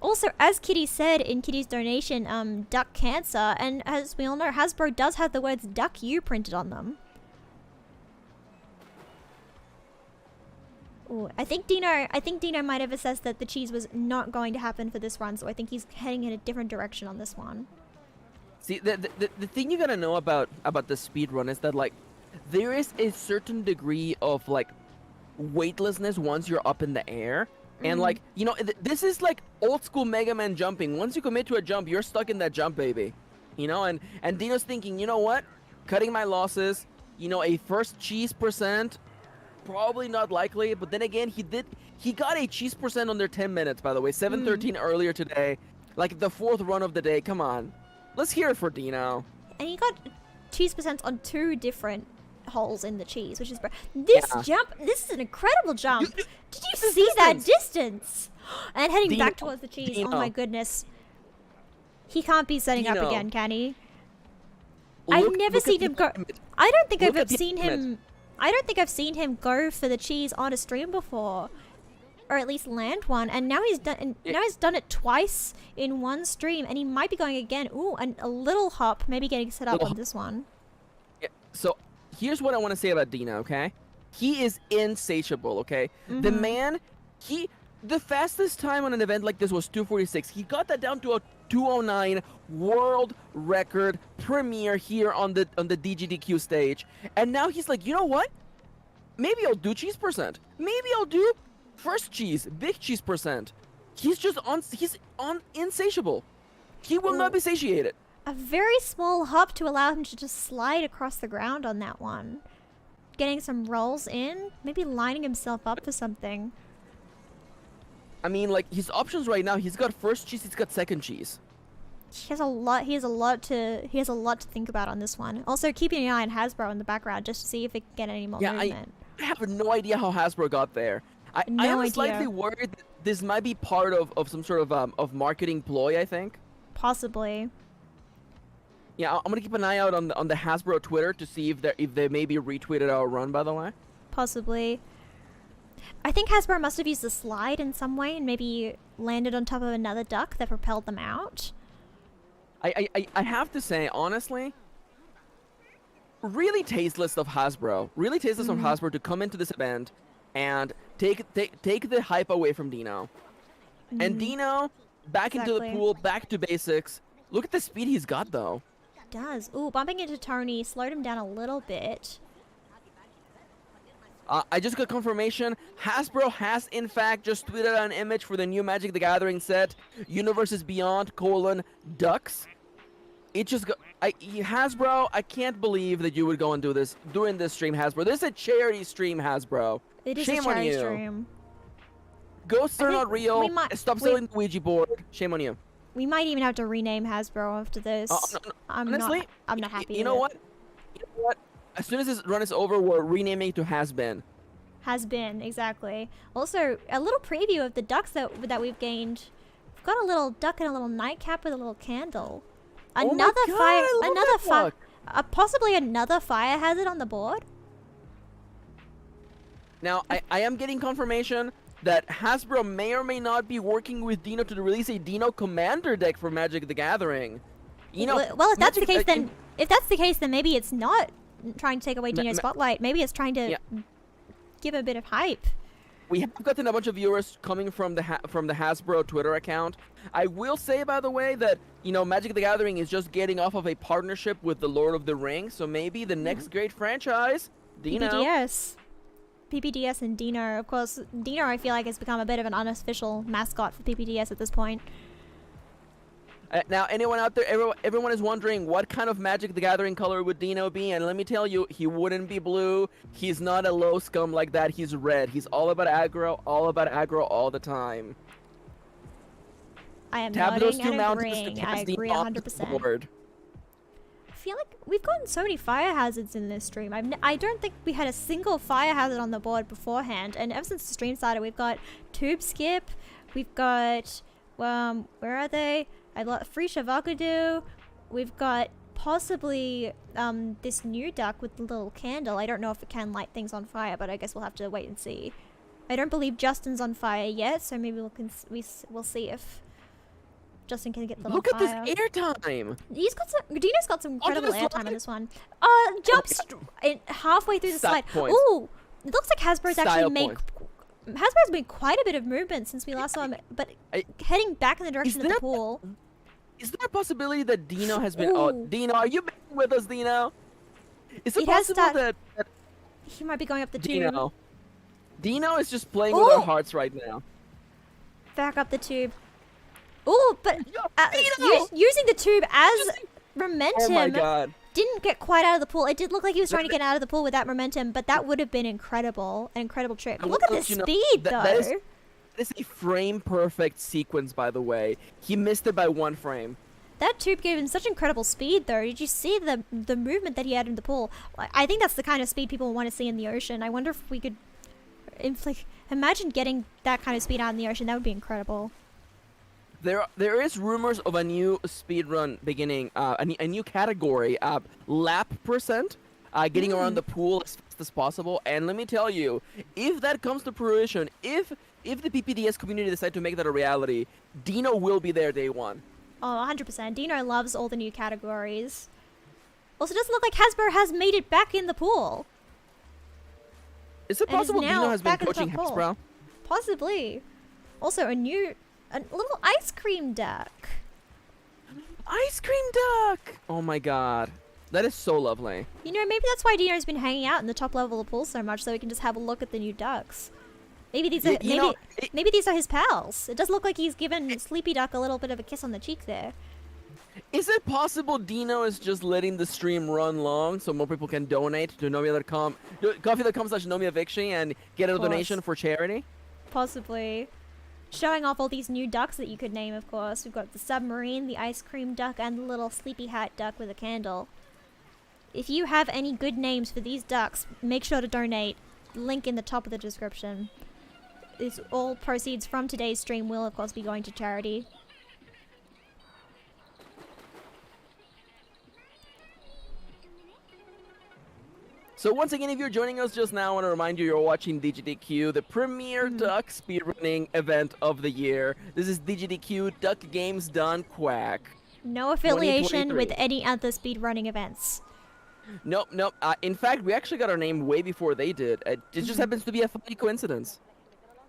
Also, as Kitty said in Kitty's donation, duck cancer, and as we all know, Hasbro does have the words "duck you" printed on them. Ooh, I think Dino might have assessed that the cheese was not going to happen for this run, so I think he's heading in a different direction on this one. See, the thing you gotta know about the speed run is that, like, there is a certain degree of, like, weightlessness once you're up in the air. And, like, you know, this is like old school Mega Man jumping. Once you commit to a jump, you're stuck in that jump, baby. You know, and Dino's thinking, you know what? Cutting my losses, you know, a first cheese percent, probably not likely. But then again, he got a cheese percent under 10 minutes, by the way. 7:13 earlier today. Like, the 4th run of the day. Come on. Let's hear it for Dino. And he got cheese percents on 2 different holes in the cheese, which is this is an incredible jump. Did you see that distance? And heading back towards the cheese. Oh my goodness. He can't be setting up again, can he? I've never seen him go. I don't think I've seen him go for the cheese on a stream before, or at least land one. And now he's done. Now he's done it twice in one stream, and he might be going again. Ooh, and a little hop, maybe getting set up on this one. Yeah. So here's what I want to say about Dino. Okay, he is insatiable. Okay, the man, the fastest time on an event like this was 2:46. He got that down to a 2:09 world record premiere here on the DGDQ stage, and now he's like, you know what? Maybe I'll do cheese percent. Maybe I'll do first cheese, big cheese percent. He's insatiable. He will not be satiated. A very small hop to allow him to just slide across the ground on that one. Getting some rolls in, maybe lining himself up for something. I mean, like, his options right now, he's got first cheese, he's got second cheese. He has a lot to think about on this one. Also, keeping an eye on Hasbro in the background just to see if it can get any more movement. I have no idea how Hasbro got there. I am slightly worried that this might be part of some sort of marketing ploy, I think. Possibly. Yeah, I'm gonna keep an eye out on the Hasbro Twitter to see if they maybe retweeted our run, by the way. Possibly. I think Hasbro must have used the slide in some way and maybe landed on top of another duck that propelled them out. I have to say, honestly, really tasteless of Hasbro. Really tasteless of Hasbro to come into this event and take the hype away from Dino. And Dino, back into the pool, back to basics. Look at the speed he's got, though. He does. Ooh, bumping into Tony slowed him down a little bit. I just got confirmation. Hasbro has, in fact, just tweeted out an image for the new Magic the Gathering set, Universes Beyond, Ducks. It just got... Hasbro, I can't believe that you would go and do this during this stream, Hasbro. This is a charity stream, Hasbro. It is Shame a charity on you. stream. Ghosts are not real. Stop selling the Ouija board. Shame on you. We might even have to rename Hasbro after this. No, honestly, I'm not happy. You know what? As soon as this run is over, we're renaming it to Has Been. Has Been, exactly. Also, a little preview of the ducks that we've gained. We've got a little duck and a little nightcap with a little candle. Another fire. Possibly another fire hazard on the board. Now, I am getting confirmation that Hasbro may or may not be working with Dino to release a Dino Commander deck for Magic the Gathering. You know, well, if that's the case, then if that's the case, then maybe it's not trying to take away Dino's spotlight. Maybe it's trying to give a bit of hype. We have gotten a bunch of viewers coming from the Hasbro Twitter account. I will say, by the way, that Magic the Gathering is just getting off of a partnership with the Lord of the Rings, so maybe the next great franchise, Dino. PPDS and Dino. Of course, Dino I feel like has become a bit of an unofficial mascot for PPDS at this point. Now, anyone out there, everyone is wondering what kind of Magic the Gathering color would Dino be, and let me tell you, he wouldn't be blue. He's not a low scum like that. He's red. He's all about aggro all the time. I am Tap those nodding two and mountains to agreeing. cast I agree Dino off the 100%. board. I feel like we've gotten so many fire hazards in this stream. I don't think we had a single fire hazard on the board beforehand, and ever since the stream started, we've got Tube Skip, we've got, where are they? I've got Free Shavakadu, we've got possibly this new duck with the little candle. I don't know if it can light things on fire, but I guess we'll have to wait and see. I don't believe Justin's on fire yet, so maybe we'll see if Justin can get lit Look on at fire. this airtime. Dino's got some incredible the airtime slide. on this one. Jumps halfway through the slide. Style points. Ooh, it looks like Hasbro's Style actually made. points. Hasbro's made quite a bit of movement since we last saw him, but heading back in the direction of the pool. Is there a possibility that Dino has been? Ooh. Oh, Dino, are you back with us, Dino? Is it It has possible that He might be going up the tube. Dino is just playing with our hearts right now? Back up the tube. Ooh, but Dino! using the tube as momentum. Oh my god. Didn't get quite out of the pool. It did look like he was trying to get out of the pool with that momentum, but that would have been incredible. An incredible trick. Look at the speed, though. That is a frame-perfect sequence, by the way. He missed it by 1 frame. That tube gave him such incredible speed, though. Did you see the movement that he had in the pool? I think that's the kind of speed people want to see in the ocean. I wonder if we could imagine getting that kind of speed out in the ocean. That would be incredible. There is rumors of a new speedrun beginning, a new category, lap percent, getting around the pool as fast as possible. And let me tell you, if that comes to fruition, if the PPDS community decide to make that a reality, Dino will be there day 1. Oh, 100%. Dino loves all the new categories. Also, it doesn't look like Hasbro has made it back in the pool. Is it And is possible now Dino has been back in the coaching top pool. Hasbro? Possibly. Also, a little ice cream duck. Ice cream duck! Oh my god. That is so lovely. You know, maybe that's why Dino's been hanging out in the top level of the pool so much, so we can just have a look at the new ducks. Maybe these are maybe these are his pals. It does look like he's given Sleepy Duck a little bit of a kiss on the cheek there. Is it possible Dino is just letting the stream run long so more people can donate to Nomia.com, coffee.com/NomiaVictory and get a donation for charity? Possibly. Showing off all these new ducks that you could name, of course. We've got the submarine, the ice cream duck, and the little sleepy hat duck with a candle. If you have any good names for these ducks, make sure to donate. Link in the top of the description. All proceeds from today's stream will, of course, be going to charity. So once again, if you're joining us just now, I want to remind you you're watching DGDQ, the premier duck speedrunning event of the year. This is DGDQ Duck Games Done Quack. No affiliation 2023. with any other speedrunning events. Nope. In fact, we actually got our name way before they did. It just happens to be a funny coincidence.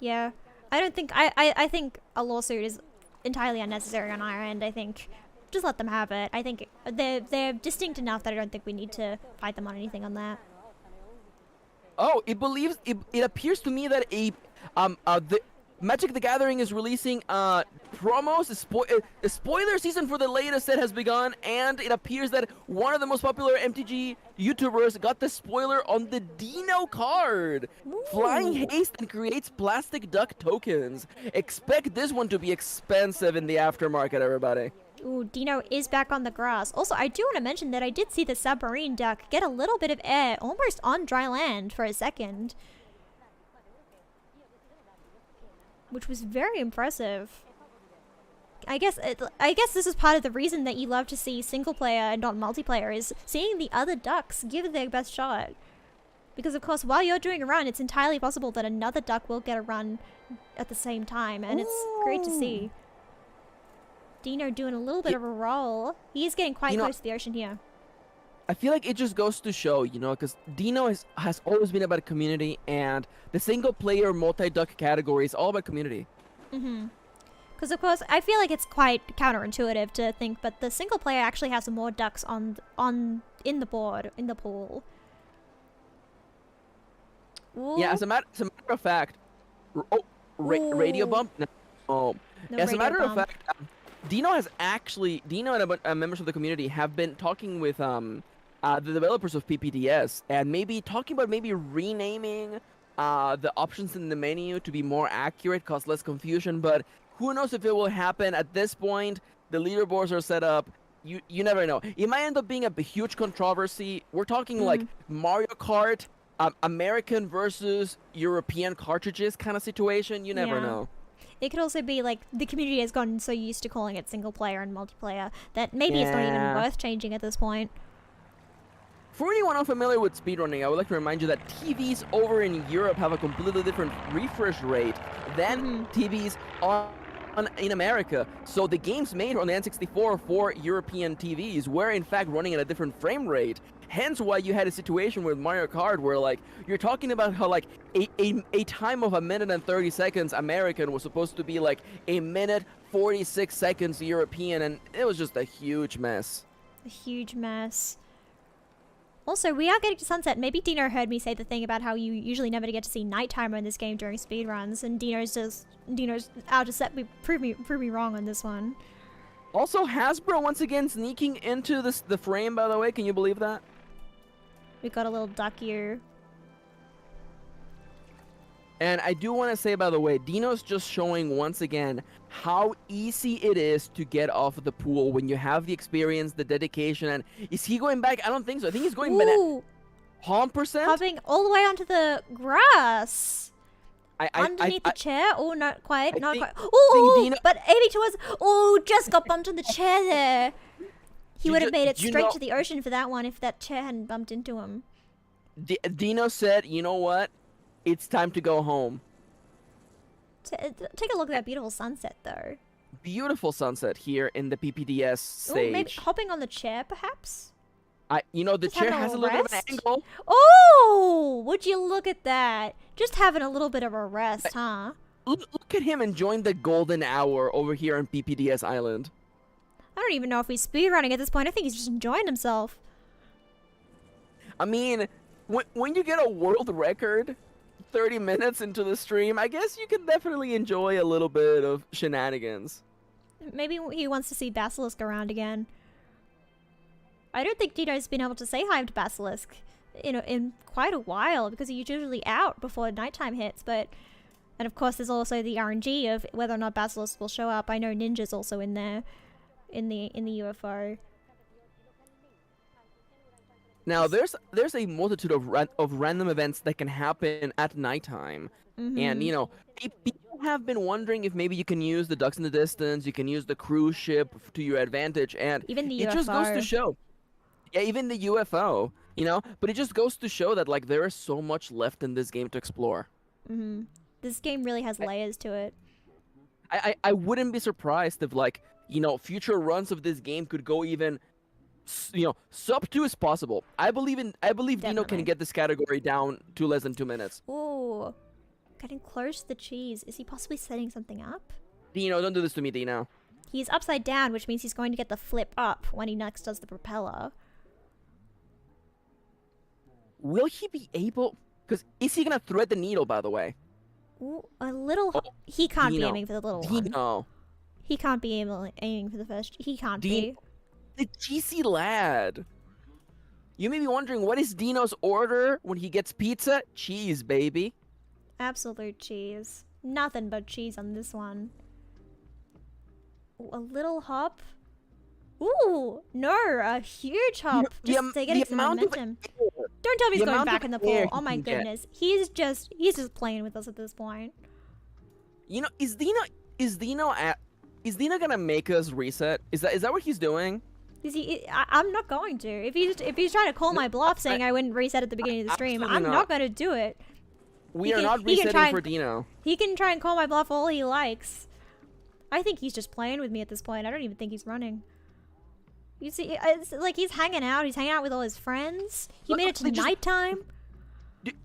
Yeah. I don't think... I think a lawsuit is entirely unnecessary on our end. I think... Just let them have it. I think they're distinct enough that I don't think we need to fight them on anything on that. Oh, it appears to me that the Magic the Gathering is releasing promos. The spoiler season for the latest set has begun, and it appears that one of the most popular MTG YouTubers got the spoiler on the Dino card. Ooh. Flying haste and creates plastic duck tokens. Expect this one to be expensive in the aftermarket, everybody. Ooh, Dino is back on the grass. Also, I do want to mention that I did see the submarine duck get a little bit of air almost on dry land for a second. Which was very impressive. I guess this is part of the reason that you love to see single player and not multiplayer, is seeing the other ducks give it their best shot. Because of course, while you're doing a run, it's entirely possible that another duck will get a run at the same time, and it's great to see. Dino doing a little bit of a roll. He is getting quite close to the ocean here. I feel like it just goes to show, because Dino has always been about community, and the single-player multi-duck category is all about community. Mm-hmm. Because of course, I feel like it's quite counterintuitive to think, but the single player actually has more ducks in the pool. Ooh. Yeah, as a matter of fact, radio bump. No. No As a radio matter bump. of fact, Dino and a bunch of members of the community have been talking with the developers of PPDS and maybe talking about renaming the options in the menu to be more accurate, cause less confusion. But who knows if it will happen at this point? The leaderboards are set up. You never know. It might end up being a huge controversy. We're talking like Mario Kart, American versus European cartridges kind of situation. You never know. It could also be like the community has gotten so used to calling it single player and multiplayer that maybe it's not even worth changing at this point. For anyone unfamiliar with speedrunning, I would like to remind you that TVs over in Europe have a completely different refresh rate than TVs in America. So the games made on the N64 for European TVs were in fact running at a different frame rate. Hence why you had a situation with Mario Kart where like you're talking about how like a time of 1 minute and 30 seconds American was supposed to be like 1 minute 46 seconds European, and it was just a huge mess. A huge mess. Also, we are getting to sunset. Maybe Dino heard me say the thing about how you usually never get to see nighttime in this game during speedruns, and Dino's out to prove me wrong on this one. Also, Hasbro once again sneaking into the frame, by the way. Can you believe that? We got a little duck here. And I do want to say, by the way, Dino's just showing once again how easy it is to get off of the pool when you have the experience, the dedication. And is he going back? I don't think so. I think he's going back. %? Hopping all the way onto the grass. Underneath the chair? Oh, not quite. Not quite. Oh, but aiming towards. Oh, just got bumped on the chair there. He would have made it straight to the ocean for that one if that chair hadn't bumped into him. Dino said, you know what? It's time to go home. Take a look at that beautiful sunset, though. Beautiful sunset here in the PPDS stage. Ooh, maybe hopping on the chair, perhaps? The chair has a little bit of an angle. Oh, would you look at that? Just having a little bit of a rest, huh? Look at him enjoying the golden hour over here on PPDS Island. I don't even know if he's speedrunning at this point. I think he's just enjoying himself. I mean, when you get a world record 30 minutes into the stream, I guess you can definitely enjoy a little bit of shenanigans. Maybe he wants to see Basilisk around again. I don't think Dino's been able to say hi to Basilisk in quite a while because he's usually out before nighttime hits, and of course there's also the RNG of whether or not Basilisk will show up. I know Ninja's also in there in the UFO. Now there's a multitude of random events that can happen at nighttime, and people have been wondering if maybe you can use the ducks in the distance, you can use the cruise ship to your advantage, and even the it UFO. Just goes to show. Yeah, even the UFO, but it just goes to show that like there is so much left in this game to explore. This game really has layers to it. I wouldn't be surprised if like future runs of this game could go even sub 2 is possible. I believe Dino can get this category down to less than 2 minutes. Ooh, getting close to the cheese. Is he possibly setting something up? Dino, don't do this to me, Dino. He's upside down, which means he's going to get the flip up when he next does the propeller. Will he be able? Because is he gonna thread the needle? By the way. Ooh, a little. He can't be aiming for the little one. Dino. He can't be aiming for the first. He can't be. The cheesy lad. You may be wondering, what is Dino's order when he gets pizza? Cheese, baby. Absolute cheese. Nothing but cheese on this one. Ooh, a little hop. Ooh, no, a huge hop. Just getting some momentum. Don't tell me he's going back in the pool. Oh my goodness. He's just playing with us at this point. Is Dino gonna make us reset? Is that what he's doing? Is he? I'm not going to. If he's trying to call my bluff, saying I wouldn't reset at the beginning of the stream, I'm not going to do it. We are not resetting for Dino. He can try and call my bluff all he likes. I think he's just playing with me at this point. I don't even think he's running. You see, it's like he's hanging out. He's hanging out with all his friends. He made it to nighttime.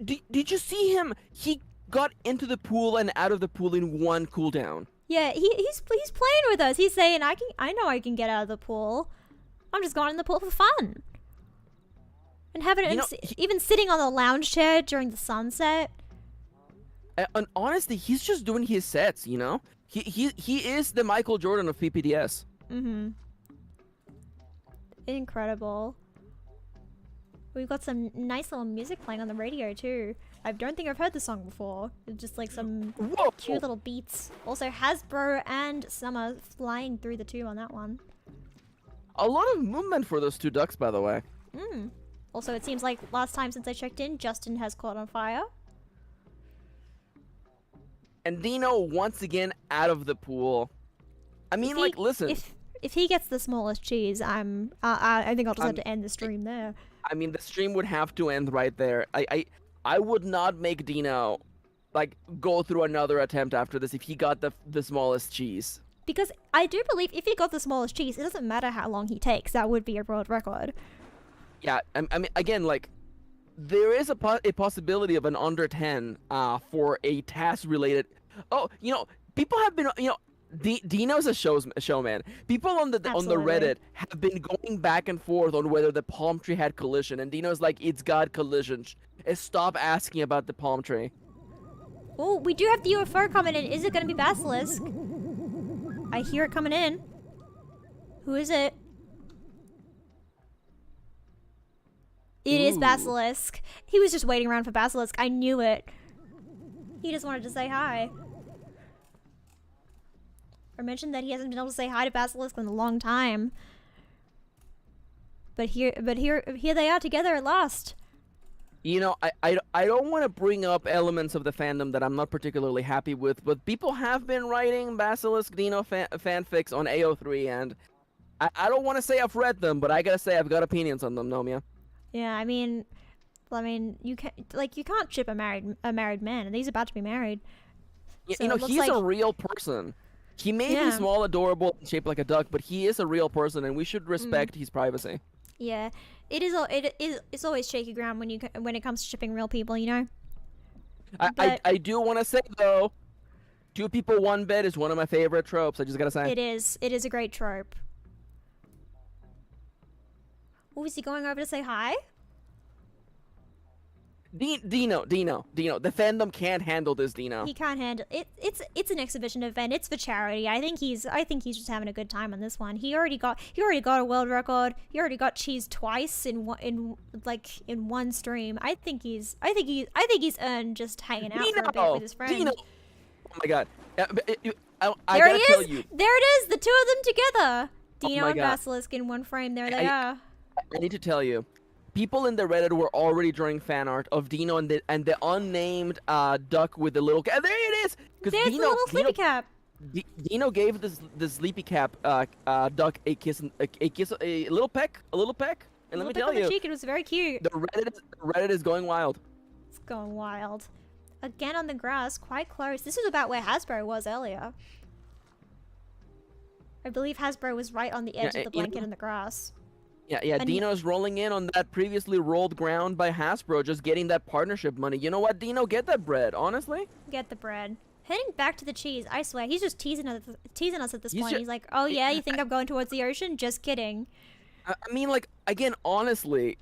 Did you see him? He got into the pool and out of the pool in one cooldown. Yeah, he's playing with us. He's saying, I know I can get out of the pool. I'm just going in the pool for fun. And having even sitting on the lounge chair during the sunset. And honestly, he's just doing his sets, you know? He is the Michael Jordan of PPDS. Mm-hmm. Incredible. We've got some nice little music playing on the radio too. I don't think I've heard the song before. It's just like some cute little beats. Also, Hasbro and Summer flying through the tube on that one. A lot of movement for those two ducks, by the way. Also, it seems like last time since I checked in, Justin has caught on fire. And Dino once again out of the pool. I mean, listen. If he gets the smallest cheese, I think I'll just have to end the stream there. I mean, the stream would have to end right there. I would not make Dino, like, go through another attempt after this if he got the smallest cheese. Because I do believe if he got the smallest cheese, it doesn't matter how long he takes. That would be a world record. Yeah, I mean, again, like, there is a possibility of an under 10 for a task-related... Oh, you know, people have been... You know, Dino's a showman. People on the Reddit have been going back and forth on whether the palm tree had collision, and Dino's like, it's got collision. Stop asking about the palm tree. Oh, we do have the UFO coming in. Is it going to be Basilisk? I hear it coming in. Who is it? It is Basilisk. He was just waiting around for Basilisk. I knew it. He just wanted to say hi. Or mentioned that he hasn't been able to say hi to Basilisk in a long time. But here they are together at last. You know, I don't want to bring up elements of the fandom that I'm not particularly happy with, but people have been writing Basilisk Dino fanfics on AO3, and I don't want to say I've read them, but I gotta say I've got opinions on them, Nomia. Yeah, I mean, you can't ship a married man, and he's about to be married. Yeah, So you know, it looks he's like a real person. He may be small, adorable, and shaped like a duck, but he is a real person, and we should respect his privacy. Yeah, it's always shaky ground when it comes to shipping real people, you know. I do want to say though, 2 people 1 bed is one of my favorite tropes. I just gotta say. It is a great trope. Oh, is he going over to say hi? Dino. The fandom can't handle this, Dino. He can't handle it. It's an exhibition event. It's for charity. I think he's just having a good time on this one. He already got a world record. He already got cheese twice in one stream. I think he's earned just hanging out for a bit with his friends. Dino. Oh my god. I there he gotta tell is. you. There it is. The 2 of them together. Dino my and God. Basilisk in one frame. There they are. I need to tell you. People in the Reddit were already drawing fan art of Dino and the unnamed duck with the little cap. There it is. There's the little sleepy cap. Dino gave the sleepy cap duck a little peck, and let me tell you, cheek, it was very cute. the Reddit is going wild. It's going wild. Again on the grass, quite close. This is about where Hasbro was earlier. I believe Hasbro was right on the edge of the blanket in the grass. Yeah, And Dino's rolling in on that previously rolled ground by Hasbro, just getting that partnership money. You know what, Dino? Get that bread, honestly. Get the bread. Heading back to the cheese, I swear, he's just teasing us at this point. just- He's like, oh yeah, you think I'm going towards the ocean? Just kidding. I mean, like, again, honestly,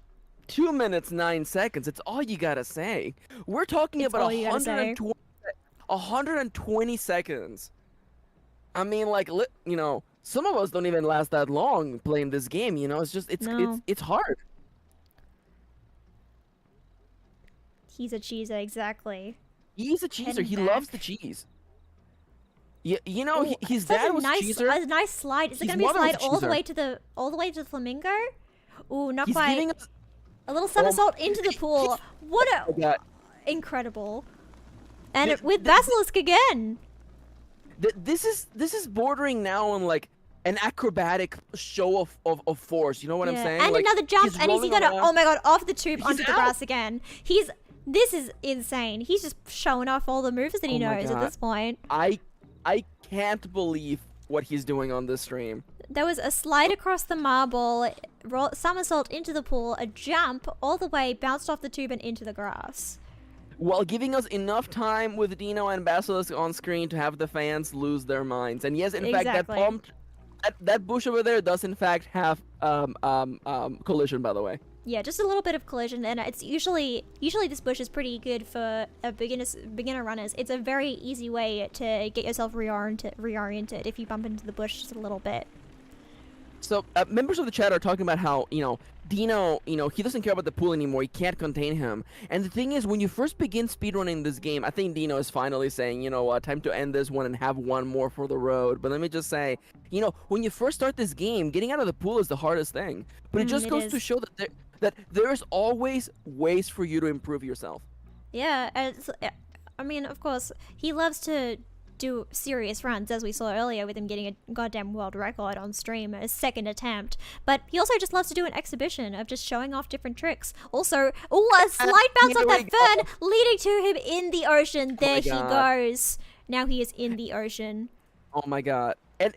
2 minutes, 9 seconds, it's all you gotta say. We're talking It's about all you gotta say. 120 seconds. I mean, like, you know, some of us don't even last that long playing this game, you know? It's just, it's hard. He's a cheeser, exactly. He's a cheeser. Heading He back. loves the cheese. You know, Ooh, his such dad a was nice, cheeser. a nice slide. Is it His gonna be a mother was slide all the cheeser. way to the flamingo? Ooh, not He's quite. giving us... A little somersault into the pool. What a Oh, God. incredible! And This- with Basilisk again. This is bordering now on, like, an acrobatic show of force. You know what I'm saying? And like, another jump, he's and is he rolling gonna? around. Oh my god! Off the tube He's onto the out. grass again. This is insane. He's just showing off all the moves that he Oh my knows at God. this point. I can't believe what he's doing on this stream. There was a slide across the marble, somersault into the pool, a jump all the way, bounced off the tube and into the grass. While giving us enough time with Dino and Basilisk on screen to have the fans lose their minds. And yes, in fact, Exactly. that bush over there does in fact have collision, by the way. Yeah, just a little bit of collision, and it's usually this bush is pretty good for beginner runners. It's a very easy way to get yourself reoriented if you bump into the bush just a little bit. So members of the chat are talking about how Dino, he doesn't care about the pool anymore. He can't contain him. And the thing is, when you first begin speedrunning this game, I think Dino is finally saying, you know what, time to end this one and have one more for the road. But let me just say, when you first start this game, getting out of the pool is the hardest thing. But it just goes to show that there's always ways for you to improve yourself. Yeah, I mean, of course, he loves to do serious runs, as we saw earlier with him getting a goddamn world record on stream, a second attempt. But he also just loves to do an exhibition of just showing off different tricks. Also, a slight bounce off that fern, leading to him in the ocean. There he goes. Now he is in the ocean. Oh my god. And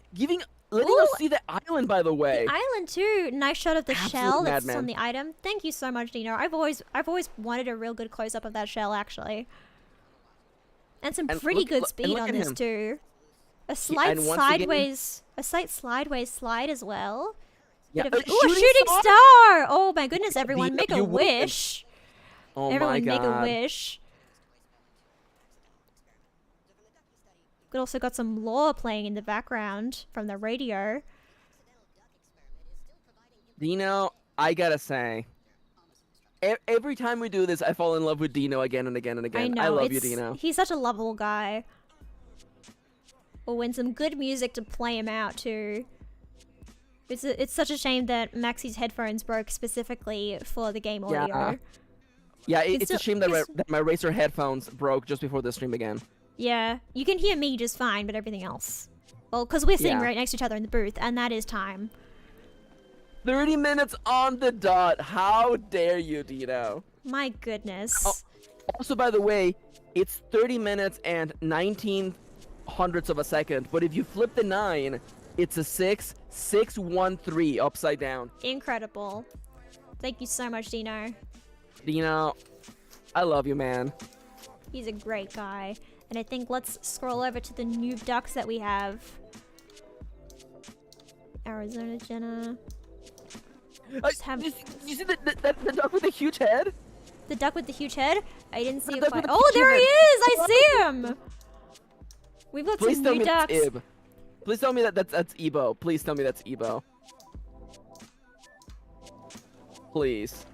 letting us see the island, by the way. The island too. Nice shot of the shell that's madman. on the item. Thank you so much, Dino. I've always wanted a real good close up of that shell, actually. And some pretty good speed on this too. A slight sideways, a slight sideways slide as well. Yeah. Ooh, a shooting star! Oh my goodness, everyone, make a wish. Oh Everyone my god. make a wish. We also got some lore playing in the background from the radio. Dino, I gotta say, every time we do this, I fall in love with Dino again and again and again. I know. I love you, Dino. He's such a lovable guy. We'll win some good music to play him out too. It's such a shame that Maxie's headphones broke specifically for the game audio. Yeah, it's a shame that my Razer headphones broke just before the stream began. Yeah, you can hear me just fine, but everything else. Well, because we're sitting right next to each other in the booth, and that is time. 30 minutes on the dot. How dare you, Dino? My goodness. Oh, also, by the way, it's 30 minutes and 19 hundredths of a second. But if you flip the 9, it's a 613 upside down. Incredible. Thank you so much, Dino. Dino, I love you, man. He's a great guy. And I think let's scroll over to the noob ducks that we have. Arizona Jenna. You see the duck with the huge head? The duck with the huge head? I didn't see it quite. Oh, there he is! I see him! We've got some new ducks. Please tell me that's Ebo. Please tell me that's Ebo. Please.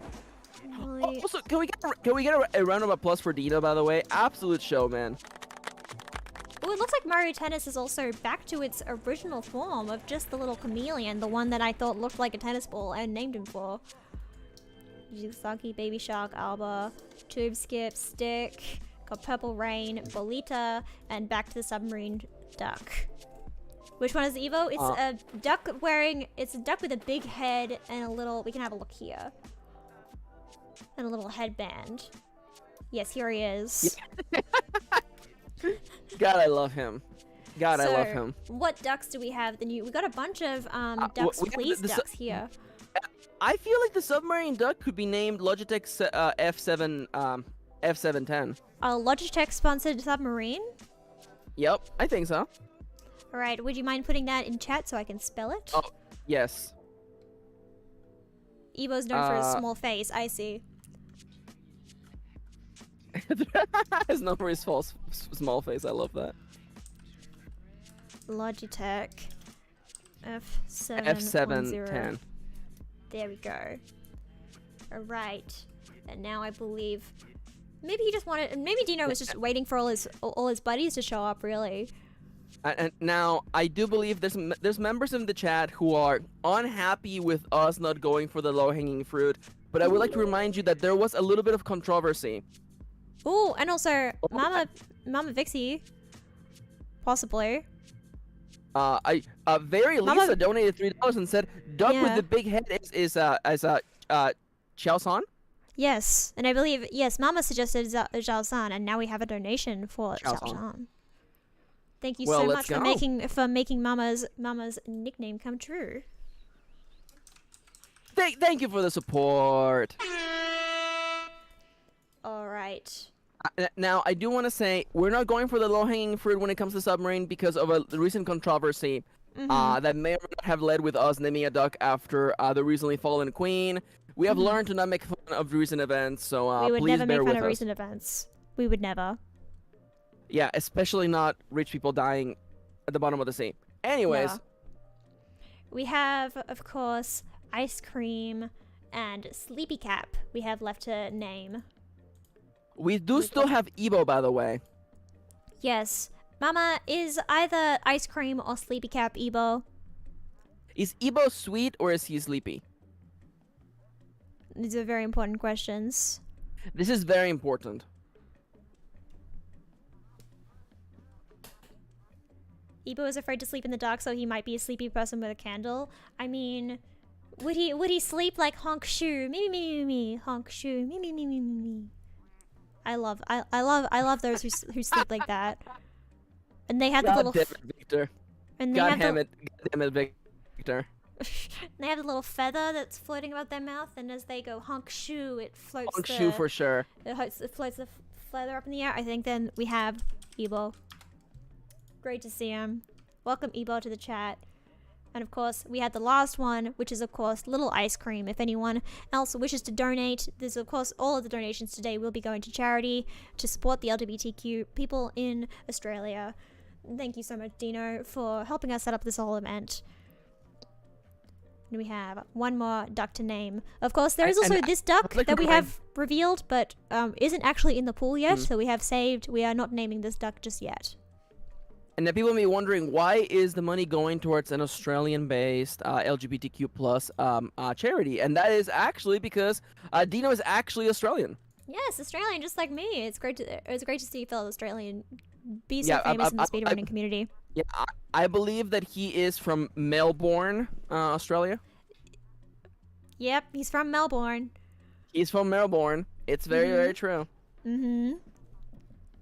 Really? Also, can we get a round of applause for Dino, by the way? Absolute show, man. Oh, it looks like Mario Tennis is also back to its original form of just the little chameleon, the one that I thought looked like a tennis ball and named him for. Jigsaw, Baby Shark, Alba, Tube Skip, Stick, got Purple Rain, Bolita, and back to the submarine duck. Which one is Evo? It's a duck it's a duck with a big head and a little, we can have a look here. And a little headband. Yes, here he is. Yeah. God, I love him. God, I love him. What ducks do we have? We got a bunch of ducks, please ducks here. I feel like the submarine duck could be named Logitech F710. A Logitech sponsored submarine? Yep, I think so. Alright, would you mind putting that in chat so I can spell it? Oh, yes. Evo's known for his small face, I see. His known for his small face, I love that. Logitech F710. There we go. Alright. And now I believe maybe he just wanted, maybe Dino was just waiting for all his buddies to show up, really. And now I do believe there's members in the chat who are unhappy with us not going for the low-hanging fruit, but I would like to remind you that there was a little bit of controversy. Oh, and also Mama Vixie, possibly. Very Lisa donated $3 and said, "Duck with the big head is Chao-san." Yes, and I believe Mama suggested Zhao-san, and now we have a donation for Chao-san. Thank you Well, so let's much go. for making Mama's nickname come true. Thank you for the support. All right. Now, I do want to say we're not going for the low-hanging fruit when it comes to submarine because of a recent controversy that may or may not have led with us naming a duck after the recently fallen queen. We have learned to not make fun of recent events, so We would please never make bear fun with of us. recent events. We would never. Yeah, especially not rich people dying at the bottom of the sea. Anyways, Never. We have, of course, ice cream and Sleepy Cap. We have left to name. we do still have Ebo, by the way. Yes. Mama, is either ice cream or Sleepy Cap Ebo? Is Ebo sweet or is he sleepy? These are very important questions. This is very important. Ebo is afraid to sleep in the dark, so he might be a sleepy person with a candle. I mean, would he sleep like honk shoo, me, honk shoo, me. I love those who sleep like that. And they have the God little damn it, Victor. and they God have damn the it. God damn it, Victor. they have the little feather that's floating about their mouth, and as they go honk shoo, it floats Honk the shoe for sure. it floats the feather up in the air. I think then we have Ebo. Great to see him. Welcome Ebo to the chat. And of course, we had the last one, which is of course Little Ice Cream. If anyone else wishes to donate, there's of course all of the donations today will be going to charity to support the LGBTQ people in Australia. Thank you so much, Dino, for helping us set up this whole event. And we have one more duck to name. Of course, there is also this duck like that to we remind- have revealed, but isn't actually in the pool yet, so we have saved. We are not naming this duck just yet. And then people may be wondering, why is the money going towards an Australian-based LGBTQ plus charity? And that is actually because Dino is actually Australian. Yes, Australian, just like me. It's great to see a fellow Australian be so Yeah, famous in the speedrunning community. Yeah, I believe that he is from Melbourne, Australia. Yep, he's from Melbourne. He's from Melbourne. It's very, very true. Mm-hmm.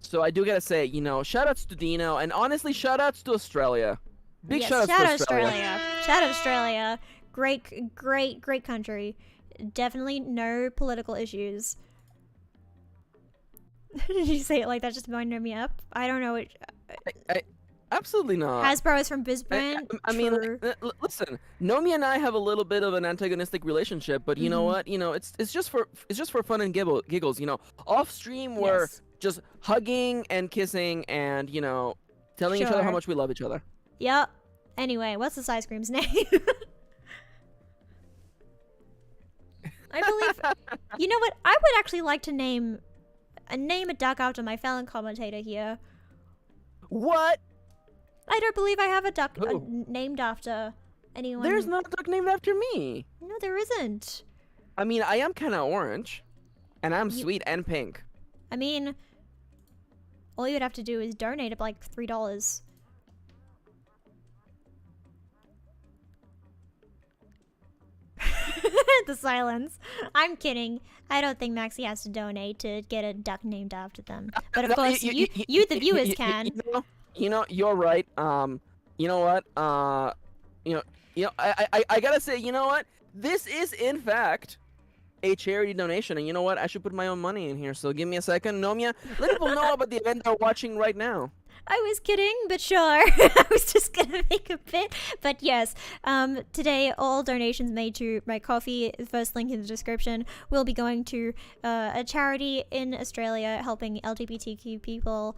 So I do gotta say, you know, shoutouts to Dino, and honestly, shoutouts to Australia. Big Yes, shoutouts shout out to Australia. Shout out Australia. Great country. Definitely no political issues. Did you say it like that just to wind me up? I don't know. Absolutely not. Hasbro is from Brisbane. I mean, True. listen, Nomi and I have a little bit of an antagonistic relationship, but you know what? You know, it's just for fun and giggles. You know, off stream we're Yes. just hugging and kissing and you know, telling each other how Sure. much we love each other. Yep. Anyway, what's this ice cream's name? I believe. You know what? I would actually like to name a duck after my fellow commentator here. What? I don't believe I have a duck Who? named after anyone. There's not a duck named after me. No, there isn't. I mean, I am kind of orange, and I'm You- sweet and pink. I mean, all you would have to do is donate like $3. The silence. I'm kidding. I don't think Maxie has to donate to get a duck named after them. But of No, course, you the viewers can. You know, you're right. You know what? I gotta say, you know what? This is in fact a charity donation, and you know what? I should put my own money in here. So give me a second, Nomia. Let people know about the event they're watching right now. I was kidding, but sure. I was just gonna make a bit. But yes, today all donations made to my coffee, the first link in the description, will be going to a charity in Australia helping LGBTQ people,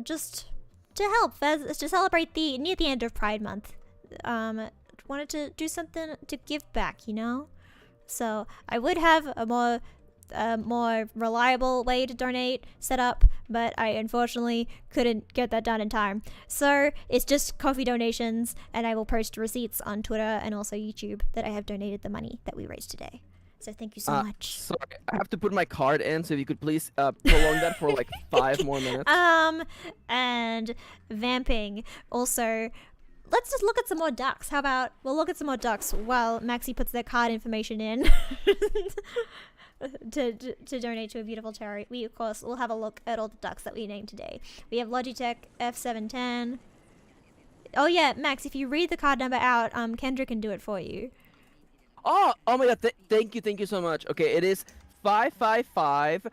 just to help, to celebrate near the end of Pride Month. Wanted to do something to give back, you know? So I would have a more reliable way to donate set up, but I unfortunately couldn't get that done in time. So it's just coffee donations, and I will post receipts on Twitter and also YouTube that I have donated the money that we raised today. So thank you so much. Sorry, I have to put my card in, so if you could please prolong that for like 5 more minutes. And vamping. Also, let's just look at some more ducks. How about we'll look at some more ducks while Maxie puts their card information in. to donate to a beautiful charity. We of course will have a look at all the ducks that we named today. We have Logitech F710. Oh yeah, Max, if you read the card number out, Kendra can do it for you. Oh my god, thank you so much. Okay, it is 555.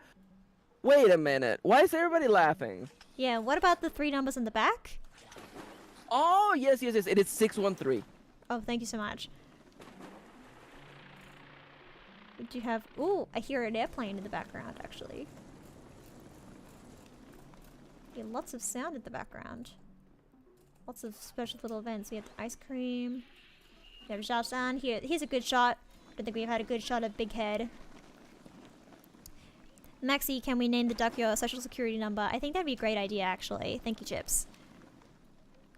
Wait a minute. Why is everybody laughing? Yeah, what about the 3 numbers in the back? Oh, yes. It is 613. Oh, thank you so much. Do you have... Ooh, I hear an airplane in the background, actually. Yeah, lots of sound in the background. Lots of special little events. We have the ice cream. We have Zhaozhan. Here's a good shot. I don't think we've had a good shot of Big Head. Maxi, can we name the duck your social security number? I think that'd be a great idea, actually. Thank you, Chips.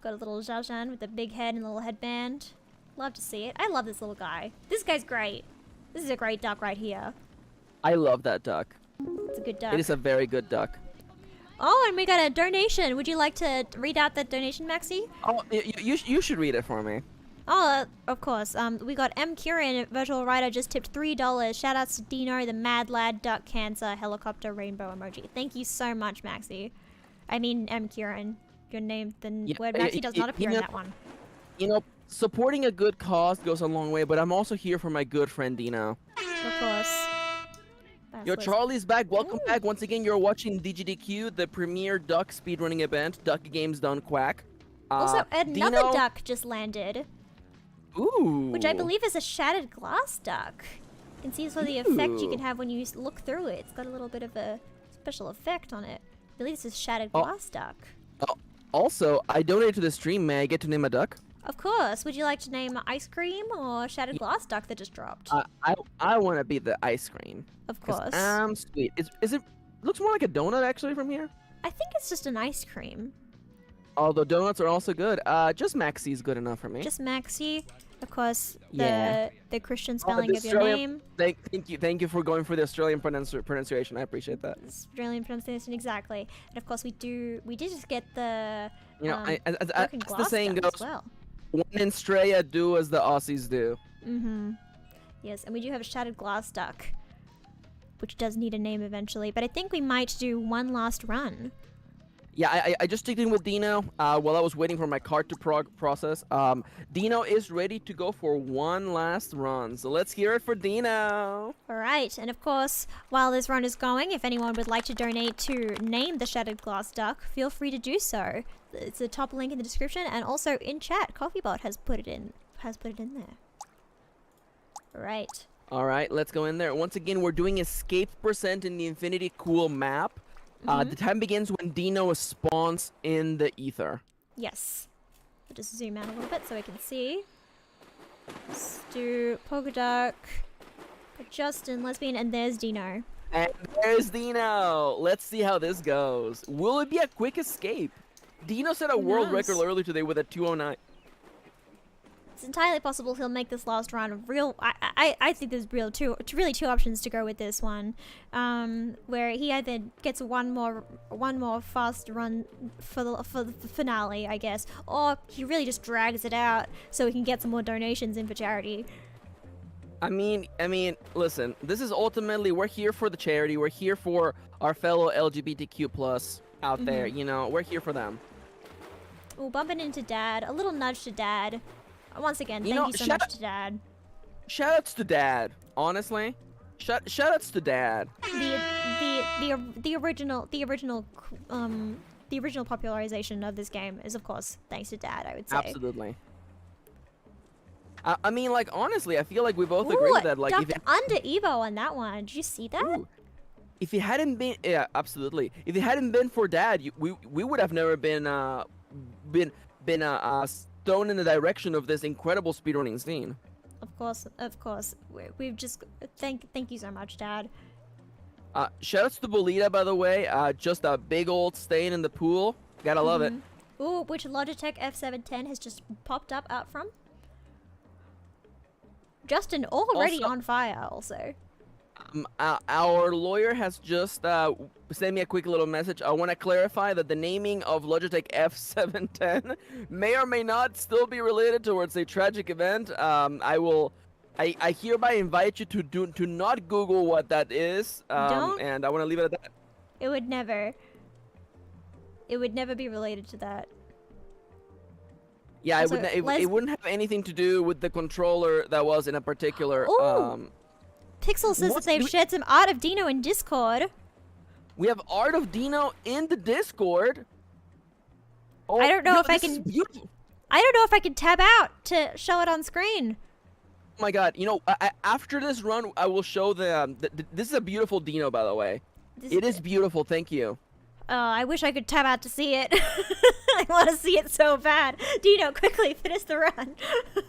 Got a little Zhaozhan with a big head and a little headband. Love to see it. I love this little guy. This guy's great. This is a great duck right here. I love that duck. It's a good duck. It is a very good duck. Oh, and we got a donation. Would you like to read out that donation, Maxi? Oh, you should read it for me. Oh, of course. We got m.kirin, virtual writer, just tipped $3. Shoutouts to Dino, the Mad Lad, Duck Cancer, Helicopter, Rainbow emoji. Thank you so much, Maxi. I mean, m.kirin. Your name, the word Maxi does not appear in that one. You know, supporting a good cause goes a long way, but I'm also here for my good friend Dino. Of course. Yo, Charlie's back. Welcome back. Once again, you're watching the GDQ, the premier duck speedrunning event. Duck Games done Quack. Also, another Dino... duck just landed. Ooh. Which I believe is a shattered glass duck. You can see sort of the effect you can have when you look through it. It's got a little bit of a special effect on it. I believe this is shattered glass duck. Also, I donated to the stream. May I get to name a duck? Of course. Would you like to name ice cream or shattered glass duck that just dropped? I want to be the ice cream. Of course. Sweet. Is it looks more like a donut actually from here? I think it's just an ice cream. Although donuts are also good. Just Maxi is good enough for me. Just Maxi. Of course, Yeah. the Christian spelling of your Australian- name. Thank you for going for the Australian pronunciation. I appreciate that. Australian pronunciation, exactly. And of course, we did just get the as broken the glass saying duck goes, as well. when in Australia, do as the Aussies do. Mm-hmm. Yes, and we do have a shattered glass duck, which does need a name eventually. But I think we might do one last run. Yeah, I just checked in with Dino while I was waiting for my card to process. Dino is ready to go for one last run. So let's hear it for Dino. All right, and of course, while this run is going, if anyone would like to donate to name the shattered glass duck, feel free to do so. It's the top link in the description, and also in chat, CoffeeBot has put it in there. All right. All right, let's go in there. Once again, we're doing escape percent in the Infinity Cool map. The time begins when Dino spawns in the ether. Yes. I'll just zoom out a little bit so I can see. Let's do Polka Duck, Justin, Lesbian, and there's Dino. And there's Dino. Let's see how this goes. Will it be a quick escape? Dino set a world record earlier today with a 209. It's entirely possible he'll make this last round real. I think there's really two options to go with this one, where he either gets one more fast run for the finale, I guess, or he really just drags it out so he can get some more donations in for charity. I mean, listen. This is ultimately, we're here for the charity. We're here for our fellow LGBTQ plus out there. You know, we're here for them. Oh, bumping into Dad. A little nudge to Dad. Once again, thank you so much to Dad. Shoutouts to Dad. Honestly, shoutouts to Dad. The original popularization of this game is, of course, thanks to Dad, I would say. Absolutely. I mean, like, honestly, I feel like we both agree with that. Like, ducked under Evo on that one. Did you see that? Ooh. If it hadn't been, yeah, absolutely. If it hadn't been for Dad, we would have never been thrown in the direction of this incredible speedrunning scene. Of course. We've just thank you so much, Dad. Shoutouts to Bolita, by the way. Just a big old stain in the pool. Gotta love it. Ooh, which Logitech F710 has just popped up out from. Justin already on fire. Also. Our lawyer has just sent me a quick little message. I want to clarify that the naming of Logitech F710 may or may not still be related towards a tragic event. I will I hereby invite you to not Google what that is. Don't. And I want to leave it at that. It would never. It would never be related to that. Yeah, Also, it wouldn't have anything to do with the controller that was in a particular. Ooh. Pixel says that they've shared some art of Dino in Discord. We have art of Dino in the Discord. Oh, I don't know if I this can. is beautiful. I don't know if I can tab out to show it on screen. Oh my god! You know, after this run, I will show this is a beautiful Dino, by the way. It is beautiful. Thank you. I wish I could tab out to see it. I want to see it so bad. Dino, quickly finish the run so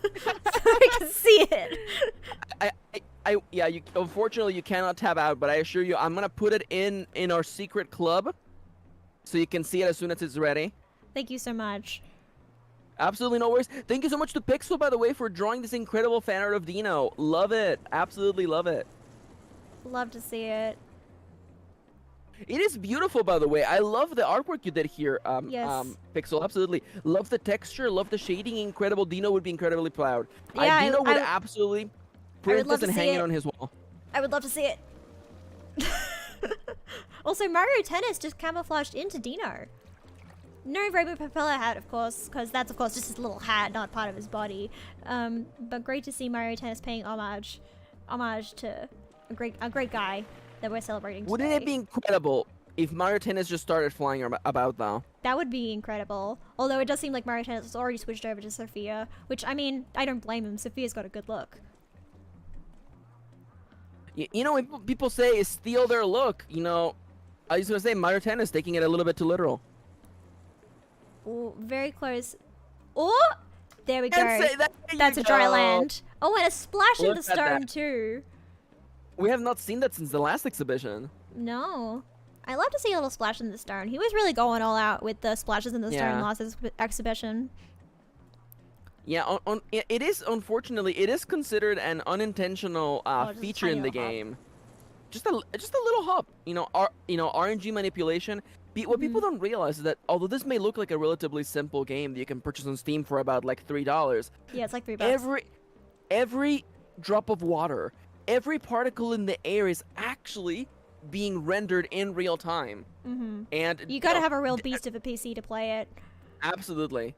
I can see it. Yeah. Unfortunately, you cannot tab out, but I assure you, I'm gonna put it in our secret club, so you can see it as soon as it's ready. Thank you so much. Absolutely no worries. Thank you so much to Pixel, by the way, for drawing this incredible fan art of Dino. Love it. Absolutely love it. Love to see it. It is beautiful, by the way. I love the artwork you did here, Yes. Pixel. Absolutely. Love the texture, love the shading. Incredible. Dino would be incredibly proud. Yeah, Dino would I absolutely print love this and to see hang it it. on his wall. I would love to see it. Also, Mario Tennis just camouflaged into Dino. No Rainbow Propeller hat, of course, because that's, of course, just his little hat, not part of his body. But great to see Mario Tennis paying homage to a great guy that we're celebrating Wouldn't today. it be incredible if Mario Tennis just started flying about now? That would be incredible. Although it does seem like Mario Tennis has already switched over to Sophia, which, I mean, I don't blame him. Sophia's got a good look. You know, when people say steal their look, you know, I was gonna say Mario Tennis taking it a little bit too literal. Ooh, very close. Oh! There we go. That's a dry go. land. Oh, and a splash in Look the at stone, that. too. We have not seen that since the last exhibition. No. I love to see a little splash in the stone. He was really going all out with the splashes in the stone Yeah. last exhibition. Yeah, it is, unfortunately, it is considered an unintentional just a feature tiny in the little hop. game. Just a little hop. You know, RNG manipulation. What people don't realize is that although this may look like a relatively simple game that you can purchase on Steam for about like $3, Yeah, it's like $3. every drop of water, every particle in the air is actually being rendered in real time. Mm-hmm. And You gotta have a real beast of a PC to play it. Absolutely.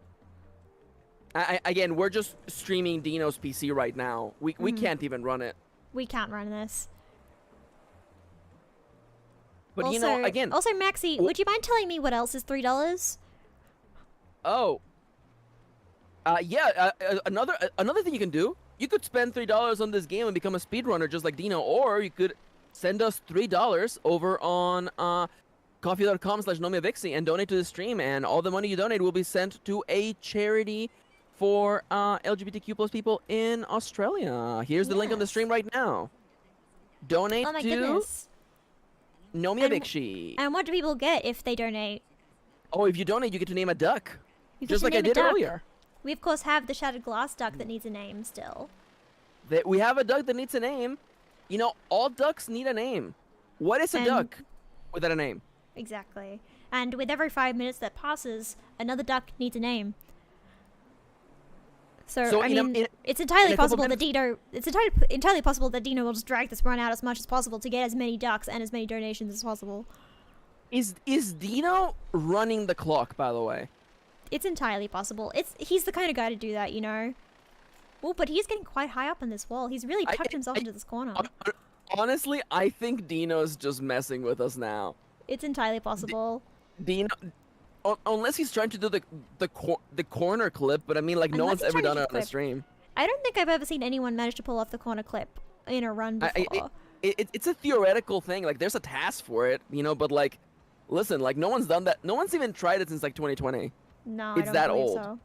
Again, we're just streaming Dino's PC right now. We can't even run it. We can't run this. But also, you know, again. Also, Maxi, would you mind telling me what else is $3? Oh. Yeah. Another thing you can do. You could spend $3 on this game and become a speedrunner just like Dino, or you could send us $3 over on coffee.com/nomiavixie and donate to the stream, and all the money you donate will be sent to a charity for LGBTQ plus people in Australia. Here's the link on the Yes. stream right now. Donate Oh my to goodness. Nomiavixie. And what do people get if they donate? Oh, if you donate, you get to name a duck. You get Just to like I name a did duck. earlier. We, of course, have the Shattered Glass duck that needs a name still. We have a duck that needs a name. You know, all ducks need a name. What is a And- duck without a name? Exactly. And with every 5 minutes that passes, another duck needs a name. So I mean, it's entirely in a couple possible that minutes- Dino. It's entirely possible that Dino will just drag this run out as much as possible to get as many ducks and as many donations as possible. Is Dino running the clock, by the way? It's entirely possible. He's the kind of guy to do that, you know. Well, but he's getting quite high up on this wall. He's really tucked himself into this corner. Honestly, I think Dino's just messing with us now. It's entirely possible. Dino, unless he's trying to do the corner clip, but I mean, like, no Unless one's he's ever trying to done do it on a clip. stream. I don't think I've ever seen anyone manage to pull off the corner clip in a run before. It's a theoretical thing. Like, there's a task for it, you know. But like, listen, like, no one's done that. No one's even tried it since like 2020. No, It's I don't that believe old. so.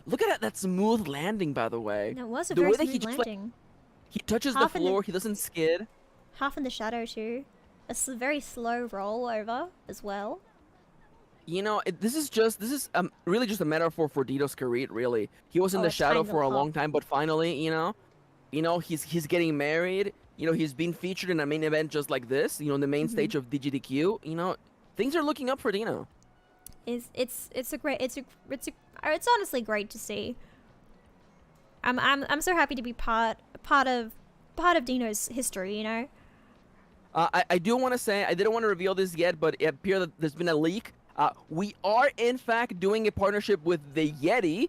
Look at that smooth landing, by the way. That was a The very way that he smooth just, like, landing. He touches the Half in the- floor. He doesn't skid. Half in the shadow too. A very slow roll over as well. You know, this is really just a metaphor for Dino's career. Really, he was in Oh, the a shadow tiny for a little long time, but finally, he's getting married. You know, he's been featured in a main event just like this. You know, on the main stage of the GDQ. You know, things are looking up for Dino. It's honestly great to see. I'm so happy to be part of Dino's history. You know. I do want to say, I didn't want to reveal this yet, but it appears that there's been a leak. We are, in fact, doing a partnership with the Yeti,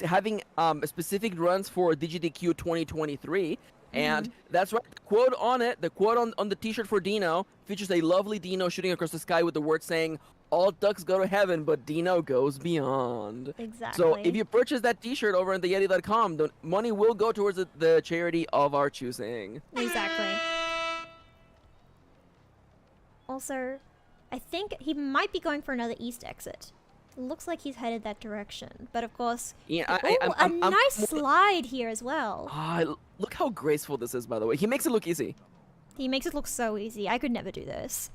having specific runs for GDQ 2023. And that's right, the quote on it, the quote on the t-shirt for Dino features a lovely Dino shooting across the sky with the word saying, "All ducks go to heaven, but Dino goes beyond." Exactly. So if you purchase that t-shirt over on theyeti.com, the money will go towards the charity of our choosing. Exactly. Also, I think he might be going for another east exit. Looks like he's headed that direction. But of course, Yeah, a nice slide here as well. Look how graceful this is, by the way. He makes it look easy. He makes it look so easy. I could never do this.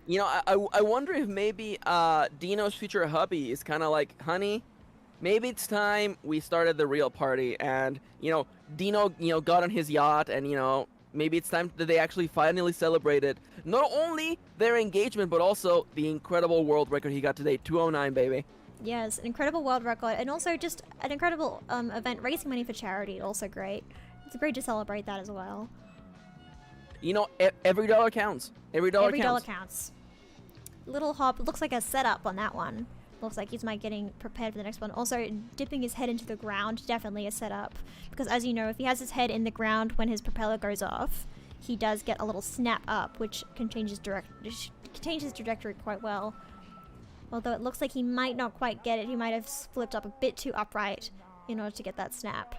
You know, I wonder if maybe Dino's future hubby is kind of like, honey, maybe it's time we started the real party. And, you know, Dino, got on his yacht and, maybe it's time that they actually finally celebrated not only their engagement, but also the incredible world record he got today, 209, baby. Yes, an incredible world record, and also just an incredible event raising money for charity. Also great. It's great to celebrate that as well. You know, every dollar counts. Every dollar counts. Little hop. Looks like a setup on that one. Looks like he's getting prepared for the next one. Also, dipping his head into the ground, definitely a setup. Because as you know, if he has his head in the ground when his propeller goes off, he does get a little snap up, which can change his trajectory quite well. Although it looks like he might not quite get it. He might have flipped up a bit too upright in order to get that snap.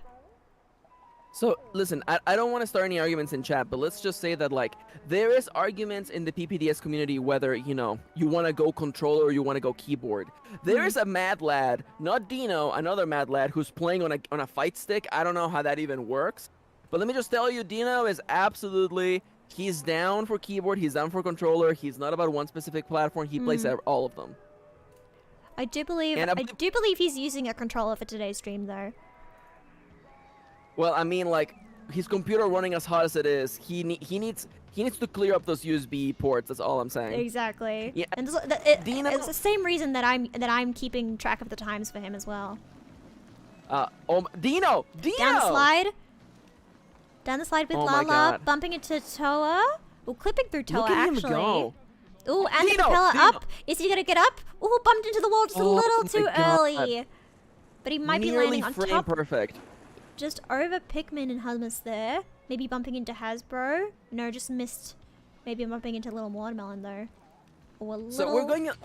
So, listen, I don't want to start any arguments in chat, but let's just say that, like, there is arguments in the PPDS community whether, you want to go controller or you want to go keyboard. There is a mad lad, not Dino, another mad lad who's playing on a fight stick. I don't know how that even works. But let me just tell you, Dino is absolutely, he's down for keyboard, he's down for controller, he's not about one specific platform, he plays all of them. I do believe he's using a controller for today's stream, though. Well, I mean, like, his computer running as hot as it is, he needs to clear up those USB ports. That's all I'm saying. Exactly. Yeah. And it's the same reason that I'm keeping track of the times for him as well. Dino. Down the slide. Down the slide with Lala, bumping into Toa. Well, clipping through Toa, Look at actually. him go. Ooh, and Dino, the propeller Dino. up. Is he gonna get up? Ooh, bumped into the wall just a little my too God. early. But he might be landing on frame top. perfect. Just over Pikmin and Hummus there. Maybe bumping into Hasbro. No, just missed. Maybe I'm bumping into Little Watermelon though. Or a little. So we're going down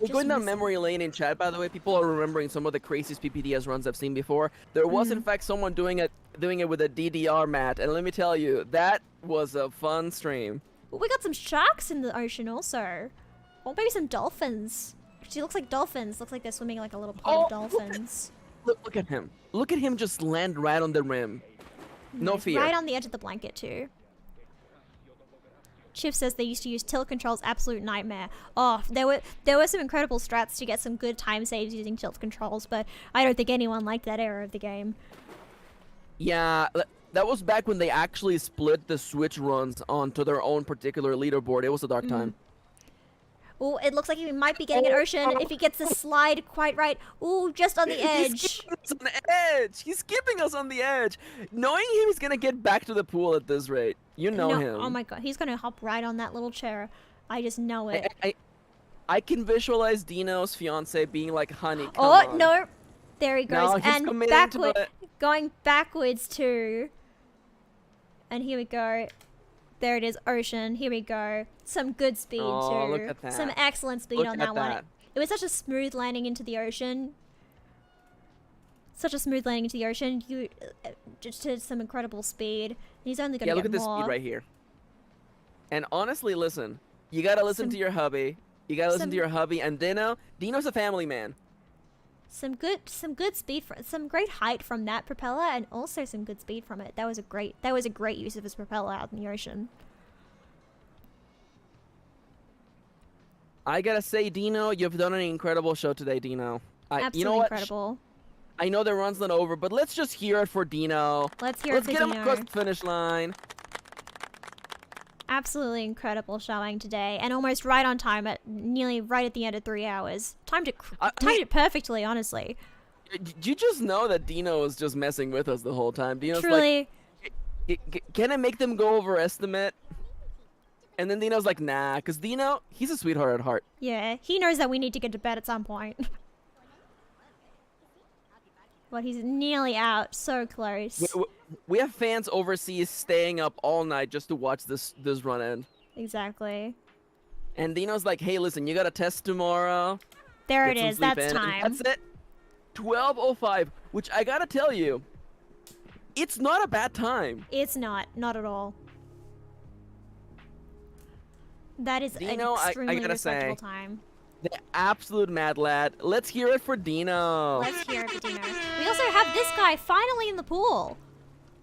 missing. memory lane in chat. By the way, people are remembering some of the craziest PPDS runs I've seen before. There was in fact someone doing it with a DDR mat, and let me tell you, that was a fun stream. Well, we got some sharks in the ocean also. Or maybe some dolphins. She looks like dolphins. Looks like they're swimming like a little pod of dolphins. Look at him. Look at him just land right on the rim. No Nice. fear. Right on the edge of the blanket too. Chip says they used to use tilt controls, absolute nightmare. Oh, there were some incredible strats to get some good time saves using tilt controls, but I don't think anyone liked that era of the game. Yeah, that was back when they actually split the Switch runs onto their own particular leaderboard. It was a dark time. Oh, it looks like he might be getting an ocean if he gets the slide quite right. Ooh, just on the edge. He's skipping us on the edge. He's skipping us on the edge. Knowing him, he's gonna get back to the pool at this rate. You know him. Oh my god, he's gonna hop right on that little chair. I just know it. I can visualize Dino's fiance being like, "Honey, come Oh on." no, there he goes, No, he's and committing to it. going backwards too. And here we go. There it is, ocean. Here we go. Some good speed Oh, too. look at that. Some excellent speed Look on at that one. that. It was such a smooth landing into the ocean. Such a smooth landing into the ocean. You just did some incredible speed. And he's only gonna Yeah, get look at this more. speed right here. And honestly, listen. You gotta listen to your hubby. You gotta listen to your hubby. And Dino's a family man. Some good speed, some great height from that propeller, and also some good speed from it. That was a great use of his propeller out in the ocean. I gotta say, Dino, you've done an incredible show today, Dino. Absolutely you know what? incredible. I know the run's not over, but let's just hear it for Dino. Let's hear it for Let's get him Dino. across the finish line. Absolutely incredible showing today, and almost right on time at nearly right at the end of 3 hours. Timed it perfectly, honestly. You just know that Dino is just messing with us the whole time. Dino's Truly. can I make them go over estimate? And then Dino's like, nah, because Dino, he's a sweetheart at heart. Yeah, he knows that we need to get to bed at some point. But he's nearly out. So close. We have fans overseas staying up all night just to watch this run end. Exactly. And Dino's like, hey, listen, you got a test tomorrow. There Get it some is. sleep That's in." And time. that's it. 12:05, which I gotta tell you, it's not a bad time. It's not. Not at all. That is an Dino, I extremely gotta respectable say, time. the absolute mad lad. Let's hear it for Dino. Let's hear it for Dino. We also have this guy finally in the pool.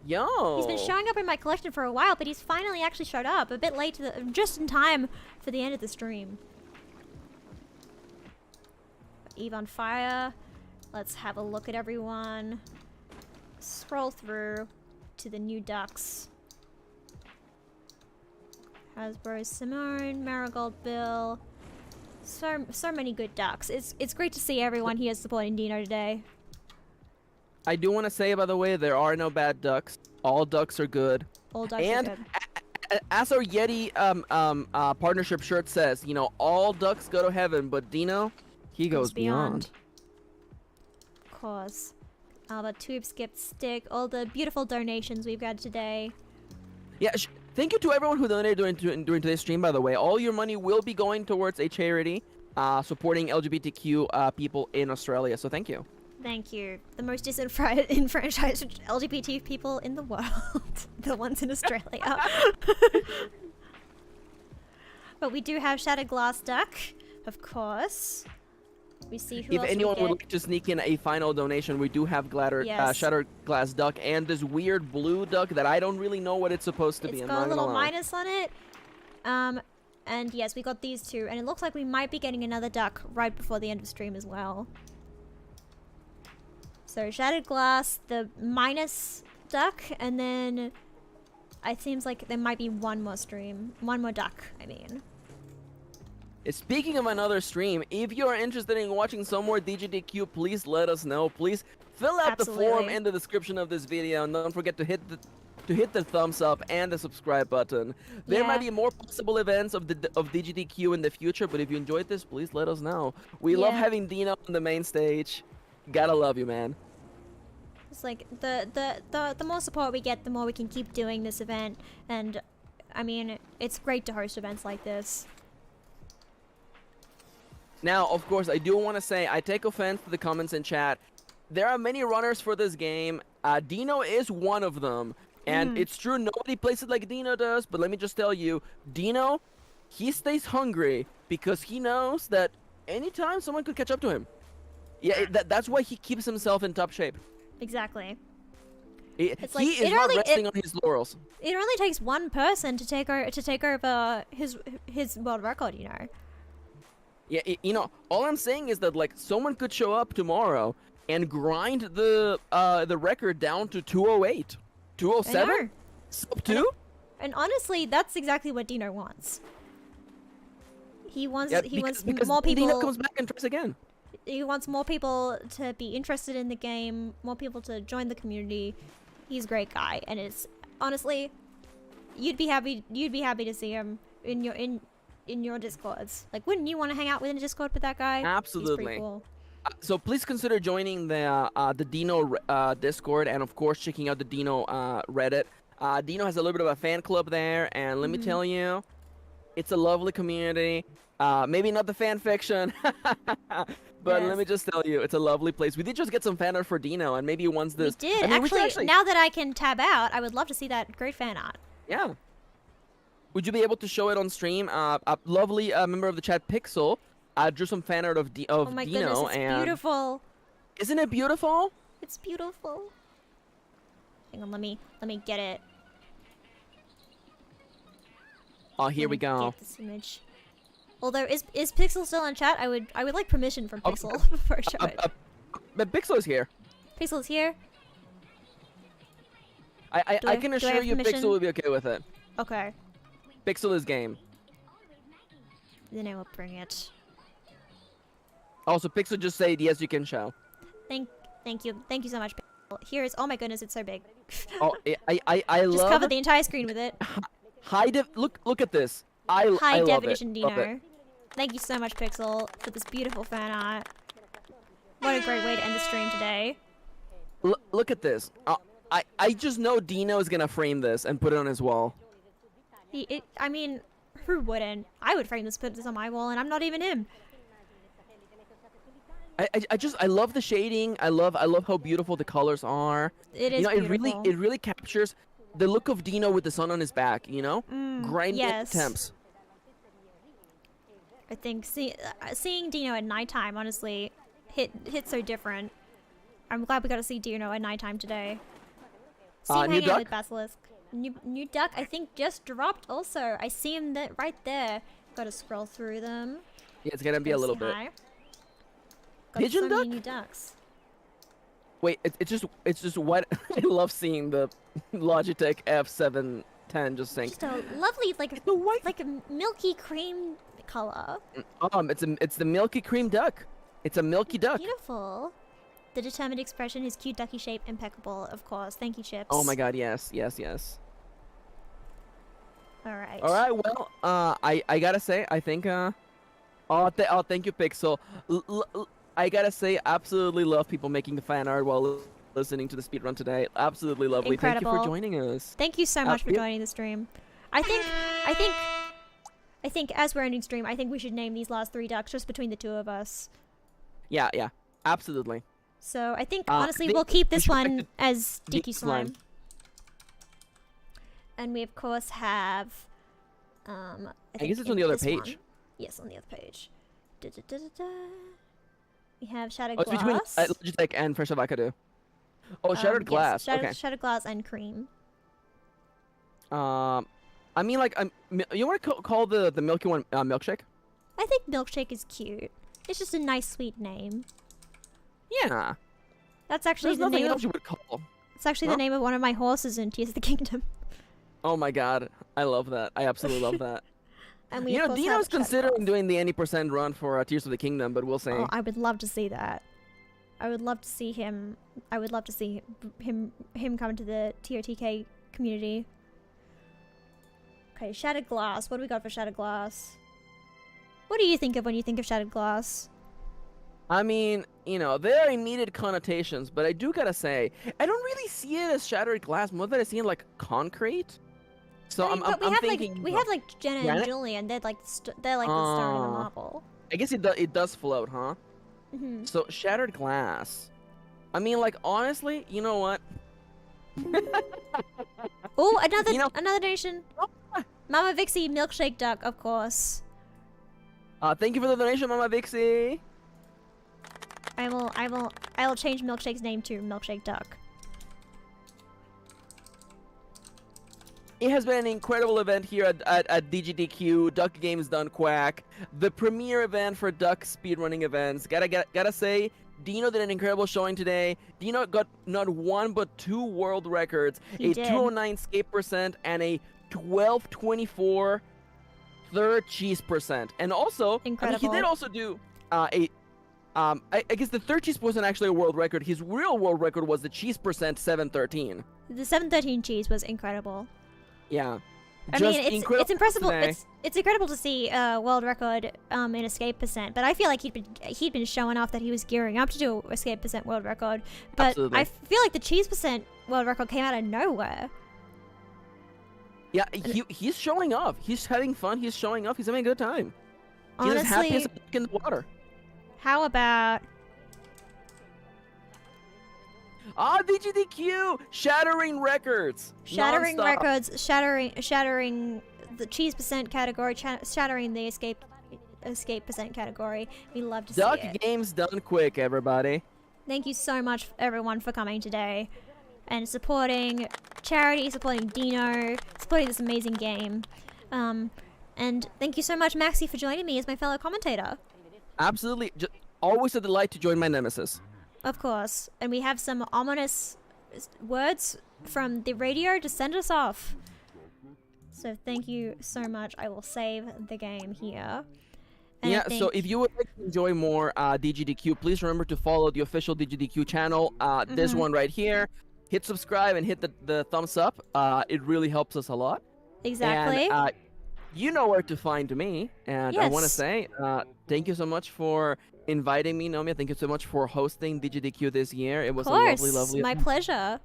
Yo. He's been showing up in my collection for a while, but he's finally actually showed up. A bit late, just in time for the end of the stream. Eve on fire. Let's have a look at everyone. Scroll through to the new ducks. Hasbro, Simone, Marigold, Bill. So many good ducks. It's great to see everyone here supporting Dino today. I do want to say, by the way, there are no bad ducks. All ducks are good. All ducks And are good. as our Yeti partnership shirt says, you know, all ducks go to heaven, but Dino, he goes beyond. Of course. The tube skip stick, all the beautiful donations we've got today. Yeah, thank you to everyone who donated during today's stream, by the way. All your money will be going towards a charity supporting LGBTQ people in Australia, so thank you. Thank you. The most disenfranchised LGBT people in the world. The ones in Australia. But we do have Shattered Glass Duck, of course. We see who If else anyone we would get. like to sneak in a final donation, we do have Yes. Shattered Glass Duck and this weird blue duck that I don't really know what it's supposed to be. It's I'm got not a little gonna lie. minus on it. And yes, we got these two. And it looks like we might be getting another duck right before the end of stream as well. So Shattered Glass, the minus duck, and then it seems like there might be one more duck, I mean. Speaking of another stream, if you are interested in watching some more DGDQ, please let us know. Please fill out the form Absolutely. in the description of this video, and don't forget to hit the thumbs up and the subscribe button. There Yeah. might be more possible events of DGDQ in the future, but if you enjoyed this, please let us know. We love Yeah. having Dino on the main stage. Gotta love you, man. It's like the more support we get, the more we can keep doing this event. And I mean, it's great to host events like this. Now, of course, I do want to say I take offense to the comments in chat. There are many runners for this game. Dino is one of them. And it's true, nobody plays it like Dino does. But let me just tell you, Dino, he stays hungry because he knows that anytime someone could catch up to him. Yeah, that's why he keeps himself in top shape. Exactly. It's like, he is it not only- resting on his laurels. It only takes one person to take over his world record, you know. Yeah, you know, all I'm saying is that like someone could show up tomorrow and grind the record down to 208, 207, sub 2. And honestly, that's exactly what Dino wants. He wants Yeah, wants because more people. Dino comes back and tries again. He wants more people to be interested in the game, more people to join the community. He's a great guy, and it's honestly, you'd be happy to see him in your discords. Like, wouldn't you want to hang out within a discord with that guy? He's Absolutely. pretty cool. So please consider joining the Dino Discord, and of course checking out the Dino Reddit. Dino has a little bit of a fan club there, and let me tell you, it's a lovely community. Maybe not the fan fiction, but Yes. let me just tell you, it's a lovely place. We did just get some fan art for Dino, and maybe once this. We did I mean, we should actually. Now that I can tab out, I would love to see that great fan art. Yeah. Would you be able to show it on stream? A lovely member of the chat, Pixel, drew some fan art of Oh my Dino, goodness, it's and beautiful. isn't it beautiful? It's beautiful. Hang on, let me get it. Oh, here Let we me go. Get this image. Although is Pixel still in chat? I would like permission from Oh, Pixel before I show it. But Pixel is here. Pixel is here. I Do I- can do I assure have you permission? Pixel will be okay with it. Okay. Pixel is game. Then I will bring it. Also, Pixel just said yes, you can show. Thank you so much. Here is. Oh my goodness, it's so big. Oh, I Just love covered the entire screen with it. high def. Look at this. High I love definition it. Love it. Dino. Thank you so much, Pixel, for this beautiful fan art. What a great way to end the stream today. Look at this. I just know Dino is gonna frame this and put it on his wall. I mean, who wouldn't? I would frame this, put this on my wall, and I'm not even him. I love the shading. I love how beautiful the colors are. It is beautiful. It really captures the look of Dino with the sun on his back. You know, grinding yes. temps. I think seeing Dino at nighttime honestly hit so different. I'm glad we got to see Dino at nighttime today. See him New hanging out duck? with Basilisk. New duck, I think, just dropped also. I see him right there. Got to scroll through them. Yeah, it's gonna be a little bit. Got Pigeon so duck? many new ducks. Wait, it's just what I love seeing the Logitech F710 just sync. Just a lovely The white. like a milky cream color. It's the milky cream duck. It's a milky duck. Beautiful. The determined expression, his cute ducky shape, impeccable, of course. Thank you, Chips. Oh my god, yes. Alright. Alright, well, I gotta say, I think, thank you, Pixel. I gotta say, absolutely love people making the fan art while listening to the speedrun today. Absolutely lovely. Incredible. Thank you for joining us. Thank you so much for yeah. joining the stream. I think as we're ending stream, I think we should name these last 3 ducks just between the 2 of us. Yeah, absolutely. So I think, I honestly, think we'll keep we this should one like as Sticky Deep Slime. Slime. And we, of course, have... I guess it's on the other this one. page. Yes, on the other page. Da-da-da-da-da. We have Shattered Oh, it's between Glass. Logitech and Fresh Avocado. Oh, Shattered Glass. Yes, Okay. Shattered Glass and Cream. I mean, like, you want to call the milky one milkshake? I think Milkshake is cute. It's just a nice, sweet name. Yeah. That's actually There's the nothing name else of... you would call. It's actually Huh? the name of one of my horses in Tears of the Kingdom. Oh my god, I love that. I absolutely love that. And we, You of know, course, have Dino's Shattered considering Glass. doing the any % run for Tears of the Kingdom, but we'll see. Oh, I would love to see that. I would love to see him. I would love to see him come to the TOTK community. Okay, Shattered Glass. What do we got for Shattered Glass? What do you think of when you think of Shattered Glass? I mean, you know, there are immediate connotations, but I do gotta say, I don't really see it as shattered glass, more than I see it like concrete. So I mean, I'm we have thinking, we have like Jenna and granite? Julian. They're like the stone of the marble. I guess it does float, huh? Hmm. So shattered glass. I mean, like, honestly, you know what? Oh, another You know- another donation. Mama Vixie Milkshake Duck, of course. Thank you for the donation, Mama Vixie. I will change Milkshake's name to Milkshake Duck. It has been an incredible event here at DGDQ, Duck Games Done Quack, the premier event for Duck speedrunning events. Gotta say, Dino did an incredible showing today. Dino got not 1 but 2 world records, He a did. 209 escape percent and a 1224 third cheese percent. And also, I mean, he Incredible. did also do I guess the third cheese wasn't actually a world record. His real world record was the cheese percent 713. The 713 cheese was incredible. Yeah. I Just mean, incredible it's impressive. today. It's incredible to see a world record in escape percent, but I feel like he'd been showing off that he was gearing up to do a escape percent world record. But Absolutely. I feel like the cheese percent world record came out of nowhere. Yeah, he's showing off. He's having fun. He's showing off. He's having a good time. He's as happy as Honestly, a duck in the water. how about DGDQ! Shattering records! shattering Nonstop. records, shattering the cheese percent category, shattering the escape percent category? We love to Duck see it. Games Done Quick, everybody. Thank you so much, everyone, for coming today and supporting charity, supporting Dino, supporting this amazing game. And thank you so much, Maxi, for joining me as my fellow commentator. Absolutely. Always a delight to join my nemesis. Of course. And we have some ominous words from the radio to send us off. So thank you so much. I will save the game here. And I Yeah, so think- if you would like to enjoy more DGDQ, please remember to follow the official DGDQ channel. This Mhm. one right here. Hit subscribe and hit the thumbs up. It really helps us a lot. Exactly. And you know where to find me. And I want to Yes. say thank you so much for inviting me, Nomia. Thank you so much for hosting DGDQ this year. It was Of a course, lovely, lovely my event. pleasure.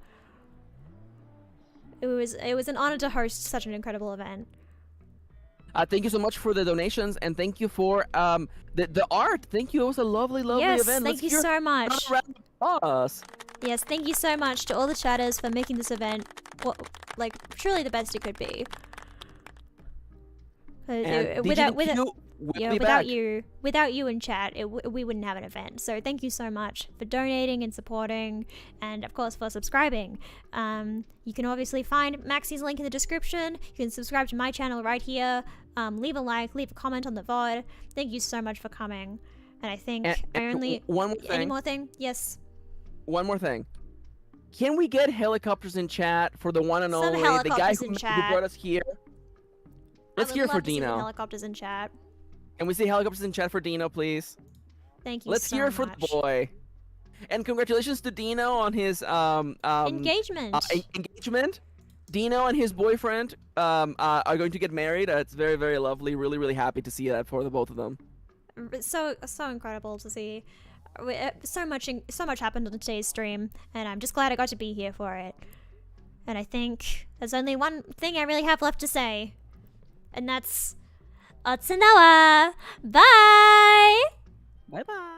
It was an honor to host such an incredible event. Thank you so much for the donations, and thank you for the art. Thank you. It was a lovely, lovely Yes, event. thank you hear so much. another round of applause. Yes, thank you so much to all the chatters for making this event, like, truly the best it could be. And Without DGDQ will yeah, be without back. you in chat, we wouldn't have an event. So thank you so much for donating and supporting, and of course for subscribing. You can obviously find Maxi's link in the description. You can subscribe to my channel right here. Leave a like, leave a comment on the VOD. Thank you so much for coming. And I think I only one more any thing. more thing? Yes. One more thing. Can we get helicopters in chat for the one and Some only the guy helicopters in who chat. brought us here? Let's I would hear it love for to see the Dino. helicopters in chat. Can we see helicopters in chat for Dino, please? Thank you Let's so hear it for much. the boy. And congratulations to Dino on his Engagement. engagement. Dino and his boyfriend are going to get married. It's very, very lovely. Really, really happy to see that for the both of them. So incredible to see. So much happened on today's stream, and I'm just glad I got to be here for it. And I think there's only one thing I really have left to say, and that's Otsanoa. Bye. Bye bye.